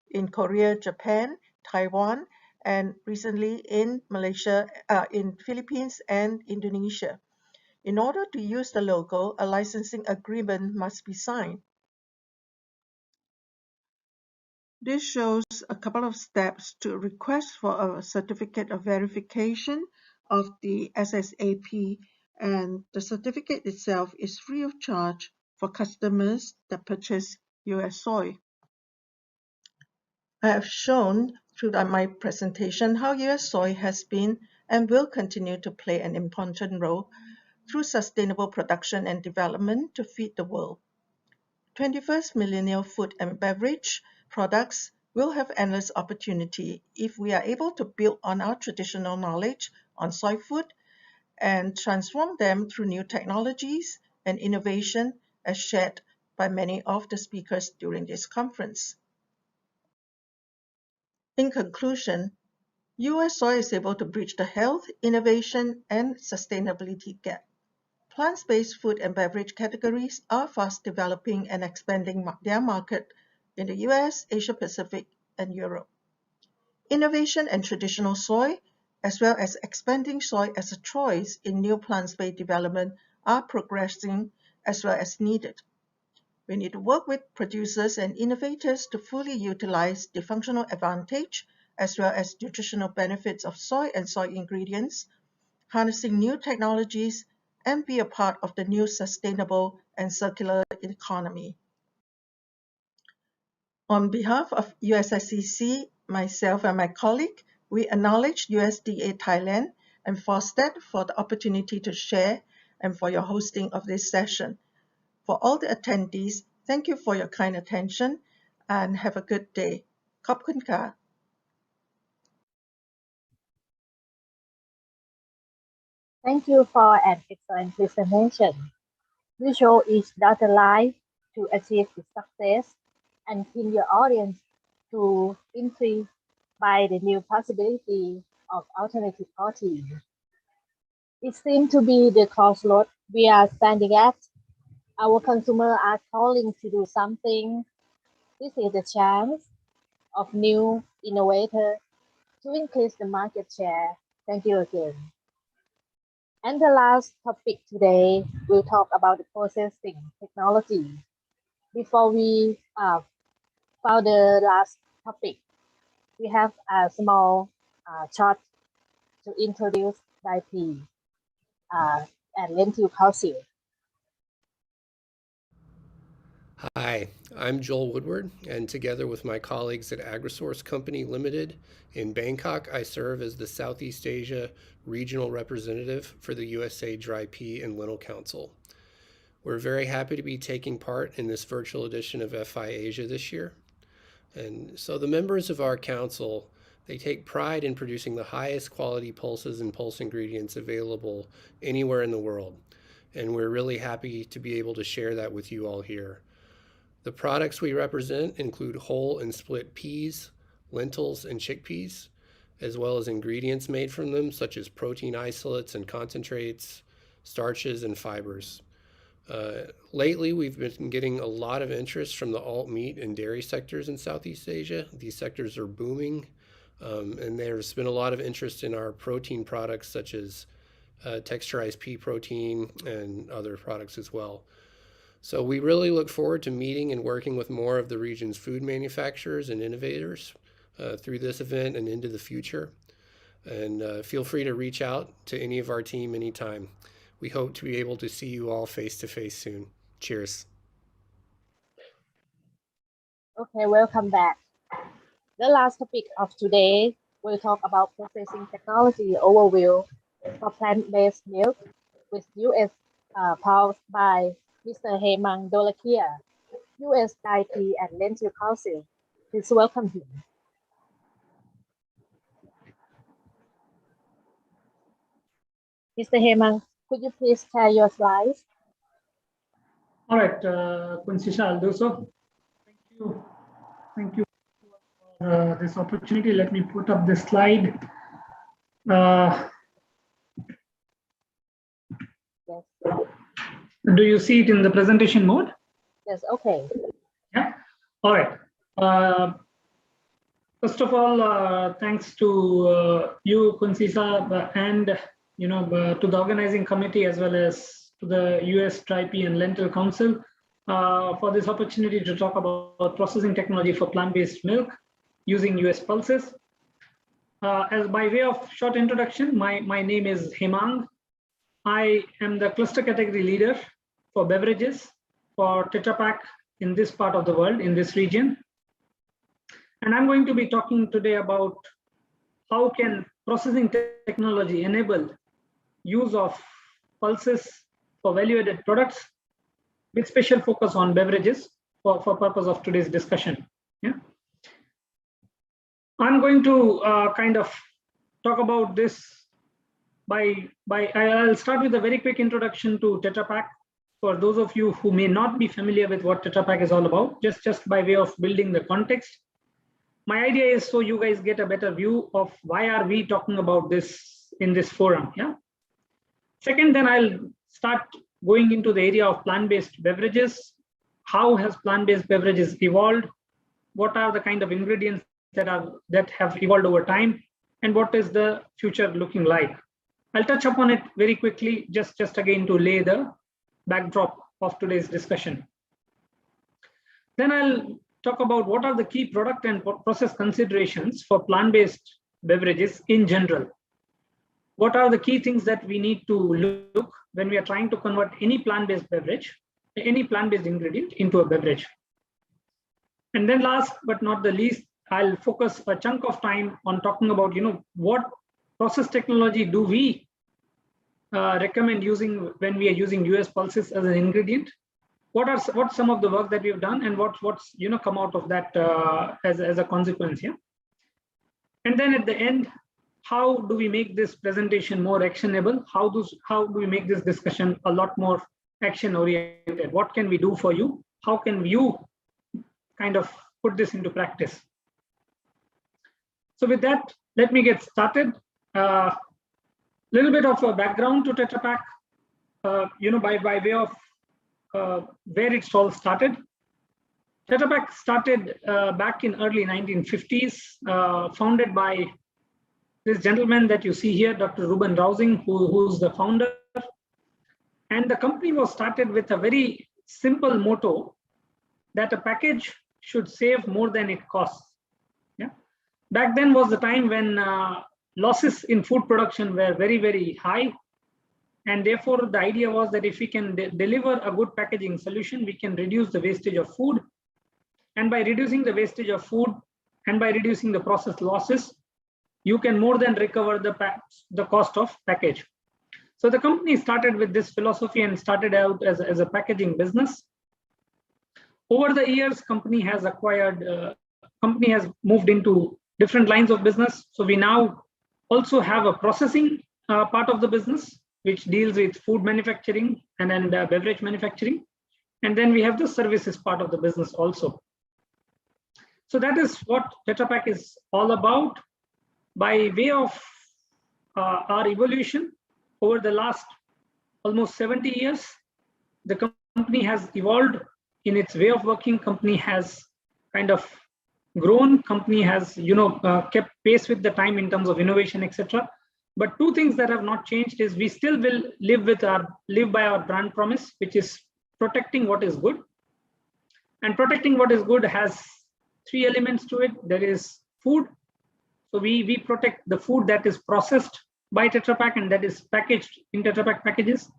in Korea, Japan, Taiwan, and recently in Malaysia, in Philippines and Indonesia. In order to use the logo, a licensing agreement must be signed. This shows a couple of steps to request for a certificate of verification of the SSAP, and the certificate itself is free of charge for customers that purchase US soy. I have shown through my presentation how US soy has been and will continue to play an important role through sustainable production and development to feed the world. 21st millennial food and beverage products will have endless opportunity if we are able to build on our traditional knowledge on soy food and transform them through new technologies and innovation as shared by many of the speakers during this conference. In conclusion, US soy is able to bridge the health, innovation, and sustainability gap. Plant-based food and beverage categories are fast developing and expanding their market in the US, Asia Pacific, and Europe. Innovation and traditional soy, as well as expanding soy as a choice in new plant-based development, are progressing as well as needed. We need to work with producers and innovators to fully utilize the functional advantage as well as nutritional benefits of soy and soy ingredients, harnessing new technologies, and be a part of the new sustainable and circular economy. On behalf of USSCC, myself and my colleague, we acknowledge USDA Thailand and FOSTED for the opportunity to share and for your hosting of this session. For all the attendees, thank you for your kind attention and have a good day. Khop khun ka. Thank you for an excellent presentation. You show each data line to achieve its success and pin your audience to intrigue by the new possibility of alternative protein. It seems to be the crossroad we are standing at. Our consumers are calling to do something. This is the chance of new innovators to increase the market share. Thank you again. And the last topic today, we'll talk about the processing technology. Before we found the last topic, we have a small chart to introduce DIP and lentil calcium. Hi, I'm Joel Woodward, and together with my colleagues at AgriSource Company Limited in Bangkok, I serve as the Southeast Asia Regional Representative for the USA Dry Pea and Lentil Council. We're very happy to be taking part in this virtual edition of FI Asia this year. And so the members of our council, they take pride in producing the highest quality pulses and pulse ingredients available anywhere in the world. And we're really happy to be able to share that with you all here. The products we represent include whole and split peas, lentils, and chickpeas, as well as ingredients made from them, such as protein isolates and concentrates, starches, and fibers. Lately, we've been getting a lot of interest from the alt meat and dairy sectors in Southeast Asia. These sectors are booming, and there's been a lot of interest in our protein products, such as texturized pea protein and other products as well. So we really look forward to meeting and working with more of the region's food manufacturers and innovators through this event and into the future. And feel free to reach out to any of our team anytime. We hope to be able to see you all face to face soon. Cheers. Okay, welcome back. The last topic of today, we'll talk about processing technology overview for plant-based milk with US Pulse by Mr. Hemang Dholakia, US Dry Pea and Lentil Council. Please welcome him. Mr. Hemang, could you please share your slides? All right, Quincy, I'll do so. Thank you for this opportunity. Let me put up this slide. Yes. Do you see it in the presentation mode? Yes, okay. Yeah, all right. First of all, thanks to you, Quincy, and to the organizing committee as well as to the US Dry Pea and Lentil Council for this opportunity to talk about processing technology for plant-based milk using US pulses. As by way of short introduction, my name is Hemang. I am the cluster category leader for beverages for Tetra Pak in this part of the world, in this region. And I'm going to be talking today about how can processing technology enable use of pulses for value-added products with special focus on beverages for purpose of today's discussion. Yeah. I'm going to kind of talk about this I'll start with a very quick introduction to Tetra Pak. For those of you who may not be familiar with what Tetra Pak is all about, just by way of building the context. My idea is so you guys get a better view of why are we talking about this in this forum. Yeah. Second, then I'll start going into the area of plant-based beverages. How has plant-based beverages evolved? What are the kind of ingredients that have evolved over time? And what is the future looking like? I'll touch upon it very quickly, just again to lay the backdrop of today's discussion. Then I'll talk about what are the key product and process considerations for plant-based beverages in general. What are the key things that we need to look when we are trying to convert any plant-based beverage, any plant-based ingredient into a beverage. And then last but not the least, I'll focus a chunk of time on talking about, what process technology do we recommend using when we are using US pulses as an ingredient? What's some of the work that we've done and what's come out of that as a consequence here? And then at the end, how do we make this presentation more actionable? How do we make this discussion a lot more action oriented? What can we do for you? How can you kind of put this into practice? So with that, let me get started. Little bit of a background to Tetra Pak, by way of where it all started. Tetra Pak started back in early 1950s, founded by this gentleman that you see here, Dr. Ruben Rausing, who's the founder. And the company was started with a very simple motto that a package should save more than it costs. Yeah. Back then was the time when losses in food production were very, very high. And therefore, the idea was that if we can deliver a good packaging solution, we can reduce the wastage of food And by reducing the wastage of food and by reducing the process losses, you can more than recover the cost of package. So the company started with this philosophy and started out as a packaging business. Over the years, company has moved into different lines of business. So we now also have a processing part of the business, which deals with food manufacturing and then beverage manufacturing. And then we have the services part of the business also. So that is what Tetra Pak is all about. By way of our evolution over the last almost 70 years, the company has evolved in its way of working. Company has kind of grown. Company has, kept pace with the time in terms of innovation, etc. But two things that have not changed is we still will live by our brand promise, which is protecting what is good. And protecting what is good has three elements to it. There is food. So we protect the food that is processed by Tetra Pak and that is packaged in Tetra Pak packages.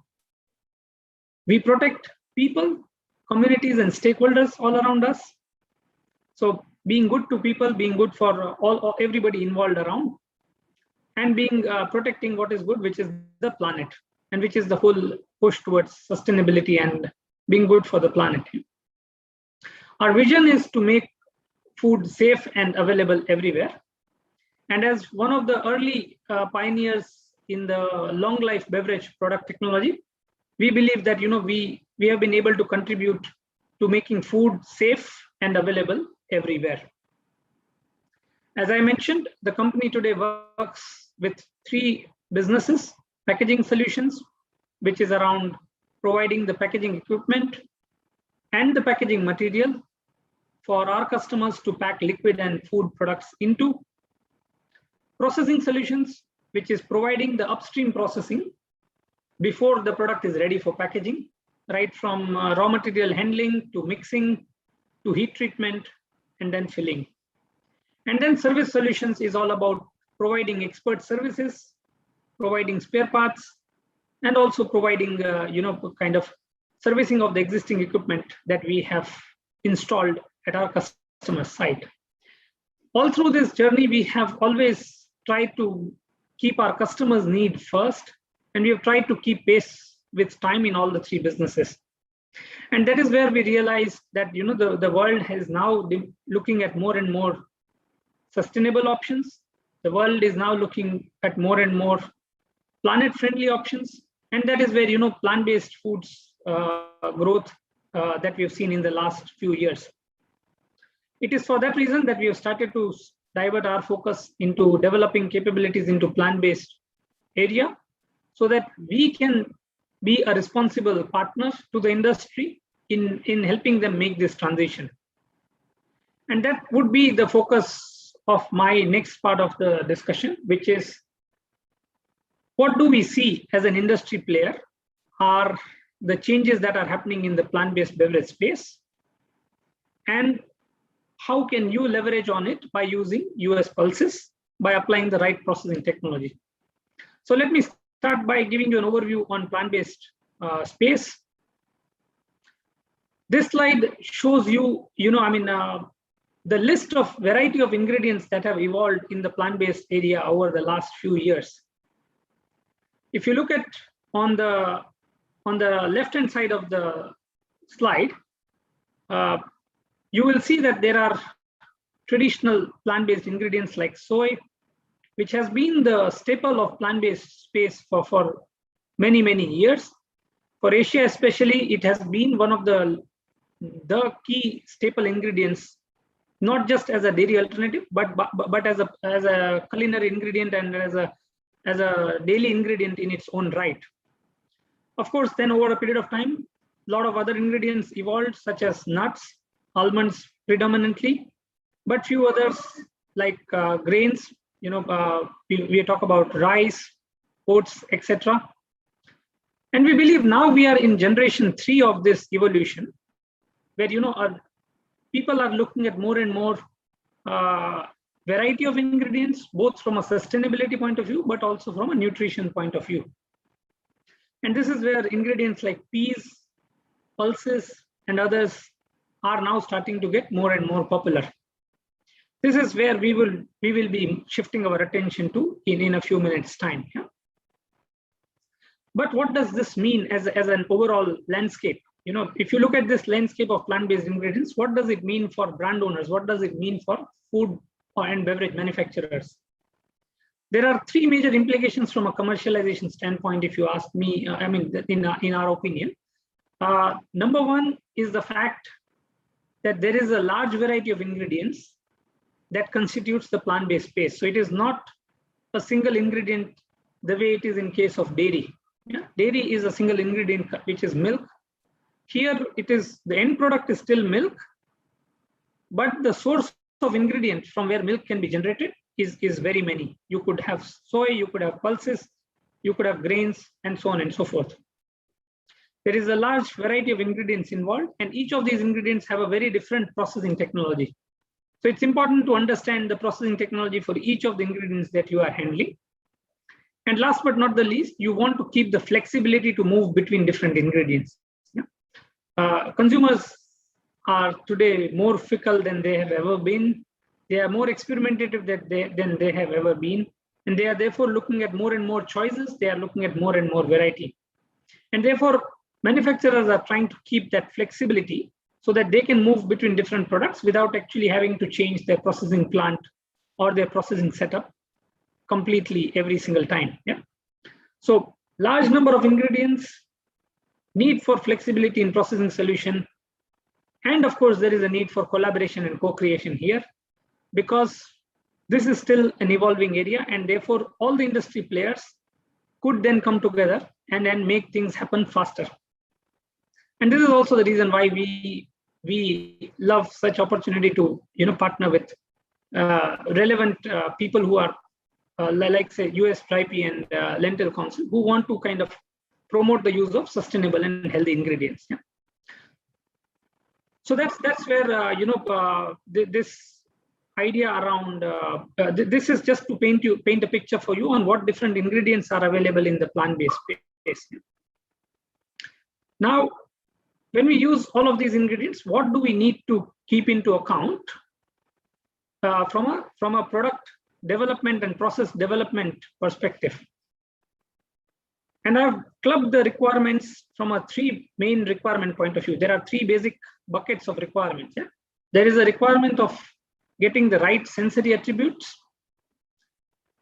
We protect people, communities, and stakeholders all around us. So being good to people, being good for everybody involved around, and being protecting what is good, which is the planet, and which is the whole push towards sustainability and being good for the planet. Our vision is to make food safe and available everywhere. And as one of the early pioneers in the long life beverage product technology, we believe that we have been able to contribute to making food safe and available everywhere. As I mentioned, the company today works with three businesses: packaging solutions, which is around providing the packaging equipment and the packaging material for our customers to pack liquid and food products into. Processing solutions, which is providing the upstream processing before the product is ready for packaging, right from raw material handling to mixing to heat treatment and then filling. And then service solutions is all about providing expert services, providing spare parts, and also providing kind of servicing of the existing equipment that we have installed at our customer site. All through this journey, we have always tried to keep our customers' need first, and we have tried to keep pace with time in all the three businesses. And that is where we realized that the world is now looking at more and more sustainable options. The world is now looking at more and more planet-friendly options, and that is where plant-based foods growth that we have seen in the last few years. It is for that reason that we have started to divert our focus into developing capabilities into plant-based area, so that we can be a responsible partner to the industry in helping them make this transition. And that would be the focus of my next part of the discussion, which is what do we see as an industry player are the changes that are happening in the plant-based beverage space, and how can you leverage on it by using US Pulses by applying the right processing technology. So let me start by giving you an overview on plant-based space. This slide shows you, the list of variety of ingredients that have evolved in the plant-based area over the last few years. If you look at on the left-hand side of the slide, you will see that there are traditional plant-based ingredients like soy, which has been the staple of plant-based space for many, many years. For Asia especially, it has been one of the key staple ingredients, not just as a dairy alternative, but as a culinary ingredient and as a daily ingredient in its own right. Of course, then over a period of time, a lot of other ingredients evolved, such as nuts, almonds predominantly, but few others like grains. We talk about rice, oats, etc. And we believe now we are in generation 3 of this evolution, where our people are looking at more and more variety of ingredients, both from a sustainability point of view, but also from a nutrition point of view. And this is where ingredients like peas, pulses, and others are now starting to get more and more popular. This is where we will be shifting our attention to in a few minutes' time. Yeah? But what does this mean as an overall landscape? You know, if you look at this landscape of plant-based ingredients, what does it mean for brand owners? What does it mean for food and beverage manufacturers? There are three major implications from a commercialization standpoint, if you ask me, in our opinion. Number one is the fact that there is a large variety of ingredients that constitutes the plant-based space. So it is not a single ingredient the way it is in case of dairy. Yeah? Dairy is a single ingredient, which is milk. Here it is, the end product is still milk, but the source of ingredient from where milk can be generated is very many. You could have soy, you could have pulses, you could have grains, and so on and so forth. There is a large variety of ingredients involved, and each of these ingredients have a very different processing technology. So it's important to understand the processing technology for each of the ingredients that you are handling. And last but not the least, you want to keep the flexibility to move between different ingredients. Yeah? Consumers are today more fickle than they have ever been. They are more experimentative than they have ever been. And they are therefore looking at more and more choices. They are looking at more and more variety. And therefore, manufacturers are trying to keep that flexibility so that they can move between different products without actually having to change their processing plant or their processing setup completely every single time. Yeah. So large number of ingredients, need for flexibility in processing solution. And of course, there is a need for collaboration and co-creation here, because this is still an evolving area, and therefore all the industry players could then come together and then make things happen faster. And this is also the reason why we love such opportunity to partner with relevant people who are like say US DRYP and Lentil Council, who want to kind of promote the use of sustainable and healthy ingredients. Yeah. So that's where this idea around this is just to paint a picture for you on what different ingredients are available in the plant-based space. Now, when we use all of these ingredients, what do we need to keep into account from a product development and process development perspective? And I've clubbed the requirements from a three main requirement point of view. There are three basic buckets of requirements. Yeah? There is a requirement of getting the right sensory attributes.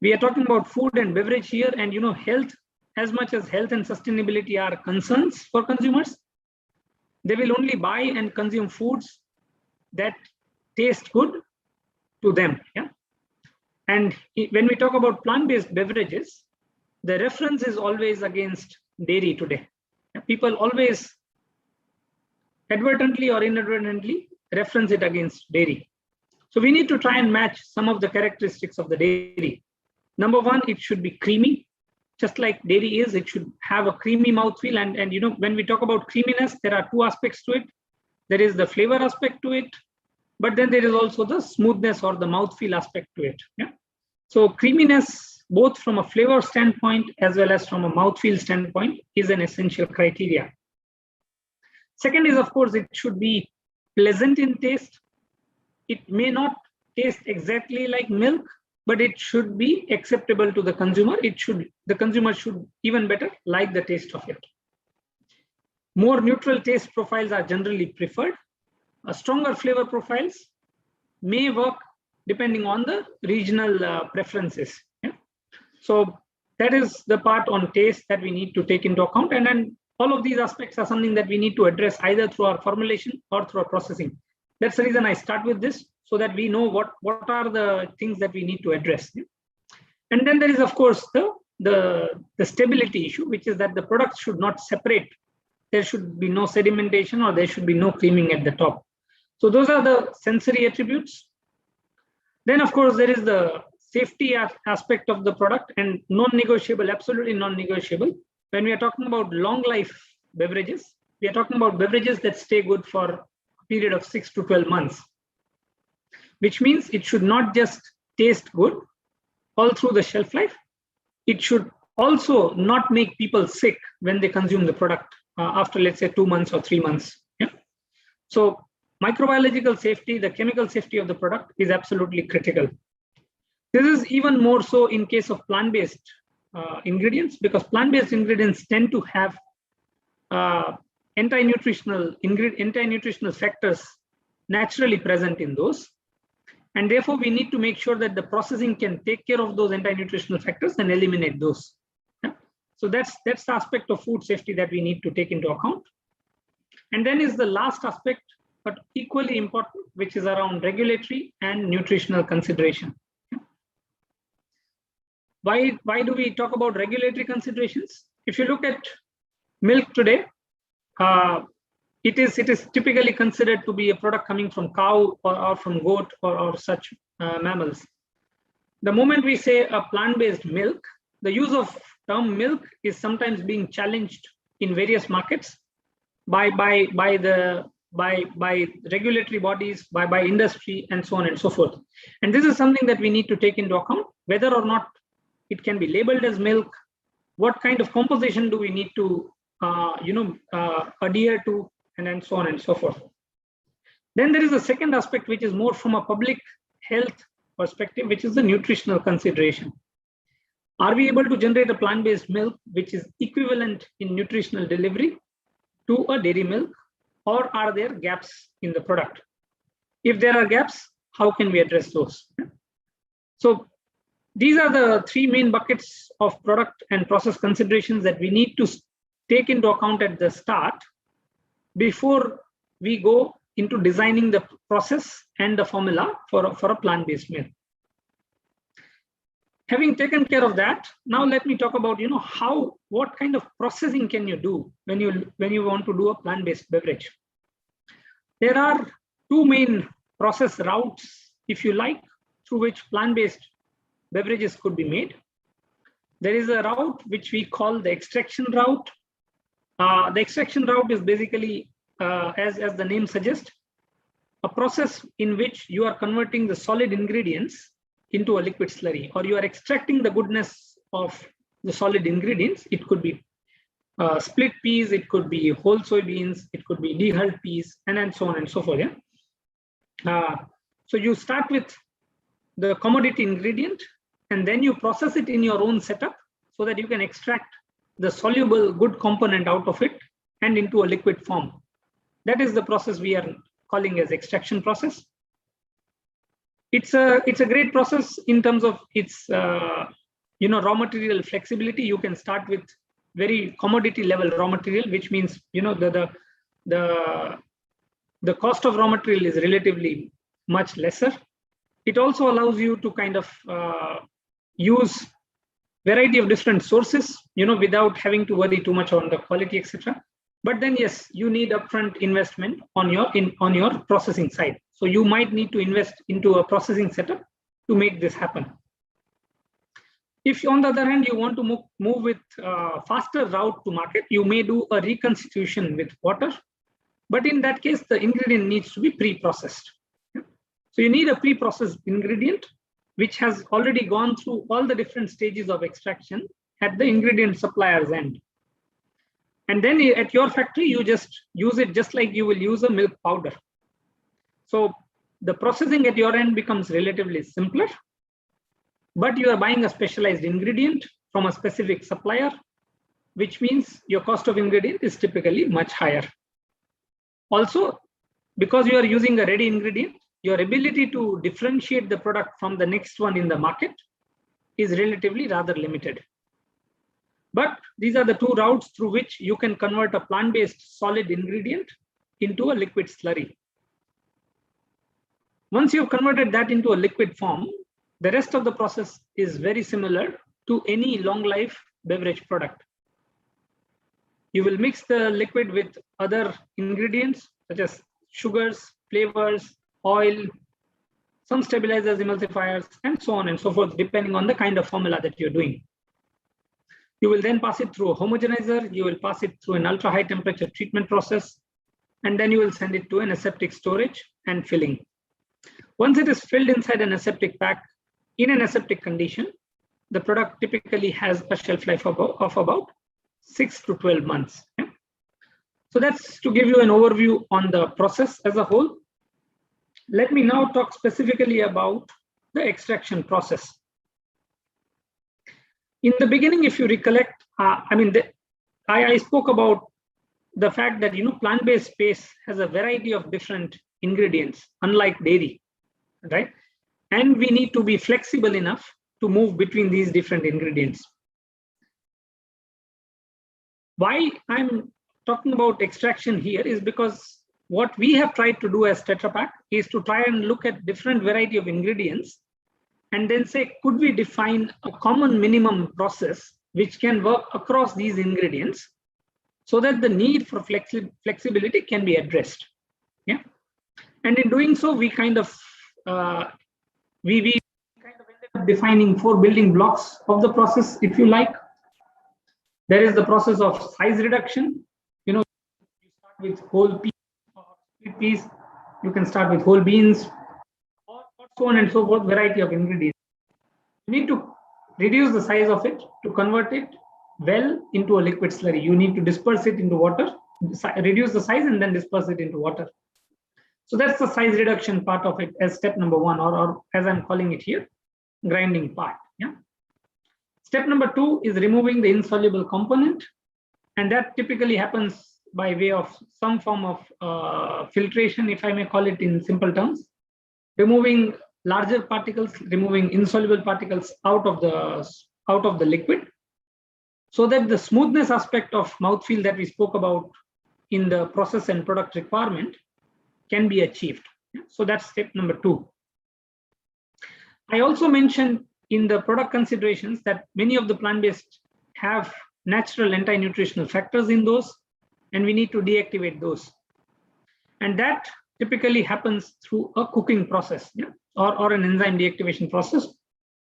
We are talking about food and beverage here, and health, as much as health and sustainability are concerns for consumers, they will only buy and consume foods that taste good to them. Yeah? And when we talk about plant-based beverages, the reference is always against dairy today. People always advertently or inadvertently reference it against dairy. So we need to try and match some of the characteristics of the dairy. Number one, it should be creamy. Just like dairy is, it should have a creamy mouthfeel. And when we talk about creaminess, there are two aspects to it. There is the flavor aspect to it, but then there is also the smoothness or the mouthfeel aspect to it. Yeah. So creaminess, both from a flavor standpoint as well as from a mouthfeel standpoint, is an essential criteria. Second is, of course, it should be pleasant in taste. It may not taste exactly like milk, but it should be acceptable to the consumer. The consumer should even better like the taste of it. More neutral taste profiles are generally preferred. Stronger flavor profiles may work depending on the regional preferences. Yeah? So that is the part on taste that we need to take into account. And then all of these aspects are something that we need to address either through our formulation or through our processing. That's the reason I start with this, so that we know what are the things that we need to address. Yeah? And then there is, of course, the stability issue, which is that the products should not separate. There should be no sedimentation, or there should be no creaming at the top. So those are the sensory attributes. Then, of course, there is the safety aspect of the product, and non-negotiable, absolutely non-negotiable. When we are talking about long life beverages, we are talking about beverages that stay good for a period of 6 to 12 months, which means it should not just taste good all through the shelf life. It should also not make people sick when they consume the product after, let's say, 2 months or 3 months. Yeah? So Microbiological safety, the chemical safety of the product is absolutely critical. This is even more so in case of plant-based ingredients, because plant-based ingredients tend to have anti-nutritional factors naturally present in those. And therefore, we need to make sure that the processing can take care of those anti-nutritional factors and eliminate those. Yeah? So that's the aspect of food safety that we need to take into account. And then is the last aspect, but equally important, which is around regulatory and nutritional consideration. Why do we talk about regulatory considerations? If you look at milk today, it is typically considered to be a product coming from cow or from goat or such mammals. The moment we say a plant-based milk, the use of term milk is sometimes being challenged in various markets by regulatory bodies, by industry, and so on and so forth. And this is something that we need to take into account, whether or not it can be labeled as milk, what kind of composition do we need to adhere to, and then so on and so forth. Then there is a second aspect, which is more from a public health perspective, which is the nutritional consideration. Are we able to generate a plant-based milk which is equivalent in nutritional delivery to a dairy milk, or are there gaps in the product? If there are gaps, how can we address those? So these are the three main buckets of product and process considerations that we need to take into account at the start before we go into designing the process and the formula for a plant-based milk. Having taken care of that, now let me talk about what kind of processing can you do when you want to do a plant-based beverage. There are two main process routes, if you like, through which plant-based beverages could be made. There is a route which we call the extraction route. The extraction route is basically, as the name suggests, a process in which you are converting the solid ingredients into a liquid slurry, or you are extracting the goodness of the solid ingredients. It could be split peas, it could be whole soybeans, it could be dehulled peas, and so on and so forth. Yeah? So you start with the commodity ingredient, and then you process it in your own setup so that you can extract the soluble good component out of it and into a liquid form. That is the process we are calling as extraction process. It's a great process in terms of its raw material flexibility. You can start with very commodity level raw material, which means the cost of raw material is relatively much lesser. It also allows you to kind of use variety of different sources, without having to worry too much on the quality, etc. But then, yes, you need upfront investment on your processing side. So you might need to invest into a processing setup to make this happen. If on the other hand, you want to move with faster route to market, you may do a reconstitution with water. But in that case, the ingredient needs to be pre-processed. So you need a pre-processed ingredient which has already gone through all the different stages of extraction at the ingredient supplier's end. And then at your factory, you just use it just like you will use a milk powder. So the processing at your end becomes relatively simpler, but you are buying a specialized ingredient from a specific supplier, which means your cost of ingredient is typically much higher. Also, because you are using a ready ingredient, your ability to differentiate the product from the next one in the market is relatively rather limited. But these are the two routes through which you can convert a plant-based solid ingredient into a liquid slurry. Once you've converted that into a liquid form, the rest of the process is very similar to any long life beverage product. You will mix the liquid with other ingredients such as sugars, flavors, oil, some stabilizers, emulsifiers, and so on and so forth, depending on the kind of formula that you're doing. You will then pass it through a homogenizer, you will pass it through an ultra high temperature treatment process, and then you will send it to an aseptic storage and filling. Once it is filled inside an aseptic pack in an aseptic condition, the product typically has a shelf life of about 6 to 12 months. So that's to give you an overview on the process as a whole. Let me now talk specifically about the extraction process. In the beginning, if you recollect, I spoke about the fact that plant-based paste has a variety of different ingredients, unlike dairy, right? And we need to be flexible enough to move between these different ingredients. Why I'm talking about extraction here is because what we have tried to do as Tetra Pak is to try and look at different variety of ingredients and then say, could we define a common minimum process which can work across these ingredients so that the need for flexibility can be addressed. Yeah, and in doing so, we kind of ended up defining 4 building blocks of the process, if you like. There is the process of size reduction. You start with whole peas or split peas. You can start with whole beans, or so on and so forth, variety of ingredients. You need to reduce the size of it to convert it well into a liquid slurry. You need to disperse it into water, reduce the size, and then disperse it into water. So that's the size reduction part of it as step number 1, or as I'm calling it here, grinding part. Yeah. Step number 2 is removing the insoluble component, and that typically happens by way of some form of filtration, if I may call it in simple terms, removing larger particles, removing insoluble particles out of the liquid, so that the smoothness aspect of mouthfeel that we spoke about in the process and product requirement can be achieved. So that's step number 2. I also mentioned in the product considerations that many of the plant-based have natural anti-nutritional factors in those, and we need to deactivate those. And that typically happens through a cooking process, yeah? or an enzyme deactivation process,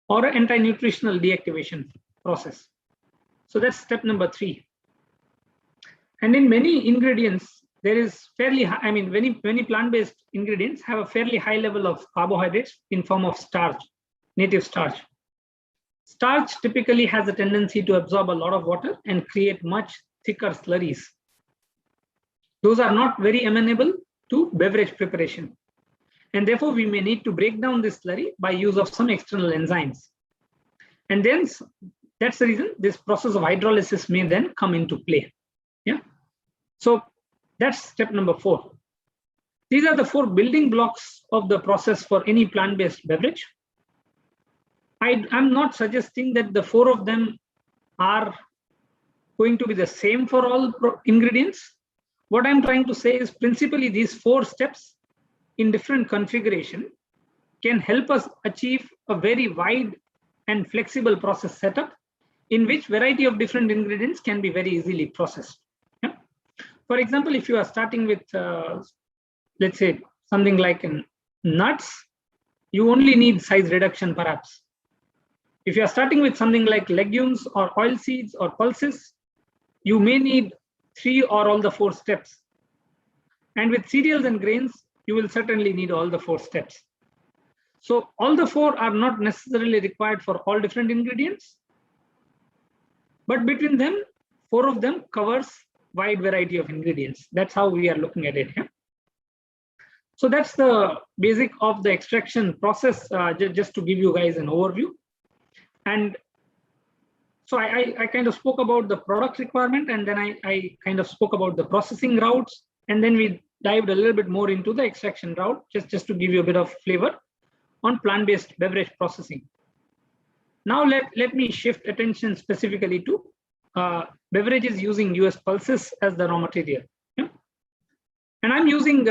or an anti-nutritional deactivation process. So that's step number 3. And in many ingredients, there is fairly high, many plant-based ingredients have a fairly high level of carbohydrates in form of starch, native starch. Starch typically has a tendency to absorb a lot of water and create much thicker slurries. Those are not very amenable to beverage preparation. And therefore, we may need to break down this slurry by use of some external enzymes. And then that's the reason this process of hydrolysis may then come into play. Yeah. So that's step number 4. These are the 4 building blocks of the process for any plant-based beverage. I'm not suggesting that the 4 of them are going to be the same for all ingredients. What I'm trying to say is principally these 4 steps in different configuration can help us achieve a very wide and flexible process setup in which variety of different ingredients can be very easily processed. Yeah? For example, if you are starting with, let's say, something like nuts, you only need size reduction perhaps. If you are starting with something like legumes or oilseeds or pulses, you may need 3 or all the 4 steps. And with cereals and grains, you will certainly need all the 4 steps. So all the 4 are not necessarily required for all different ingredients, but between them, 4 of them covers wide variety of ingredients. That's how we are looking at it here. So that's the basic of the extraction process, just to give you guys an overview. And so I kind of spoke about the product requirement, and then I kind of spoke about the processing routes, and then we dived a little bit more into the extraction route, just to give you a bit of flavor on plant-based beverage processing. Now let me shift attention specifically to beverages using US pulses as the raw material. Yeah? And I'm using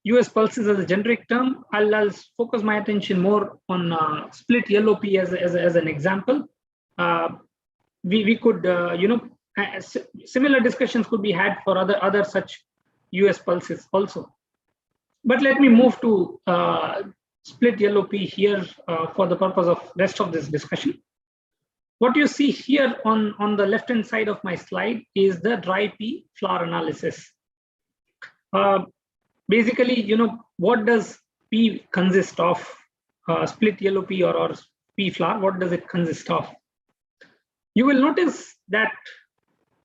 US pulses as a generic term. I'll focus my attention more on split yellow pea as an example. We could, similar discussions could be had for other such US pulses also. But let me move to split yellow pea here for the purpose of rest of this discussion. What you see here on the left-hand side of my slide is the dry pea flour analysis. Basically, what does pea consist of? Split yellow pea or pea flour, what does it consist of? You will notice that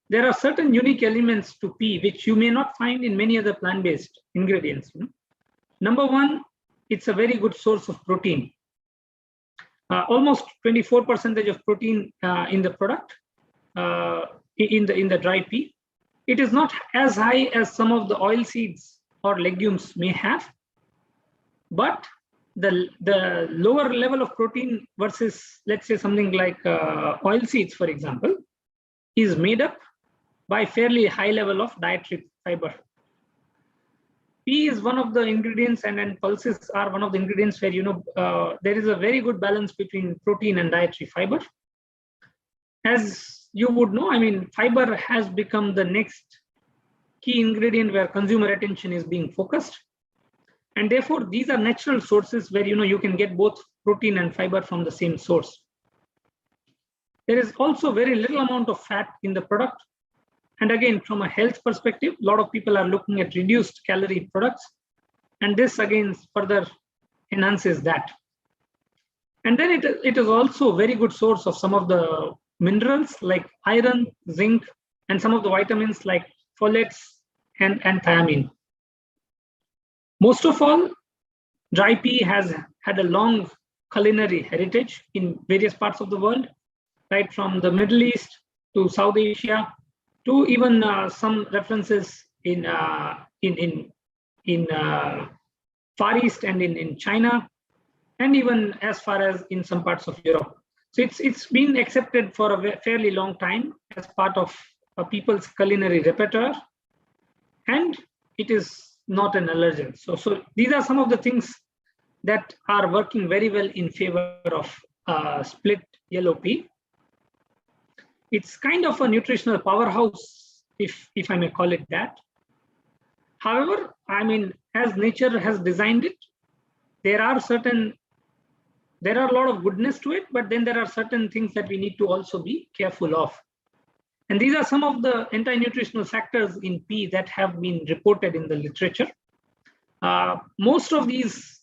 there are certain unique elements to pea which you may not find in many other plant-based ingredients. Number 1, it's a very good source of protein. Almost 24% of protein in the product, in the dry pea. It is not as high as some of the oil seeds or legumes may have, but the lower level of protein versus, let's say, something like oil seeds, for example, is made up by fairly high level of dietary fiber. Pea is one of the ingredients, and pulses are one of the ingredients where there is a very good balance between protein and dietary fiber. As you would know, I mean, fiber has become the next key ingredient where consumer attention is being focused. And therefore, these are natural sources where you can get both protein and fiber from the same source. There is also very little amount of fat in the product. And again, from a health perspective, a lot of people are looking at reduced calorie products. And this again further enhances that. And then it is also a very good source of some of the minerals like iron, zinc, and some of the vitamins like folates and thiamine. Most of all, dry pea has had a long culinary heritage in various parts of the world, right from the Middle East to South Asia, to even some references in Far East and in China, and even as far as in some parts of Europe. So it's been accepted for a fairly long time as part of people's culinary repertoire, and it is not an allergen. So these are some of the things that are working very well in favor of split yellow pea. It's kind of a nutritional powerhouse, if I may call it that. However, I mean, as nature has designed it, there are a lot of goodness to it, but then there are certain things that we need to also be careful of. And these are some of the anti-nutritional factors in pea that have been reported in the literature. Most of these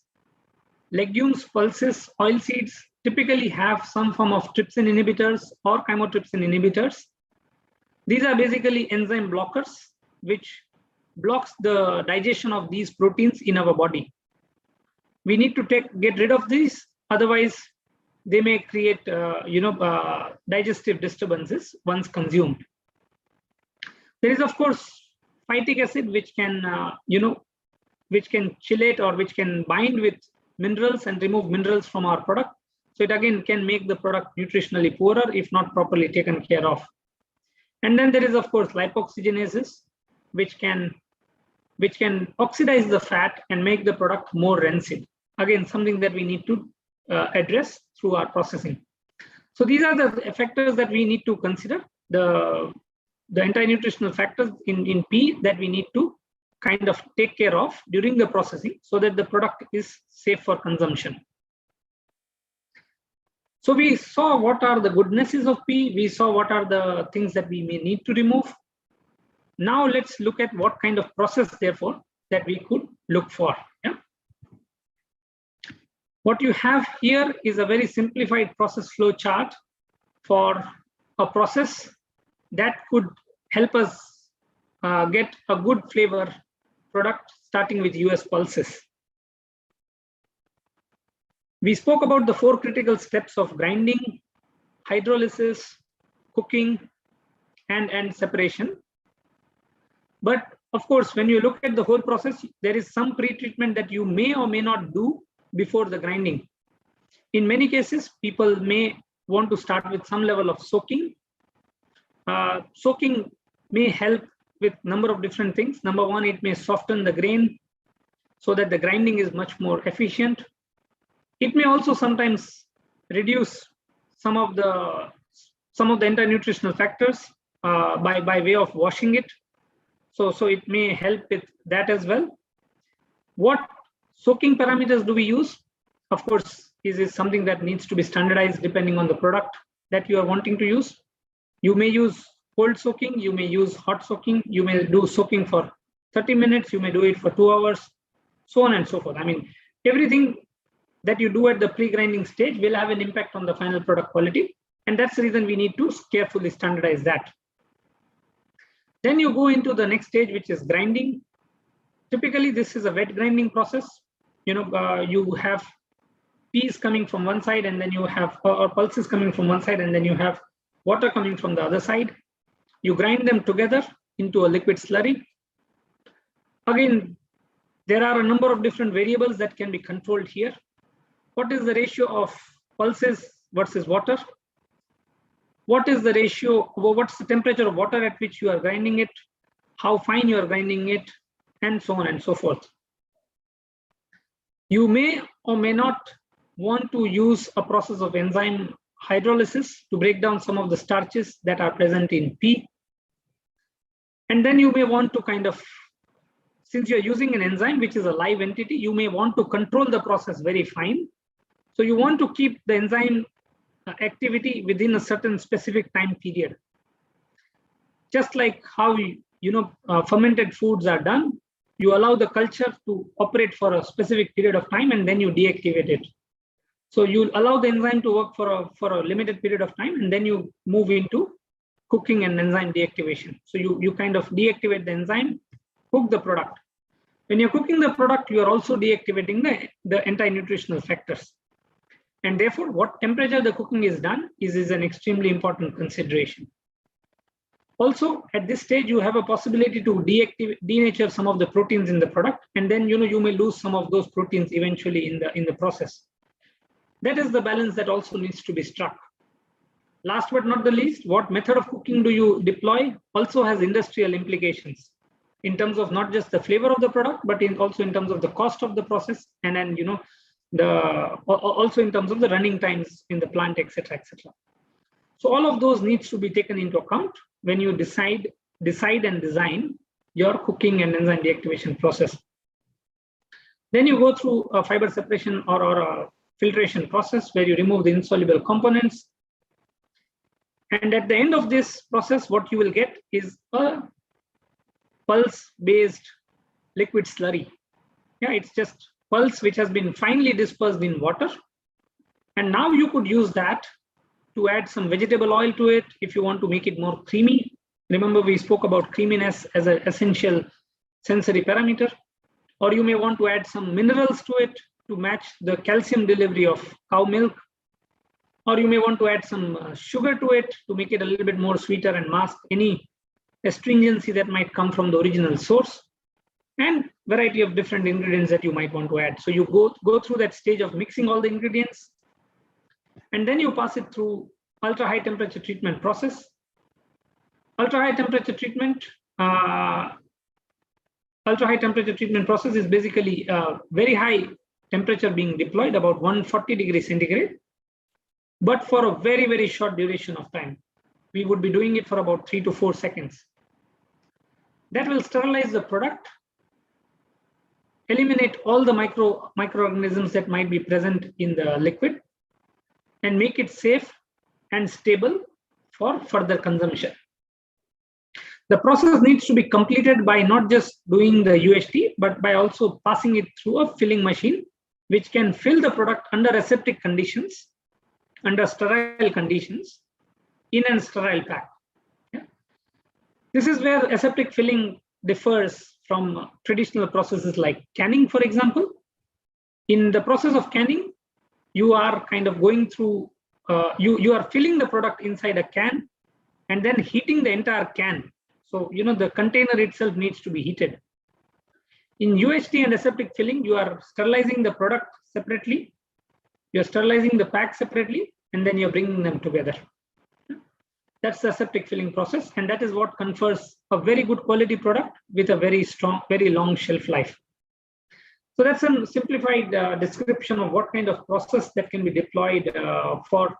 legumes, pulses, oil seeds typically have some form of trypsin inhibitors or chymotrypsin inhibitors. These are basically enzyme blockers, which blocks the digestion of these proteins in our body. We need to get rid of these, otherwise they may create digestive disturbances once consumed. There is, of course, phytic acid, which can chelate or which can bind with minerals and remove minerals from our product. So it again can make the product nutritionally poorer if not properly taken care of. And then there is, of course, lipoxygenases, which can oxidize the fat and make the product more rancid. Again, something that we need to address through our processing. So these are the factors that we need to consider, the anti-nutritional factors in pea that we need to kind of take care of during the processing so that the product is safe for consumption. So we saw what are the goodnesses of pea, we saw what are the things that we may need to remove. Now let's look at what kind of process, therefore, that we could look for. Yeah? What you have here is a very simplified process flow chart for a process that could help us get a good flavor product starting with US pulses. We spoke about the 4 critical steps of grinding, hydrolysis, cooking, and separation. But of course, when you look at the whole process, there is some pre-treatment that you may or may not do before the grinding. In many cases, people may want to start with some level of soaking. Soaking may help with a number of different things. Number one, it may soften the grain so that the grinding is much more efficient. It may also sometimes reduce some of the anti-nutritional factors by way of washing it. So it may help with that as well. What soaking parameters do we use? Of course, this is something that needs to be standardized depending on the product that you are wanting to use. You may use cold soaking, you may use hot soaking, you may do soaking for 30 minutes, you may do it for 2 hours, so on and so forth. I mean, everything that you do at the pre-grinding stage will have an impact on the final product quality. And that's the reason we need to carefully standardize that. Then you go into the next stage, which is grinding. Typically, this is a wet grinding process. you have peas coming from one side, and then you have or pulses coming from one side, and then you have water coming from the other side. You grind them together into a liquid slurry. Again, there are a number of different variables that can be controlled here. What is the ratio of pulses versus water? What is the ratio, what's the temperature of water at which you are grinding it? How fine you are grinding it, and so on and so forth. You may or may not want to use a process of enzyme hydrolysis to break down some of the starches that are present in pea. And then you may want to kind of, since you're using an enzyme which is a live entity, you may want to control the process very fine. So you want to keep the enzyme activity within a certain specific time period. Just like how fermented foods are done, you allow the culture to operate for a specific period of time and then you deactivate it. So you allow the enzyme to work for a limited period of time, and then you move into cooking and enzyme deactivation. So you kind of deactivate the enzyme, cook the product. When you're cooking the product, you are also deactivating the anti-nutritional factors. And therefore, what temperature the cooking is done is an extremely important consideration. Also, at this stage, you have a possibility to denature some of the proteins in the product, and then you may lose some of those proteins eventually in the process. That is the balance that also needs to be struck. Last but not the least, what method of cooking do you deploy also has industrial implications in terms of not just the flavor of the product, but also in terms of the cost of the process, and then also in terms of the running times in the plant, etc., etc. So all of those needs to be taken into account when you decide and design your cooking and enzyme deactivation process. Then you go through a fiber separation or a filtration process where you remove the insoluble components. And at the end of this process, what you will get is a pulse-based liquid slurry. Yeah, it's just pulse which has been finely dispersed in water. And now you could use that to add some vegetable oil to it if you want to make it more creamy. Remember, we spoke about creaminess as an essential sensory parameter. Or you may want to add some minerals to it to match the calcium delivery of cow milk. Or you may want to add some sugar to it to make it a little bit more sweeter and mask any astringency that might come from the original source, and variety of different ingredients that you might want to add. So you go through that stage of mixing all the ingredients, and then you pass it through ultra-high temperature treatment process. Ultra-high temperature treatment process is basically very high temperature being deployed, about 140 degrees centigrade, but for a very, very short duration of time. We would be doing it for about 3 to 4 seconds. That will sterilize the product, eliminate all the microorganisms that might be present in the liquid, and make it safe and stable for further consumption. The process needs to be completed by not just doing the UHT, but by also passing it through a filling machine, which can fill the product under aseptic conditions, under sterile conditions, in a sterile pack. Yeah. This is where aseptic filling differs from traditional processes like canning, for example. In the process of canning, you are kind of going through, you are filling the product inside a can and then heating the entire can. So, the container itself needs to be heated. In UHT and aseptic filling, you are sterilizing the product separately, you're sterilizing the pack separately, and then you're bringing them together. That's the aseptic filling process, and that is what confers a very good quality product with a very strong, very long shelf life. So that's a simplified description of what kind of process that can be deployed for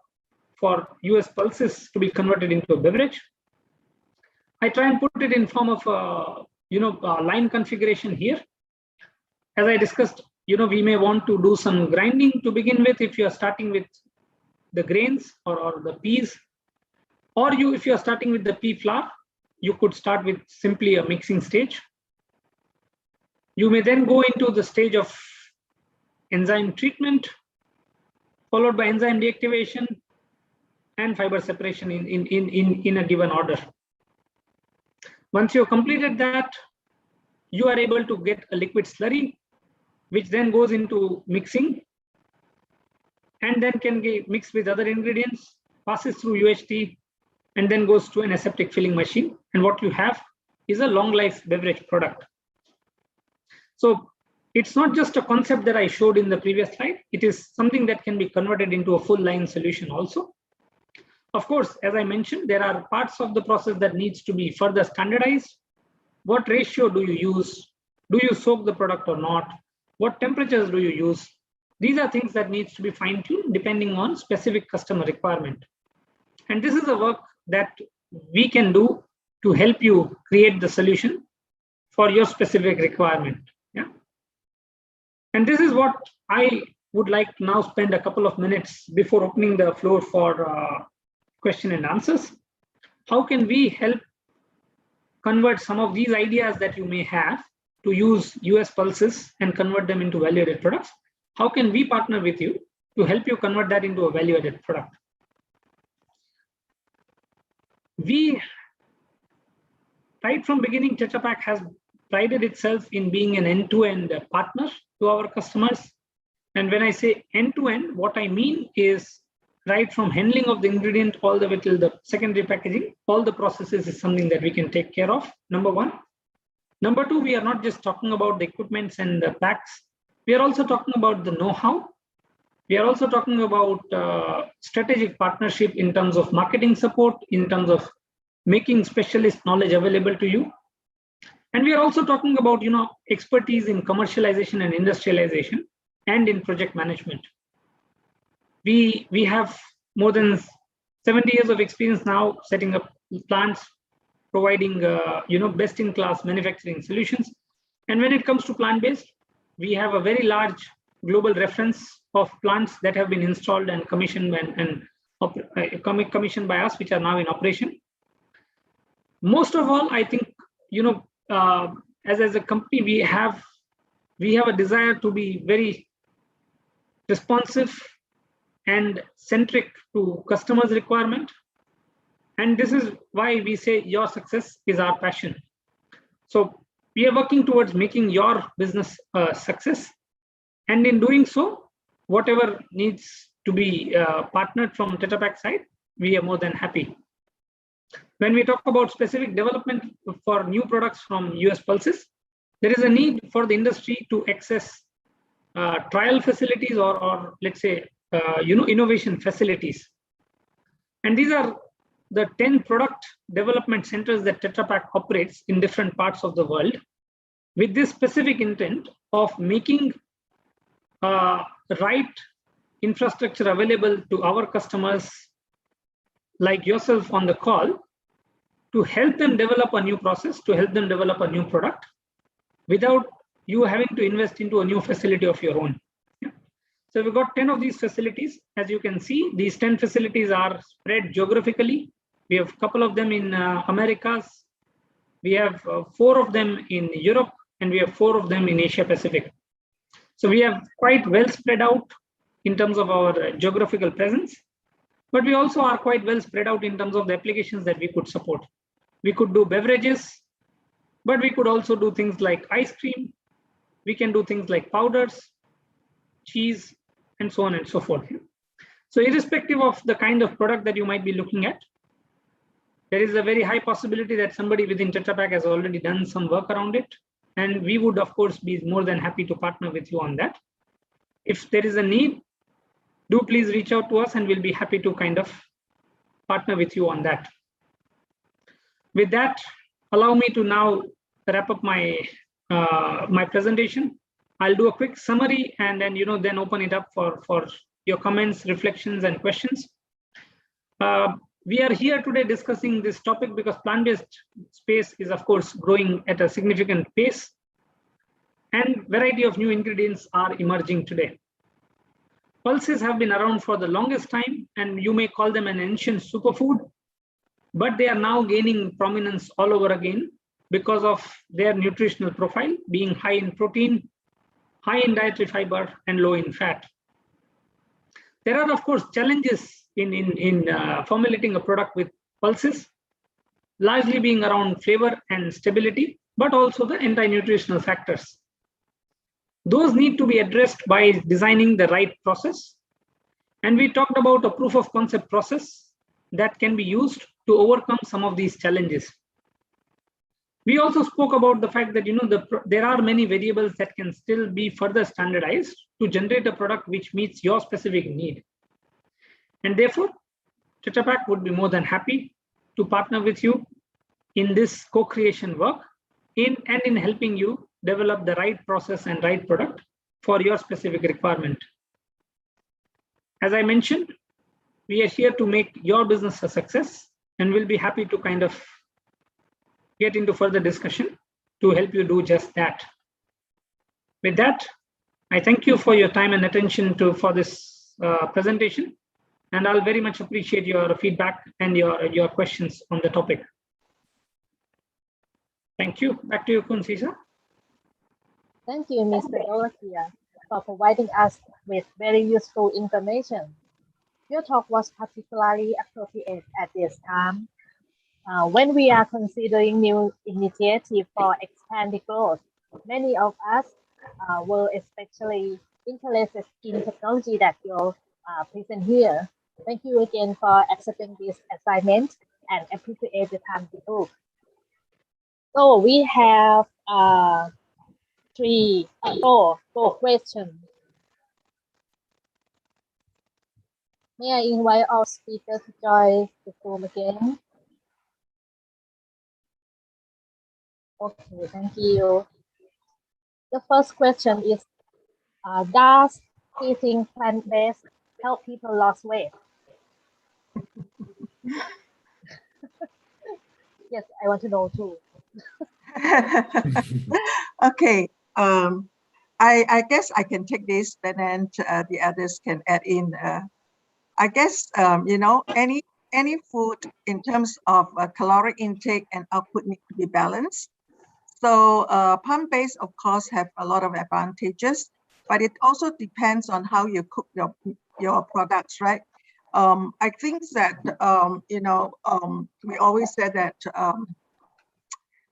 US pulses to be converted into a beverage. I try and put it in form of a line configuration here. As I discussed, we may want to do some grinding to begin with if you are starting with the grains or the peas. Or if you are starting with the pea flour, you could start with simply a mixing stage. You may then go into the stage of enzyme treatment, followed by enzyme deactivation and fiber separation in a given order. Once you have completed that, you are able to get a liquid slurry, which then goes into mixing and then can get mixed with other ingredients, passes through UHT, and then goes to an aseptic filling machine. And what you have is a long life beverage product. So it's not just a concept that I showed in the previous slide. It is something that can be converted into a full line solution also. Of course, as I mentioned, there are parts of the process that needs to be further standardized. What ratio do you use? Do you soak the product or not? What temperatures do you use? These are things that needs to be fine-tuned depending on specific customer requirement. And this is the work that we can do to help you create the solution for your specific requirement. Yeah. And this is what I would like to now spend a couple of minutes before opening the floor for question and answers. How can we help convert some of these ideas that you may have to use US pulses and convert them into value-added products? How can we partner with you to help you convert that into a value-added product? We, right from beginning, Tetra Pak has prided itself in being an end-to-end partner to our customers. And when I say end-to-end, what I mean is right from handling of the ingredient all the way till the secondary packaging, all the processes is something that we can take care of, number one. Number two, we are not just talking about the equipments and the packs. We are also talking about the know-how. We are also talking about strategic partnership in terms of marketing support, in terms of making specialist knowledge available to you. And we are also talking about, expertise in commercialization and industrialization and in project management. We have more than 70 years of experience now setting up plants, providing best-in-class manufacturing solutions. And when it comes to plant-based, we have a very large global reference of plants that have been installed and commissioned commissioned by us, which are now in operation. Most of all, I think, as a company, we have a desire to be very responsive and centric to customers' requirement. And this is why we say your success is our passion. So we are working towards making your business a success. And in doing so, whatever needs to be partnered from Tetra Pak side, we are more than happy. When we talk about specific development for new products from US pulses, there is a need for the industry to access trial facilities or let's say, innovation facilities. And these are the 10 product development centers that Tetra Pak operates in different parts of the world with this specific intent of making the right infrastructure available to our customers like yourself on the call to help them develop a new process, to help them develop a new product without you having to invest into a new facility of your own. Yeah. So we've got 10 of these facilities. As you can see, these 10 facilities are spread geographically. We have a couple of them in Americas. We have 4 of them in Europe, and we have 4 of them in Asia Pacific. So we have quite well spread out in terms of our geographical presence, but we also are quite well spread out in terms of the applications that we could support. We could do beverages, but we could also do things like ice cream. We can do things like powders, cheese, and so on and so forth. So irrespective of the kind of product that you might be looking at, there is a very high possibility that somebody within Tetra Pak has already done some work around it. And we would, of course, be more than happy to partner with you on that. If there is a need, do please reach out to us and we'll be happy to kind of partner with you on that. With that, allow me to now wrap up my my presentation. I'll do a quick summary and then then open it up for your comments, reflections, and questions. We are here today discussing this topic because plant-based space is, of course, growing at a significant pace, and variety of new ingredients are emerging today. Pulses have been around for the longest time, and you may call them an ancient superfood, but they are now gaining prominence all over again because of their nutritional profile being high in protein, high in dietary fiber, and low in fat. There are, of course, challenges in formulating a product with pulses, largely being around flavor and stability, but also the anti-nutritional factors. Those need to be addressed by designing the right process. And we talked about a proof of concept process that can be used to overcome some of these challenges. We also spoke about the fact that there are many variables that can still be further standardized to generate a product which meets your specific need. And therefore, Tetra Pak would be more than happy to partner with you in this co-creation work in helping you develop the right process and right product for your specific requirement. As I mentioned, we are here to make your business a success, and we'll be happy to kind of get into further discussion to help you do just that. With that, I thank you for your time and attention for this presentation, and I'll very much appreciate your feedback and your questions on the topic. Thank you. Back to you, Khun Sisa. Thank you, Mr. Dolakia, for providing us with very useful information. Your talk was particularly appropriate at this time when we are considering new initiatives for expanding growth. Many of us were especially interested in technology that you present here. Thank you again for accepting this assignment and appreciate the time you took. So we have four questions. May I invite all speakers to join the Zoom again? Okay, thank you. The first question is, does eating plant-based help people lose weight? Yes, I want to know too. Okay, I guess I can take this, and then the others can add in. I guess any food in terms of caloric intake and output need to be balanced. So plant-based, of course, have a lot of advantages, but it also depends on how you cook your products, right? I think that we always said that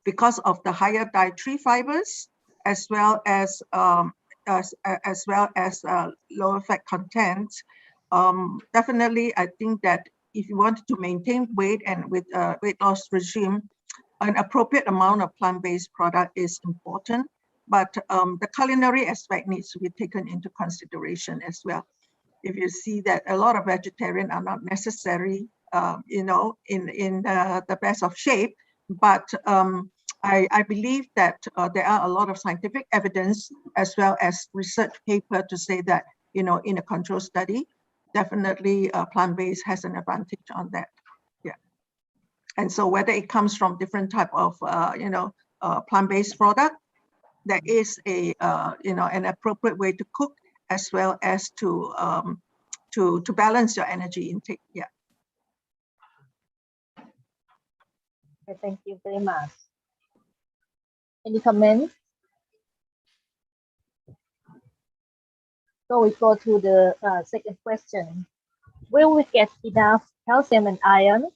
because of the higher dietary fibers, as well as lower fat content, definitely I think that if you want to maintain weight and with a weight loss regime, an appropriate amount of plant-based product is important, but the culinary aspect needs to be taken into consideration as well. If you see that a lot of vegetarians are not necessarily, in the best of shape, but I believe that there are a lot of scientific evidence as well as research paper to say that, in a control study, definitely plant-based has an advantage on that. Yeah. And so whether it comes from different type of, plant-based product, there is an appropriate way to cook as well as to balance your energy intake. Yeah. Okay, thank you very much. Any comments? So we go to the second question. Will we get enough calcium and iron?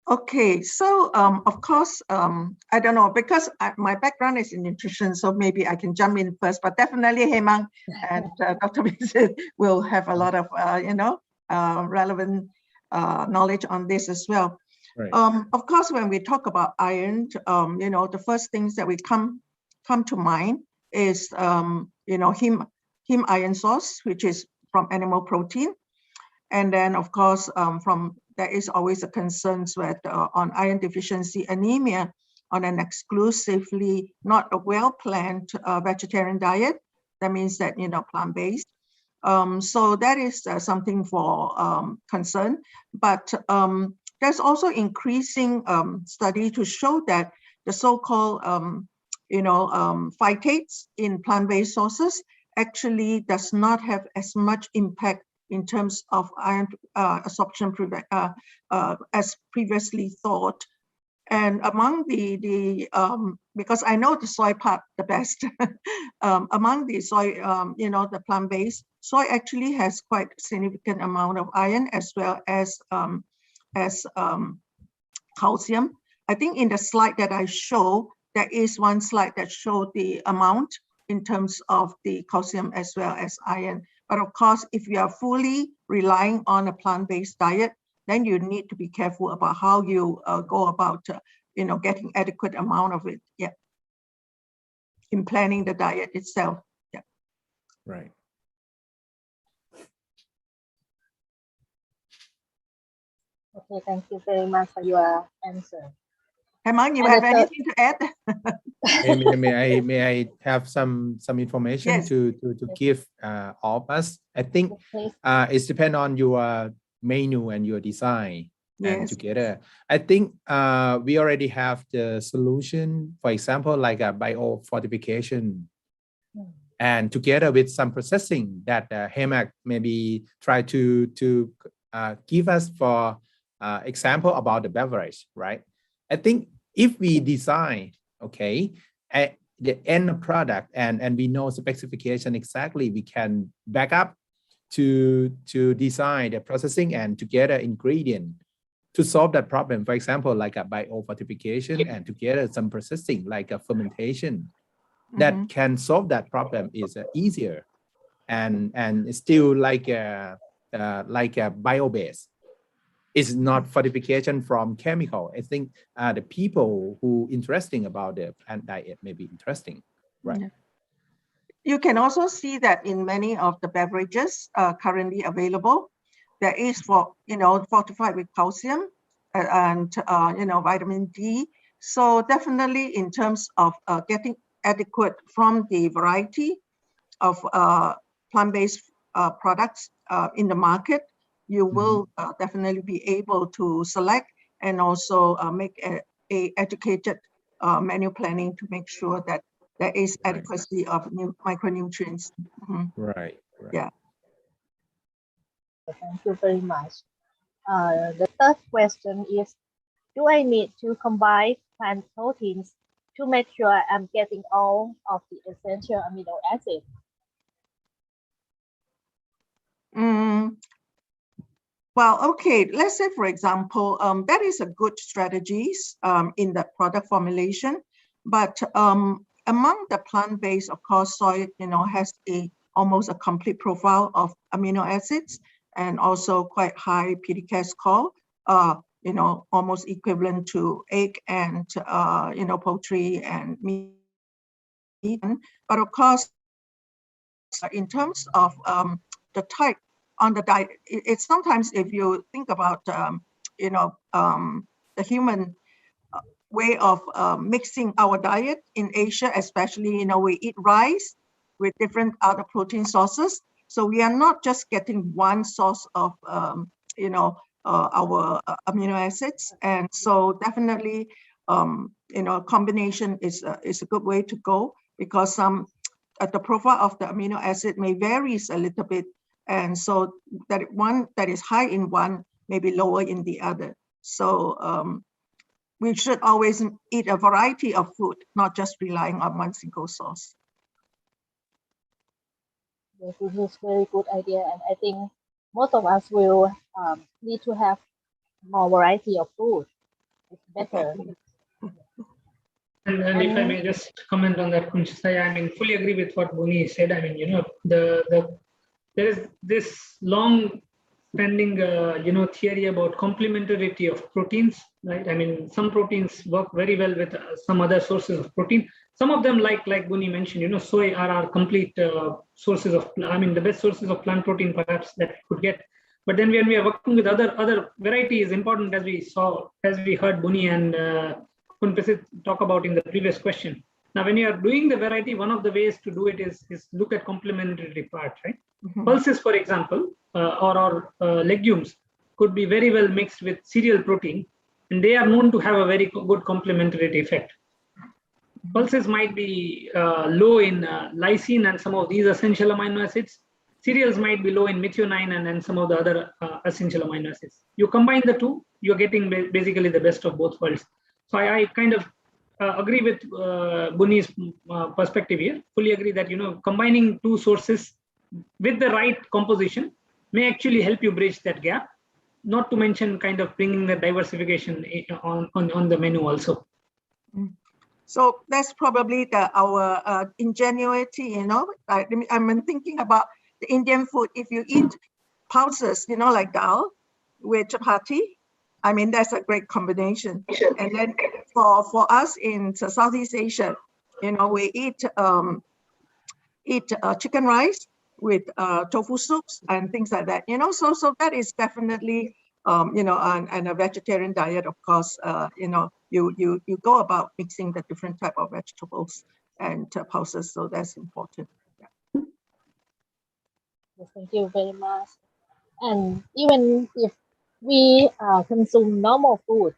Okay, so of course, I don't know, because my background is in nutrition, so maybe I can jump in first, but definitely Hemang and Dr. Vincent will have a lot of, relevant knowledge on this as well. Right. Of course, when we talk about iron, the first things that we come to mind is, heme iron source, which is from animal protein. And then, of course, there is always a concern with on iron deficiency anemia on an exclusively not a well-planned vegetarian diet. That means that, plant-based. So that is something for concern. But there's also increasing study to show that the so-called, phytates in plant-based sources actually does not have as much impact in terms of iron absorption as previously thought. And among because I know the soy part the best, among the soy, the plant-based, soy actually has quite significant amount of iron as well as calcium. I think in the slide that I show, there is one slide that showed the amount in terms of the calcium as well as iron. But of course, if you are fully relying on a plant-based diet, then you need to be careful about how you go about, getting adequate amount of it. Yeah. In planning the diet itself. Yeah. Right. Okay, thank you very much for your answer. Hemang, you have anything to add? may I have some information Yes. to give all of us? I think it depends on your menu and your design. And Yes. together, I think we already have the solution. For example, like a biofortification, and together with some processing that Hemang maybe try to give us for example about the beverage, right? I think if we design, okay, the end product and we know specification exactly, we can back up to design the processing and together ingredient to solve that problem. For example, like a biofortification and together some processing like a fermentation that can solve that problem is easier and still like a bio-based. It's not fortification from chemical. I think the people who interesting about the plant diet may be interesting, right? Yeah. You can also see that in many of the beverages currently available, there is fortified with calcium and vitamin D. So definitely in terms of getting adequate from the variety of plant-based products in the market, you will definitely be able to select and also make a educated menu planning to make sure that there is adequacy of micronutrients. Right. Yeah. Thank you very much. The third question is, do I need to combine plant proteins to make sure I'm getting all of the essential amino acids? Well, okay, let's say, for example, that is a good strategies in the product formulation, but among the plant-based, of course, soy, has almost a complete profile of amino acids and also quite high PDCA score, almost equivalent to egg and, poultry and meat. But of course, in terms of the type on the diet, it's sometimes if you think about, the human way of mixing our diet in Asia, especially, we eat rice with different other protein sources. So we are not just getting one source of, our amino acids. And so definitely, combination is a good way to go because the profile of the amino acid may varies a little bit. And so that one that is high in one may be lower in the other. So we should always eat a variety of food, not just relying on one single source. Yes, this is a very good idea. And I think most of us will need to have more variety of food. It's better. And if I may just comment on that, Kunchasaya, fully agree with what Buni said. There is this long-standing, theory about complementarity of proteins, right? Some proteins work very well with some other sources of protein. Some of them, like Buni mentioned, soy are our complete sources of, the best sources of plant protein perhaps that we could get. But then when we are working with other variety is important, as we heard Buni and Kunpasit talk about in the previous question. Now, when you are doing the variety, one of the ways to do it is look at complementary part, right? Pulses, for example, or legumes could be very well mixed with cereal protein, and they are known to have a very good complementary effect. Pulses might be low in lysine and some of these essential amino acids. Cereals might be low in methionine and some of the other essential amino acids. You combine the two, you're getting basically the best of both worlds. So I kind of agree with Buni's perspective here. Fully agree that combining two sources with the right composition may actually help you bridge that gap. Not to mention kind of bringing the diversification on the menu also. So that's probably our ingenuity, you know. I'm thinking about the Indian food. If you eat pulses, you know, like dal with chapati, I mean, that's a great combination. And then for us in Southeast Asia, you know, we eat chicken rice with tofu soups and things like that, you know. So that is definitely, you know, and a vegetarian diet, of course. You know, you go about mixing the different type of vegetables and pulses, so that's important. Yeah. Yes, thank you very much. And even if we consume normal food,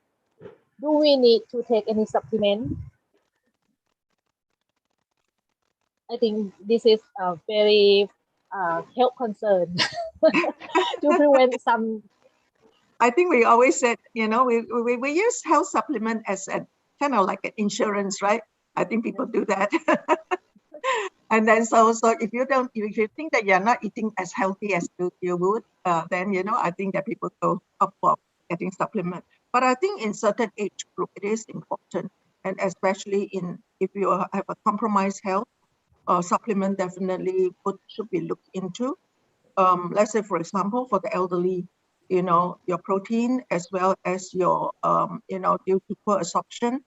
do we need to take any supplement? I think this is a very health concern to prevent some. I think we always said, you know, we use health supplement as a kind of like an insurance, right? I think people do that. And then so if you think that you're not eating as healthy as you would, then, you know, I think that people go up for getting supplement. But I think in certain age group, it is important. And especially if you have a compromised health, supplement definitely should be looked into. Let's say, for example, for the elderly, you know, your protein as well as your, you know, due to poor absorption,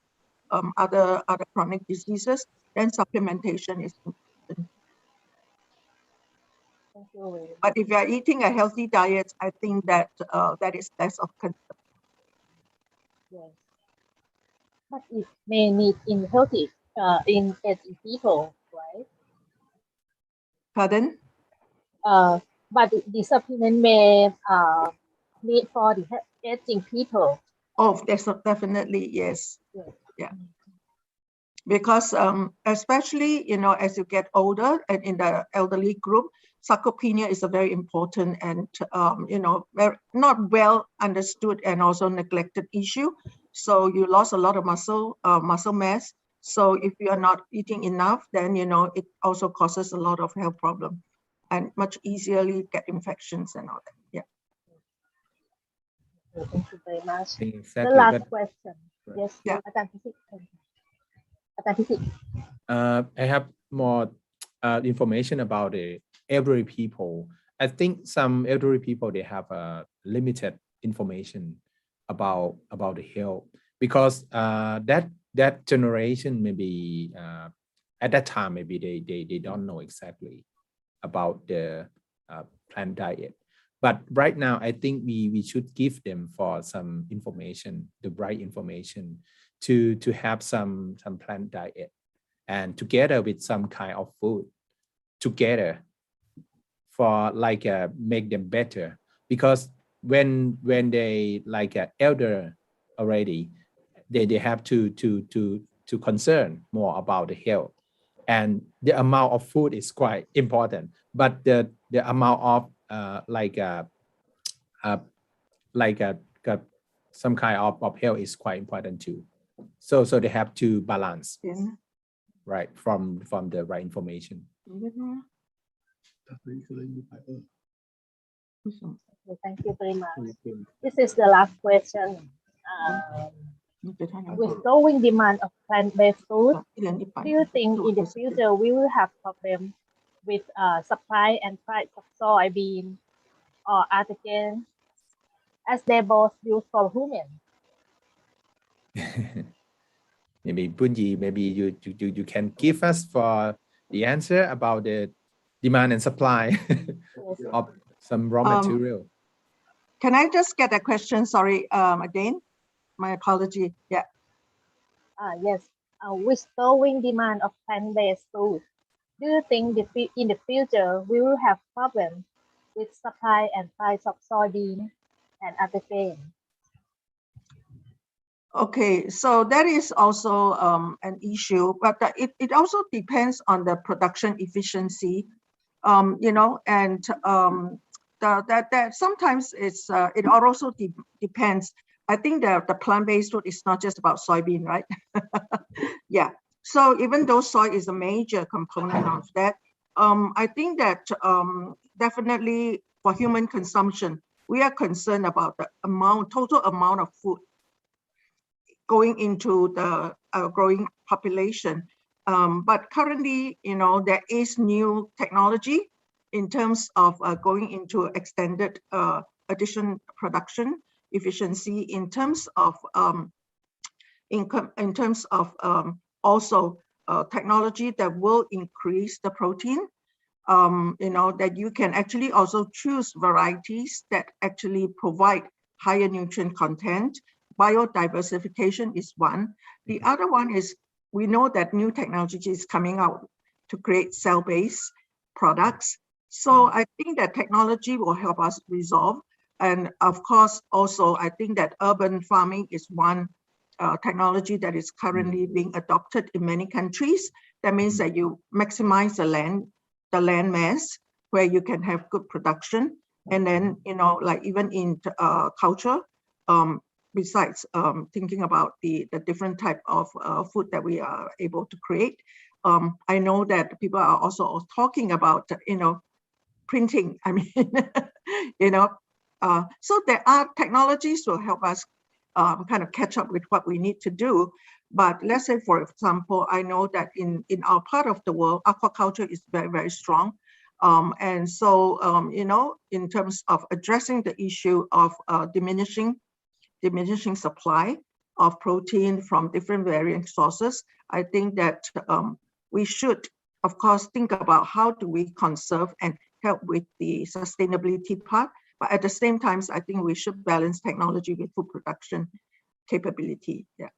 other chronic diseases, then supplementation is important. Thank you. But if you are eating a healthy diet, I think that that is less of concern. Yes. But it may need in healthy, in aging people, right? Pardon? But the supplement may need for the aging people. Oh, that's definitely, yes. Yes. Yeah. Because especially, you know, as you get older and in the elderly group, sarcopenia is a very important and, you know, not well understood and also neglected issue. So you lost a lot of muscle mass. So if you are not eating enough, then, you know, it also causes a lot of health problems and much easily get infections and all that. Yeah. Thank you very much. Exactly. The last question. Yes. Yeah. I have more information about the elderly people. I think some elderly people, they have limited information about the health, because that generation maybe at that time maybe they don't know exactly about the plant diet. But right now, I think we should give them for some information, the right information, to have some plant diet, and together with some kind of food together for like make them better. Because when they like elder already, they have to concern more about the health, and the amount of food is quite important. But the amount of some kind of health is quite important too. So they have to balance, right, from the right information. Thank you very much. This is the last question. With growing demand of plant-based food, do you think in the future we will have problems with supply and price of soybean or other grains, as they both used for humans? Maybe Bunyi, maybe you can give us for the answer about the demand and supply of some raw material. Can I just get a question? Sorry, again, my apology. Yeah. Yes. With growing demand of plant-based food, do you think in the future we will have problems with supply and price of soybean and other grains? Okay, so that is also an issue, but it also depends on the production efficiency, you know, and that sometimes it also depends. I think the plant-based food is not just about soybean, right? Yeah. So even though soy is a major component of that, I think that definitely for human consumption, we are concerned about the total amount of food going into the growing population. But currently, there is new technology in terms of going into extended addition production efficiency, in terms of also technology that will increase the protein. That you can actually also choose varieties that actually provide higher nutrient content. Biodiversification is one. The other one is, we know that new technology is coming out to create cell-based products. So I think that technology will help us resolve. And of course, also, I think that urban farming is one technology that is currently being adopted in many countries. That means that you maximize the land mass where you can have good production. And then, like even in culture, besides thinking about the different type of food that we are able to create, I know that people are also talking about, printing. I mean, so there are technologies will help us kind of catch up with what we need to do. But let's say, for example, I know that in our part of the world, aquaculture is very, very strong. And so, in terms of addressing the issue of diminishing supply of protein from different varying sources, I think that we should, of course, think about how do we conserve and help with the sustainability part. But at the same time, I think we should balance technology with food production capability. Yeah.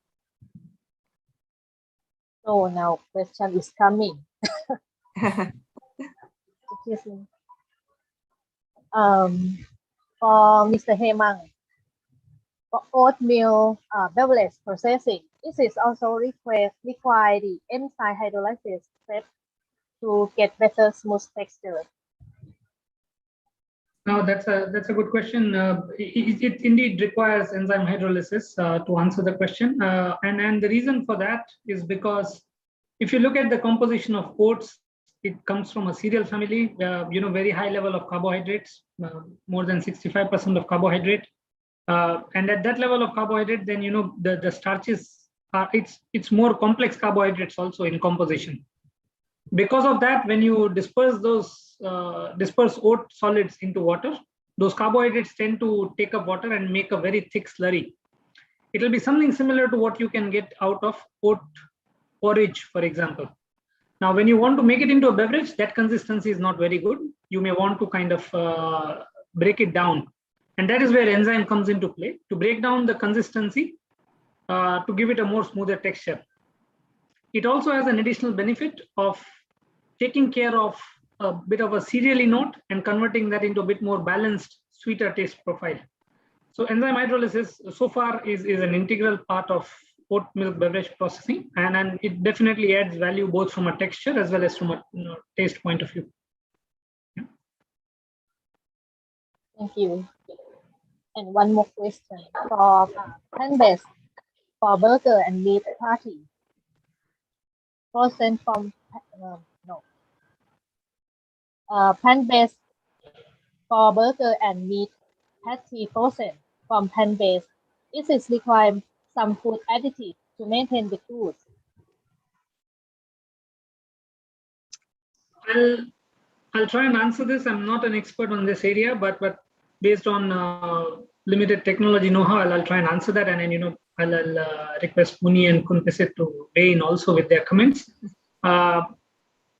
So now question is coming. Excuse me. For Mr. Hemang, for oatmeal beverage processing, is it also require the enzyme hydrolysis step to get better smooth texture? No, that's a good question. It indeed requires enzyme hydrolysis to answer the question. And the reason for that is because if you look at the composition of oats, it comes from a cereal family, very high level of carbohydrates, more than 65% of carbohydrate. And at that level of carbohydrate, then, the starches, it's more complex carbohydrates also in composition. Because of that, when you disperse oat solids into water, those carbohydrates tend to take up water and make a very thick slurry. It will be something similar to what you can get out of oat porridge, for example. Now, when you want to make it into a beverage, that consistency is not very good. You may want to kind of break it down. And that is where enzyme comes into play, to break down the consistency, to give it a more smoother texture. It also has an additional benefit of taking care of a bit of a cereally note and converting that into a bit more balanced, sweeter taste profile. So enzyme hydrolysis so far is an integral part of oat milk beverage processing, and it definitely adds value both from a texture as well as from a taste point of view. Yeah. Thank you. And one more question for plant-based, for burger and meat patty. Frozen from plant-based for burger and meat patty frozen from plant-based. Is it require some food additive to maintain the good? I'll try and answer this. I'm not an expert on this area, but based on limited technology know-how, I'll try and answer that, and then I'll request Muni and Kunpisit to weigh in also with their comments.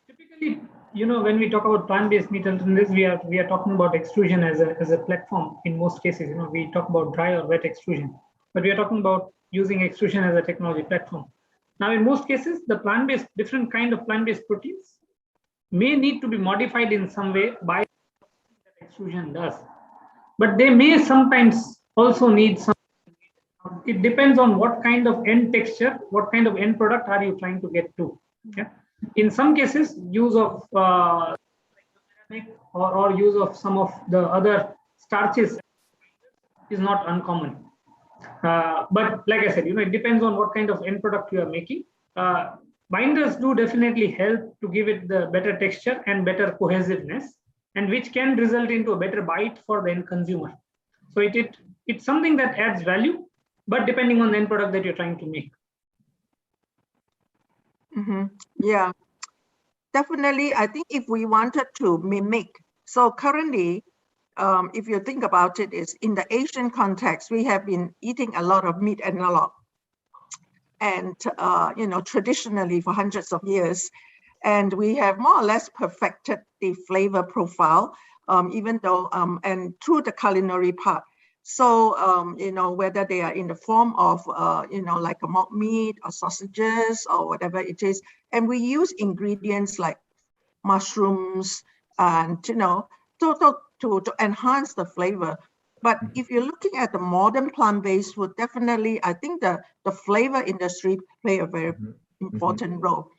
Typically, when we talk about plant-based meat and this, we are talking about extrusion as a platform. In most cases, we talk about dry or wet extrusion, but we are talking about using extrusion as a technology platform. Now, in most cases, the different kind of plant-based proteins may need to be modified in some way by what extrusion does, but they may sometimes also need some. It depends on what kind of end texture, what kind of end product are you trying to get to. Yeah? In some cases, use of or use of some of the other starches is not uncommon. But like I said, it depends on what kind of end product you are making. Binders do definitely help to give it the better texture and better cohesiveness, and which can result into a better bite for the end consumer. So it's something that adds value, but depending on the end product that you're trying to make. Yeah, definitely. I think if we wanted to mimic, so currently, if you think about it, is in the Asian context, we have been eating a lot of meat analog, and traditionally for hundreds of years, and we have more or less perfected the flavor profile, even though and through the culinary part. So whether they are in the form of like a mock meat or sausages or whatever it is, and we use ingredients like mushrooms and to enhance the flavor. But if you're looking at the modern plant-based food, definitely I think the flavor industry play a very important role.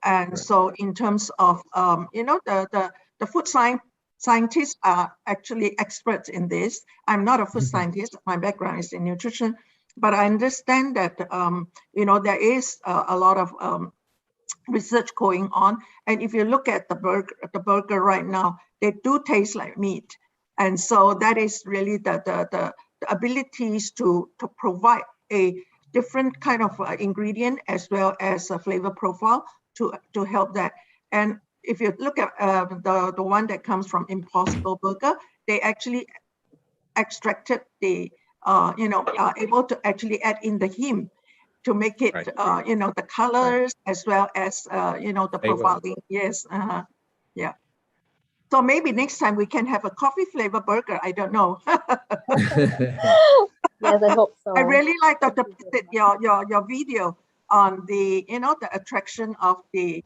And so in terms of the food scientists are actually experts in this. I'm not a food scientist. My background is in nutrition, but I understand that there is a lot of research going on. And if you look at the burger right now, they do taste like meat. And so that is really the abilities to provide a different kind of ingredient as well as a flavor profile to help that. And if you look at the one that comes from Impossible Burger, they actually extracted the are able to actually add in the heme to make it the colors as well as the profiling. Yes. Yeah. So maybe next time we can have a coffee flavor burger. I don't know. Yes, I hope so. I really like your video on the the attraction of the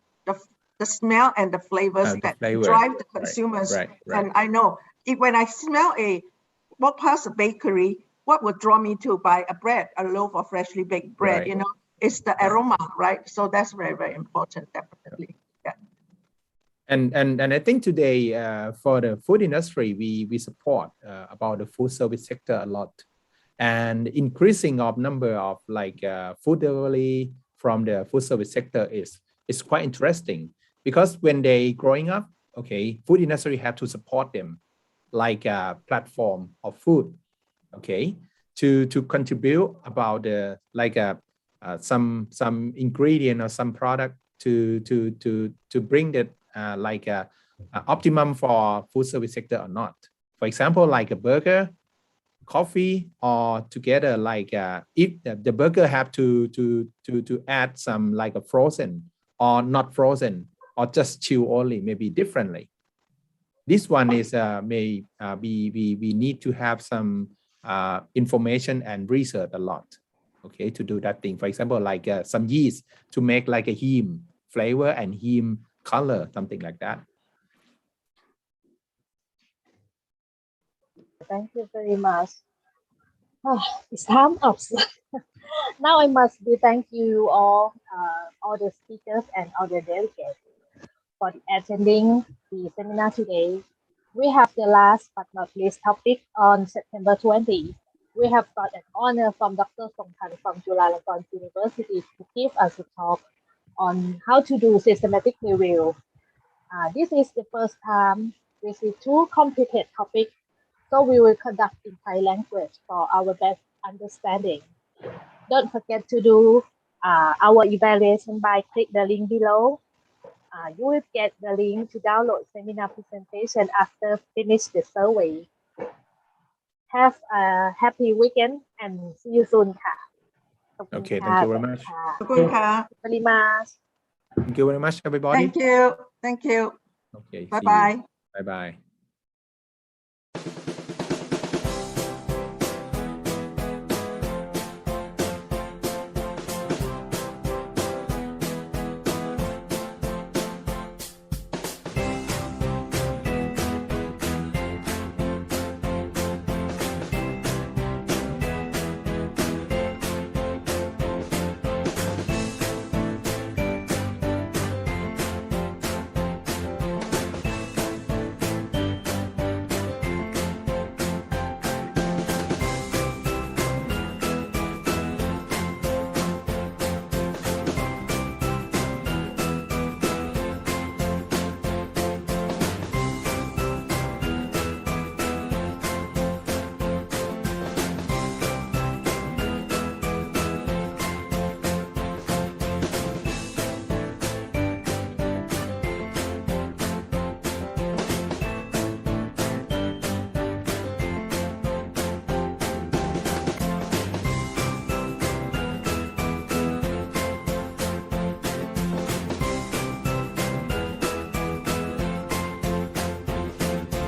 smell and the flavors that drive the consumers. And I know when I smell walk past a bakery, what would draw me to buy a loaf of freshly baked bread, it's the aroma, right? So that's very, very important, definitely. Yeah. And I think today for the food industry, we support about the food service sector a lot, and increasing of number of food delivery from the food service sector is quite interesting, because when they growing up, food industry have to support them like a platform of food, to contribute about the some ingredient or some product to bring that optimum for food service sector or not. For example, like a burger, coffee, or together if the burger have to add some a frozen or not frozen or just chew only, maybe differently. This one is we need to have some information and research a lot, to do that thing. For example, some yeast to make a heme flavor and heme color, something like that. Thank you very much. It's time up. Now I must be thank you all the speakers and all the delegates for attending the seminar today. We have the last but not least topic on September 20. We have got an honor from Dr. Songthan from Chulalongkorn University to give us a talk on how to do systematic review. This is the first time we see two complicated topics, so we will conduct in Thai language for our best understanding. Don't forget to do our evaluation by click the link below. You will get the link to download seminar presentation after finish the survey. Have a happy weekend and see you soon. Okay, thank you very much. Very much. Thank you very much, everybody. Thank you. Thank you. Okay. Bye-bye. Bye-bye.